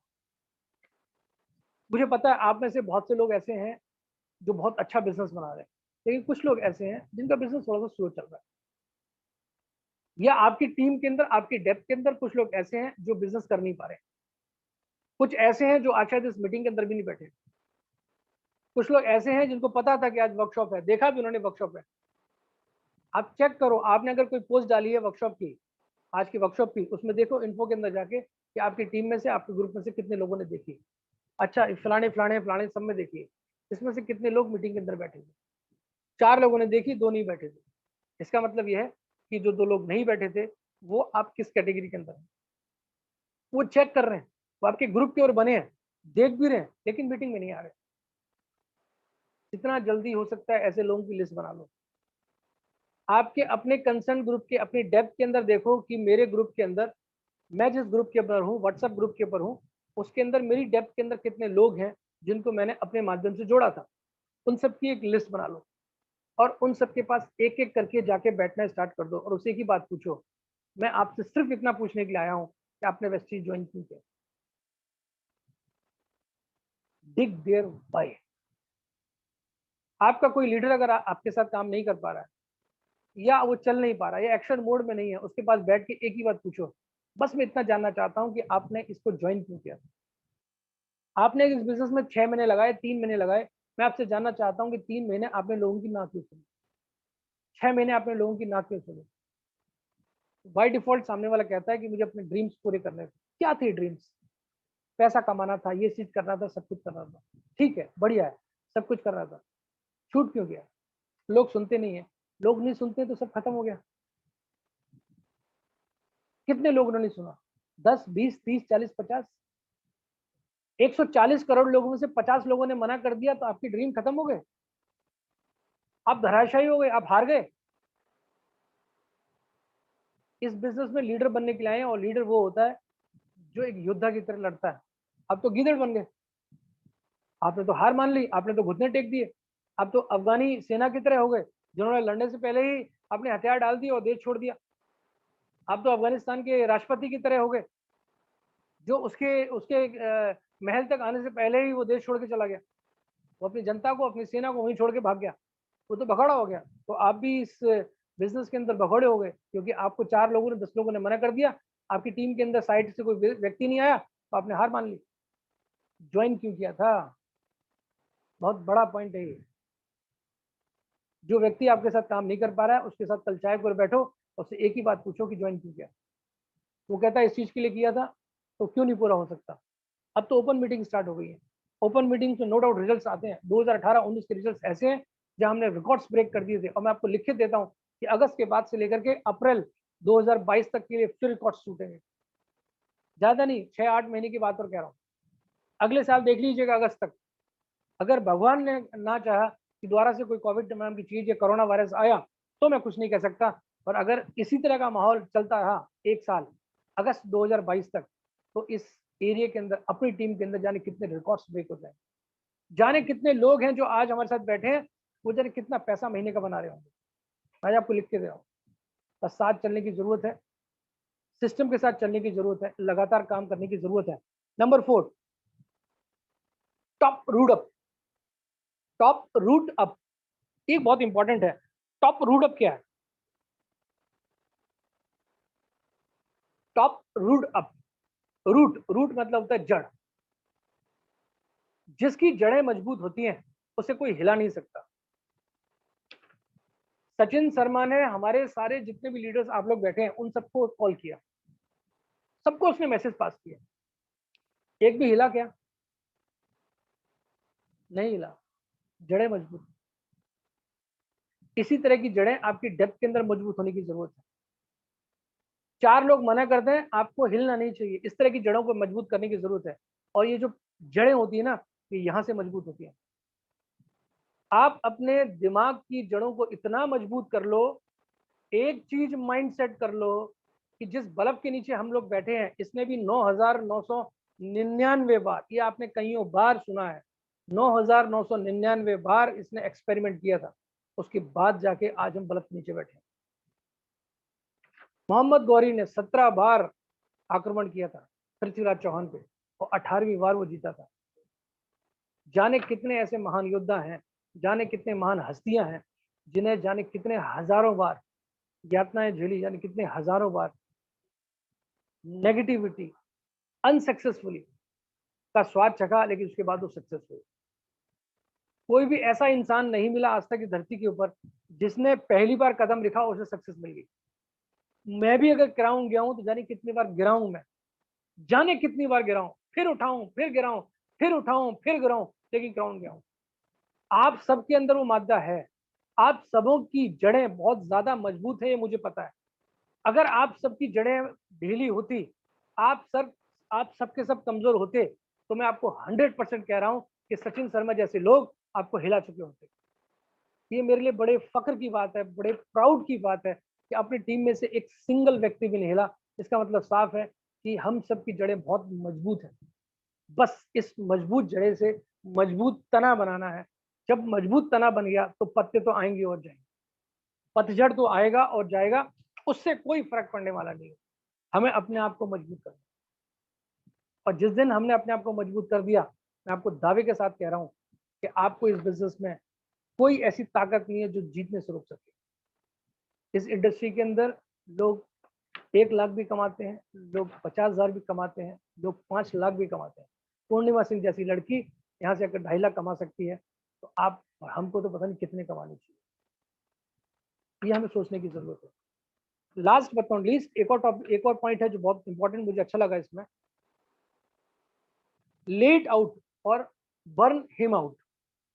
मुझे पता है आप में से बहुत से लोग ऐसे हैं जो बहुत अच्छा बिजनेस बना रहे हैं, लेकिन कुछ लोग ऐसे हैं जिनका बिजनेस थोड़ा सा स्लो चल रहा है। या आपकी टीम के अंदर, आपकी डेप्थ के अंदर कुछ लोग ऐसे हैं जो बिजनेस कर नहीं पा रहे हैं। कुछ ऐसे हैं जो आज शायद इस मीटिंग के अंदर भी नहीं बैठे। कुछ लोग ऐसे हैं जिनको पता था कि आज वर्कशॉप है, देखा भी उन्होंने वर्कशॉप है। आप चेक करो, आपने अगर कोई पोस्ट डाली है वर्कशॉप की, आज की वर्कशॉप की, उसमें देखो इन्फो के अंदर जाके कि आपकी टीम में से, आपके ग्रुप में से कितने लोगों ने देखी। अच्छा, फलाने फलाने फलाने सब में देखी, इसमें से कितने लोग मीटिंग के अंदर बैठे थे? 4 लोगों ने देखी, 2 नहीं बैठे थे। इसका मतलब यह है कि जो 2 लोग नहीं बैठे थे वो आप किस कैटेगरी के अंदर हैं, वो चेक कर रहे हैं, वो आपके ग्रुप की ओर बने हैं। देख भी रहे हैं लेकिन मीटिंग में नहीं आ रहे। जितना जल्दी हो सकता है ऐसे लोगों की लिस्ट बना लो। आपके अपने कंसर्न ग्रुप के अपनी डेप्थ के अंदर देखो कि मेरे ग्रुप के अंदर, मैं जिस ग्रुप के ऊपर हूँ, व्हाट्सएप ग्रुप के ऊपर हूँ, उसके अंदर मेरी डेप्थ के अंदर कितने लोग हैं जिनको मैंने अपने माध्यम से जोड़ा था। उन सबकी एक लिस्ट बना लो और उन सबके पास एक एक करके जाके बैठना स्टार्ट कर दो और उसे की बात पूछो। मैं आपसे सिर्फ इतना पूछने के लिए आया हूँ कि आपने वेस्टीज ज्वाइन क्यों किया। डिग देयर वाई। आपका कोई लीडर अगर आपके साथ काम नहीं कर पा रहा है या वो चल नहीं पा रहा है या एक्शन मोड में नहीं है, उसके पास बैठ के एक ही बात पूछो, बस मैं इतना जानना चाहता हूं कि आपने इसको ज्वाइन क्यों किया। आपने इस बिजनेस में 6 महीने लगाए, 3 महीने लगाए, मैं आपसे जानना चाहता हूं कि 3 महीने आपने लोगों की ना क्यों सुनी, 6 महीने आपने लोगों की ना क्यों सुनी। बाय डिफॉल्ट सामने वाला कहता है कि मुझे अपने ड्रीम्स पूरे करने थे। क्या थे ड्रीम्स? पैसा कमाना था, ये चीज करना था, सब कुछ करना था। ठीक है, बढ़िया है, सब कुछ कर रहा था, छूट क्यों गया? लोग सुनते नहीं है। लोग नहीं सुनते तो सब खत्म हो गया। कितने लोगों ने नहीं सुना? 10, 20, 30, 40, 50? 140 करोड़ लोगों में से 50 लोगों ने मना कर दिया तो आपकी ड्रीम खत्म हो गए? आप धराशायी हो गए, आप हार गए। इस बिजनेस में लीडर बनने के लिए आए हैं और लीडर वो होता है जो एक योद्धा की तरह लड़ता है। अब तो गीदड़ बन गए, आपने तो हार मान ली, आपने तो घुटने टेक दिए। अब तो अफगानी सेना की तरह हो गए जिन्होंने लड़ने से पहले ही अपने हथियार डाल दिए और देश छोड़ दिया। आप तो अफगानिस्तान के राष्ट्रपति की तरह हो गए जो उसके उसके महल तक आने से पहले ही वो देश छोड़ के चला गया। वो अपनी जनता को, अपनी सेना को वहीं छोड़ के भाग गया। वो तो भगौड़ा हो गया। तो आप भी इस बिजनेस के अंदर भगौड़े हो गए क्योंकि आपको 4 लोगों ने, 10 लोगों ने मना कर दिया। आपकी टीम के अंदर साइड से कोई व्यक्ति नहीं आया तो आपने हार मान ली। ज्वाइन क्यों किया था? बहुत बड़ा पॉइंट है ये। जो व्यक्ति आपके साथ काम नहीं कर पा रहा है उसके साथ कल चाय पर बैठो, उससे एक ही बात पूछो कि ज्वाइन क्यों किया। वो कहता है इस चीज के लिए किया था, तो क्यों नहीं पूरा हो सकता? अब तो ओपन मीटिंग स्टार्ट हो गई है। ओपन मीटिंग से नो डाउट रिजल्ट्स आते हैं। 2018-19 के रिजल्ट्स ऐसे हैं जहां हमने रिकॉर्ड्स ब्रेक कर दिए थे और मैं आपको लिख के देता हूं कि अगस्त के बाद से लेकर के अप्रैल 2022 तक के लिए फिर रिकॉर्ड्स टूटेंगे। ज्यादा नहीं, 6-8 महीने की बात और कह रहा हूँ। अगले साल देख लीजिएगा अगस्त तक। अगर भगवान ने ना चाहा कि दोबारा से कोई कोविड नाम की चीज या कोरोना वायरस आया तो मैं कुछ नहीं कह सकता। और अगर इसी तरह का माहौल चलता रहा एक साल, अगस्त 2022 तक, तो इस एरिया के अंदर, अपनी टीम के अंदर जाने कितने रिकॉर्ड्स ब्रेक हो जाए, जाने कितने लोग हैं जो आज हमारे साथ बैठे हैं वो जाने कितना पैसा महीने का बना रहे होंगे। मैं आपको लिख के दे रहा हूँ। बस साथ चलने की जरूरत है, सिस्टम के साथ चलने की जरूरत है, लगातार काम करने की जरूरत है। Number 4, top root up. Top root up एक बहुत इंपॉर्टेंट है। टॉप रूट अप क्या है? Top root up, root root मतलब होता है जड़। जिसकी जड़ें मजबूत होती हैं उसे कोई हिला नहीं सकता। सचिन शर्मा ने हमारे सारे जितने भी लीडर्स आप लोग बैठे हैं उन सबको कॉल किया, सबको उसने मैसेज पास किया। एक भी हिला क्या? नहीं हिला। जड़ें मजबूत। इसी तरह की जड़ें आपकी डेप्थ के अंदर मजबूत होने की जरूरत है। 4 लोग मना करते हैं, आपको हिलना नहीं चाहिए। इस तरह की जड़ों को मजबूत करने की जरूरत है। और ये जो जड़ें होती है ना, ये यहां से मजबूत होती है। आप अपने दिमाग की जड़ों को इतना मजबूत कर लो, एक चीज माइंड सेट कर लो कि जिस बल्ब के नीचे हम लोग बैठे हैं इसने भी 9,999 बार, ये आपने कईयों बार सुना है, 9,999 बार इसने एक्सपेरिमेंट किया था। उसके बाद जाके आज हम बल्ब के नीचे बैठे हैं। मोहम्मद गौरी ने 17 बार आक्रमण किया था पृथ्वीराज चौहान पे और 18वीं बार वो जीता था। जाने कितने ऐसे महान योद्धा हैं, जाने कितने महान हस्तियां हैं जिन्हें जाने कितने हजारों बार यातनाएं झेली, जाने कितने हजारों बार नेगेटिविटी, अनसक्सेसफुली का स्वाद चखा, लेकिन उसके बाद वो सक्सेस हुए। कोई भी ऐसा इंसान नहीं मिला आज तक की धरती के ऊपर जिसने पहली बार कदम रखा और उसे सक्सेस मिल गई। मैं भी अगर गिराऊं गया हूं तो जाने कितनी बार गिराऊं मैं, जाने कितनी बार गिराऊं, फिर उठाऊं, फिर गिराऊं, फिर उठाऊं, फिर गिराऊं, लेकिन ग्राउंड गया हूं। आप सबके अंदर वो मादा है। आप सबों की जड़ें बहुत ज्यादा मजबूत है, ये मुझे पता है। अगर आप सबकी जड़ें ढीली होती, आप सब, आप सबके सब कमजोर होते, तो मैं आपको 100% कह रहा हूं कि सचिन शर्मा जैसे लोग आपको हिला चुके होते। ये मेरे लिए बड़े फख्र की बात है, बड़े प्राउड की बात है कि अपनी टीम में से एक सिंगल व्यक्ति भी नहीं हिला। इसका मतलब साफ है कि हम सब की जड़ें बहुत मजबूत हैं। बस इस मजबूत जड़े से मजबूत तना बनाना है। जब मजबूत तना बन गया तो पत्ते तो आएंगे और जाएंगे, पतझड़ तो आएगा और जाएगा, उससे कोई फर्क पड़ने वाला नहीं है। हमें अपने आप को मजबूत करना, और जिस दिन हमने अपने आप को मजबूत कर दिया, मैं आपको दावे के साथ कह रहा हूं कि आपको इस बिजनेस में कोई ऐसी ताकत नहीं है जो जीतने से रोक सके। इस इंडस्ट्री के अंदर लोग 1 लाख भी कमाते हैं, लोग 50,000 भी कमाते हैं, लोग 5 लाख भी कमाते हैं। पूर्णिमा सिंह जैसी लड़की यहाँ से अगर 2.5 लाख कमा सकती है, तो आप और हमको तो पता नहीं कितने कमाने चाहिए। ये हमें सोचने की जरूरत है। लास्ट बट नॉट लीस्ट, एक और पॉइंट है जो बहुत इंपॉर्टेंट मुझे अच्छा लगा इसमें, लेट आउट और बर्न हिम आउट।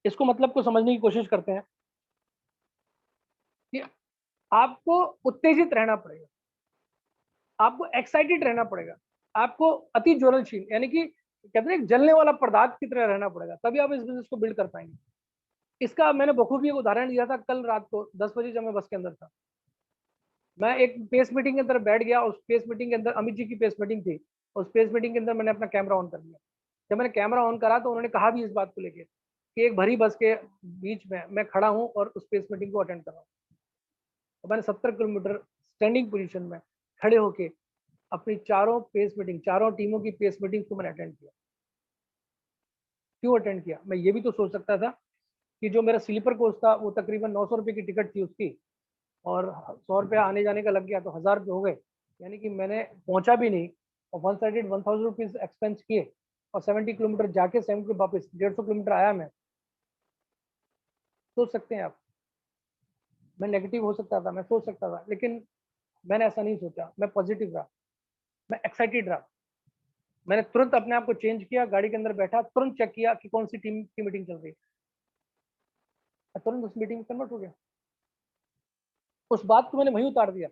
इसको मतलब को समझने की कोशिश करते हैं कि आपको उत्तेजित रहना पड़ेगा, आपको एक्साइटेड रहना पड़ेगा, आपको अति ज्वलनशील यानी कि कहते हैं जलने वाला पदार्थ की तरह रहना पड़ेगा, तभी आप इस बिजनेस को बिल्ड कर पाएंगे। इसका मैंने बखूबी एक उदाहरण दिया था कल रात को 10 बजे जब मैं बस के अंदर था। मैं एक पेस मीटिंग के अंदर बैठ गया, उस पेस मीटिंग के अंदर अमित जी की पेस मीटिंग थी। उस पेस मीटिंग के अंदर मैंने अपना कैमरा ऑन कर लिया। जब मैंने कैमरा ऑन करा तो उन्होंने कहा भी इस बात को लेके कि एक भरी बस के बीच में मैं खड़ा हूं और उस पेस मीटिंग को अटेंड कर रहा हूँ। तो मैंने 70 किलोमीटर स्टैंडिंग पोजीशन में खड़े होके अपनी चारों टीमों की पेस मीटिंग को मैंने अटेंड किया। क्यों अटेंड किया? मैं ये भी तो सोच सकता था कि जो मेरा स्लीपर कोच था वो तकरीबन 900 रुपये की टिकट थी उसकी, और 100 रुपया आने जाने का लग गया तो 1000 रुपये हो गए, यानी कि मैंने पहुंचा भी नहीं और 1 साइडेड 1000 रुपीज एक्सपेंस किए और 70 किलोमीटर जाके 70 वापस 150 किलोमीटर आया मैं। सोच सकते हैं आप, मैं नेगेटिव हो सकता था, मैं सोच सकता था, लेकिन मैंने ऐसा नहीं सोचा। मैं पॉजिटिव रहा, मैं एक्साइटेड रहा। मैंने तुरंत अपने आप को चेंज किया, गाड़ी के अंदर बैठा, तुरंत चेक किया कि कौन सी टीम की मीटिंग चल रही है, मैं तुरंत उस मीटिंग में कन्वर्ट हो गया। उस बात को मैंने वहीं उतार दिया।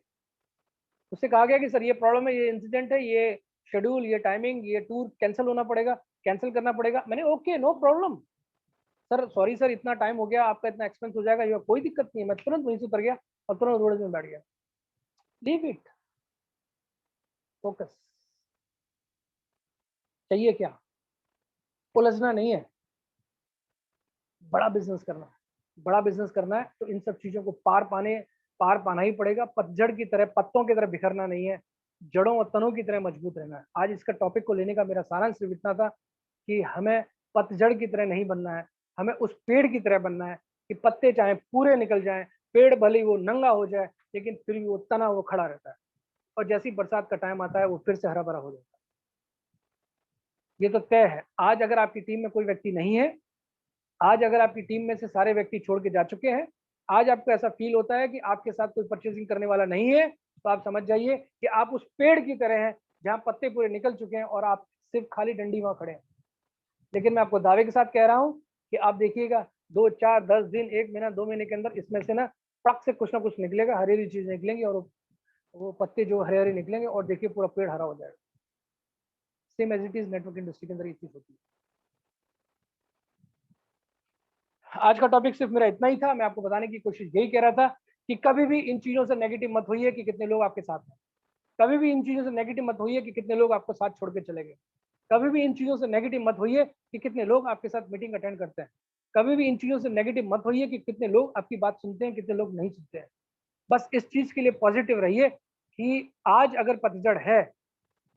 उससे कहा गया कि सर ये प्रॉब्लम है, ये इंसिडेंट है, ये शेड्यूल, ये टाइमिंग, ये टूर कैंसिल होना पड़ेगा, कैंसिल करना पड़ेगा। मैंने okay, no problem sir, sorry sir, इतना टाइम हो गया, आपका इतना एक्सपेंस हो जाएगा, ये कोई दिक्कत नहीं है। मैं तुरंत वहीं से उतर गया और तुरंत रोड में बैठ गया। Leave it, focus. चाहिए क्या? उलझना नहीं है, बड़ा बिजनेस करना है। बड़ा बिजनेस करना है तो इन सब चीजों को पार पाना ही पड़ेगा। पतझड़ की तरह, पत्तों की तरह बिखरना नहीं है, जड़ों और तनों की तरह मजबूत रहना है। आज इसका टॉपिक को लेने का मेरा सारांश सिर्फ इतना था कि हमें पतझड़ की तरह नहीं बनना है, हमें उस पेड़ की तरह बनना है कि पत्ते चाहे पूरे निकल जाएं, पेड़ भले ही वो नंगा हो जाए, लेकिन फिर भी वो तना वो खड़ा रहता है, और जैसी बरसात का टाइम आता है वो फिर से हरा भरा हो जाता है। ये तो तय है। आज अगर आपकी टीम में कोई व्यक्ति नहीं है, आज अगर आपकी टीम में से सारे व्यक्ति छोड़ के जा चुके हैं, आज आपको ऐसा फील होता है कि आपके साथ कोई परचेसिंग करने वाला नहीं है, तो आप समझ जाइए कि आप उस पेड़ की तरह हैं जहां पत्ते पूरे निकल चुके हैं और आप सिर्फ खाली डंडी वहां खड़े हैं। लेकिन मैं आपको दावे के साथ कह रहा हूं कि आप देखिएगा 2 4 10 दिन, 1 महीना, 2 महीने के अंदर इसमें से ना पक से कुछ ना कुछ निकलेगा, हरी हरी चीज निकलेंगी, और वो पत्ते जो हरे हरे निकलेंगे और देखिए पूरा पेड़ हरा हो जाएगा। Same as it is network industry के अंदर ये चीज होती है। आज का टॉपिक सिर्फ मेरा इतना ही था। मैं आपको बताने की कोशिश यही कह रहा था कि कभी भी इन चीजों से नेगेटिव मत होइए कि कितने लोग आपके साथ हैं। कभी भी इन चीजों से नेगेटिव मत होइए कि कितने लोग आपको साथ छोड़ के चले गए। कभी भी इन चीजों से नेगेटिव मत होइए कि कितने लोग आपके साथ मीटिंग अटेंड करते हैं। कभी भी इन चीजों से नेगेटिव मत होइए कि कितने लोग आपकी बात सुनते हैं, कितने लोग नहीं सुनते हैं। बस इस चीज के लिए पॉजिटिव रहिए कि आज अगर पतझड़ है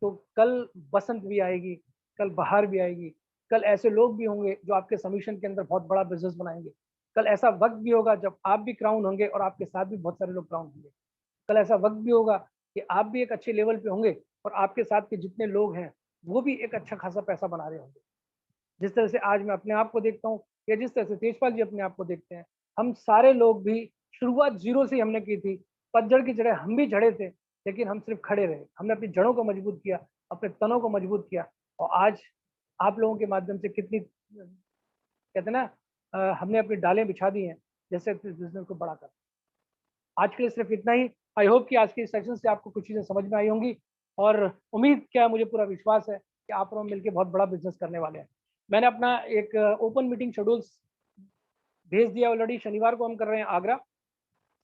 तो कल बसंत भी आएगी, कल बहार भी आएगी, कल ऐसे लोग भी होंगे जो आपके समीशन के अंदर बहुत बड़ा बिजनेस बनाएंगे। कल ऐसा वक्त भी होगा जब आप भी क्राउन होंगे और आपके साथ भी बहुत सारे लोग क्राउन होंगे। कल ऐसा वक्त भी होगा कि आप भी एक अच्छे लेवल पे होंगे और आपके साथ के जितने लोग हैं वो भी एक अच्छा खासा पैसा बना रहे होंगे। जिस तरह से आज मैं अपने आप को देखता हूँ या जिस तरह से तेजपाल जी अपने आप को देखते हैं, हम सारे लोग भी शुरुआत जीरो से हमने की थी। पतझड़ की जड़ें हम भी झड़े थे, लेकिन हम सिर्फ खड़े रहे। हमने अपनी जड़ों को मजबूत किया, अपने तनों को मजबूत किया, और आज आप लोगों के माध्यम से कितनी कहते हैं ना, हमने अपनी डालें बिछा दी हैं जैसे बिजनेस को बड़ा कर। आज के लिए सिर्फ इतना ही। आई होप कि आज के इस सेशन से आपको कुछ चीज़ें समझ में आई होंगी, और उम्मीद क्या, मुझे पूरा विश्वास है कि आप और हम मिलकर बहुत बड़ा बिजनेस करने वाले हैं। मैंने अपना एक ओपन मीटिंग शेड्यूल्स भेज दिया ऑलरेडी। शनिवार को हम कर रहे हैं आगरा,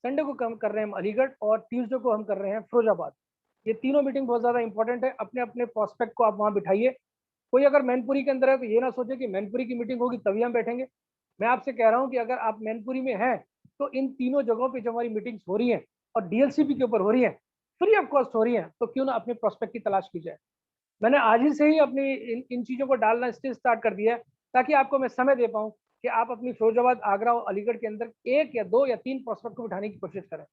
संडे को कम कर रहे हैं हम अलीगढ़, और ट्यूसडे को हम कर रहे हैं फिरोजाबाद। ये तीनों मीटिंग बहुत ज़्यादा इंपॉर्टेंट है। अपने अपने प्रोस्पेक्ट को आप वहाँ बिठाइए। कोई अगर मैनपुरी के अंदर है तो ये ना सोचे कि मैनपुरी की मीटिंग होगी तभी हम बैठेंगे। मैं आपसे कह रहा हूँ कि अगर आप मैनपुरी में हैं तो इन तीनों जगहों पे जो हमारी मीटिंग्स हो रही हैं और डीएलसीपी के ऊपर हो रही हैं, फ्री ऑफ कॉस्ट हो रही हैं, तो क्यों ना अपने प्रोस्पेक्ट की तलाश की जाए। मैंने आज ही से ही अपनी इन चीज़ों को डालना स्टार्ट कर दिया है, ताकि आपको मैं समय दे पाऊँ कि आप अपनी फिरोजाबाद, आगरा और अलीगढ़ के अंदर 1 या 2 या 3 प्रोस्पेक्ट को बिठाने की कोशिश करें।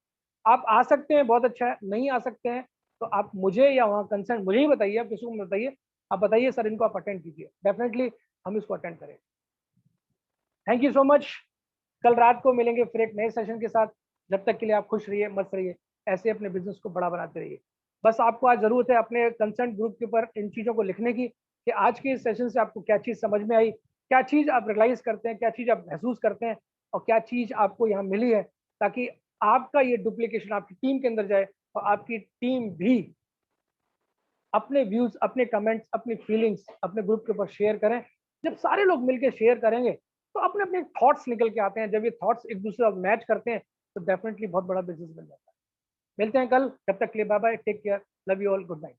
आप आ सकते हैं, बहुत अच्छा है। नहीं आ सकते हैं तो आप मुझे या वहाँ कंसर्न मुझे ही बताइए, आप किसी को मत बताइए। आप बताइए सर इनको आप अटेंड कीजिए, डेफिनेटली हम इसको अटेंड करें। Thank you so much. कल रात को मिलेंगे फिर एक नए सेशन के साथ। जब तक के लिए आप खुश रहिए, मस्त रहिए, ऐसे अपने बिजनेस को बड़ा बनाते रहिए। बस आपको आज जरूरत है अपने कंसर्न ग्रुप के ऊपर इन चीज़ों को लिखने की, कि आज के इस सेशन से आपको क्या चीज़ समझ में आई, क्या चीज़ आप रियलाइज करते हैं, क्या चीज़ आप महसूस करते हैं, और क्या चीज़ आपको यहाँ मिली है, ताकि आपका ये डुप्लीकेशन आपकी टीम के अंदर जाए और आपकी टीम भी अपने व्यूज, अपने कमेंट्स, अपनी फीलिंग्स अपने ग्रुप के ऊपर शेयर करें। जब सारे लोग मिलकर शेयर करेंगे तो अपने अपने थॉट्स निकल के आते हैं। जब ये थॉट्स एक दूसरे से मैच करते हैं तो डेफिनेटली बहुत बड़ा बिजनेस बन जाता है। मिलते हैं कल, तब तक के लिए bye bye, take care, love you all, good night.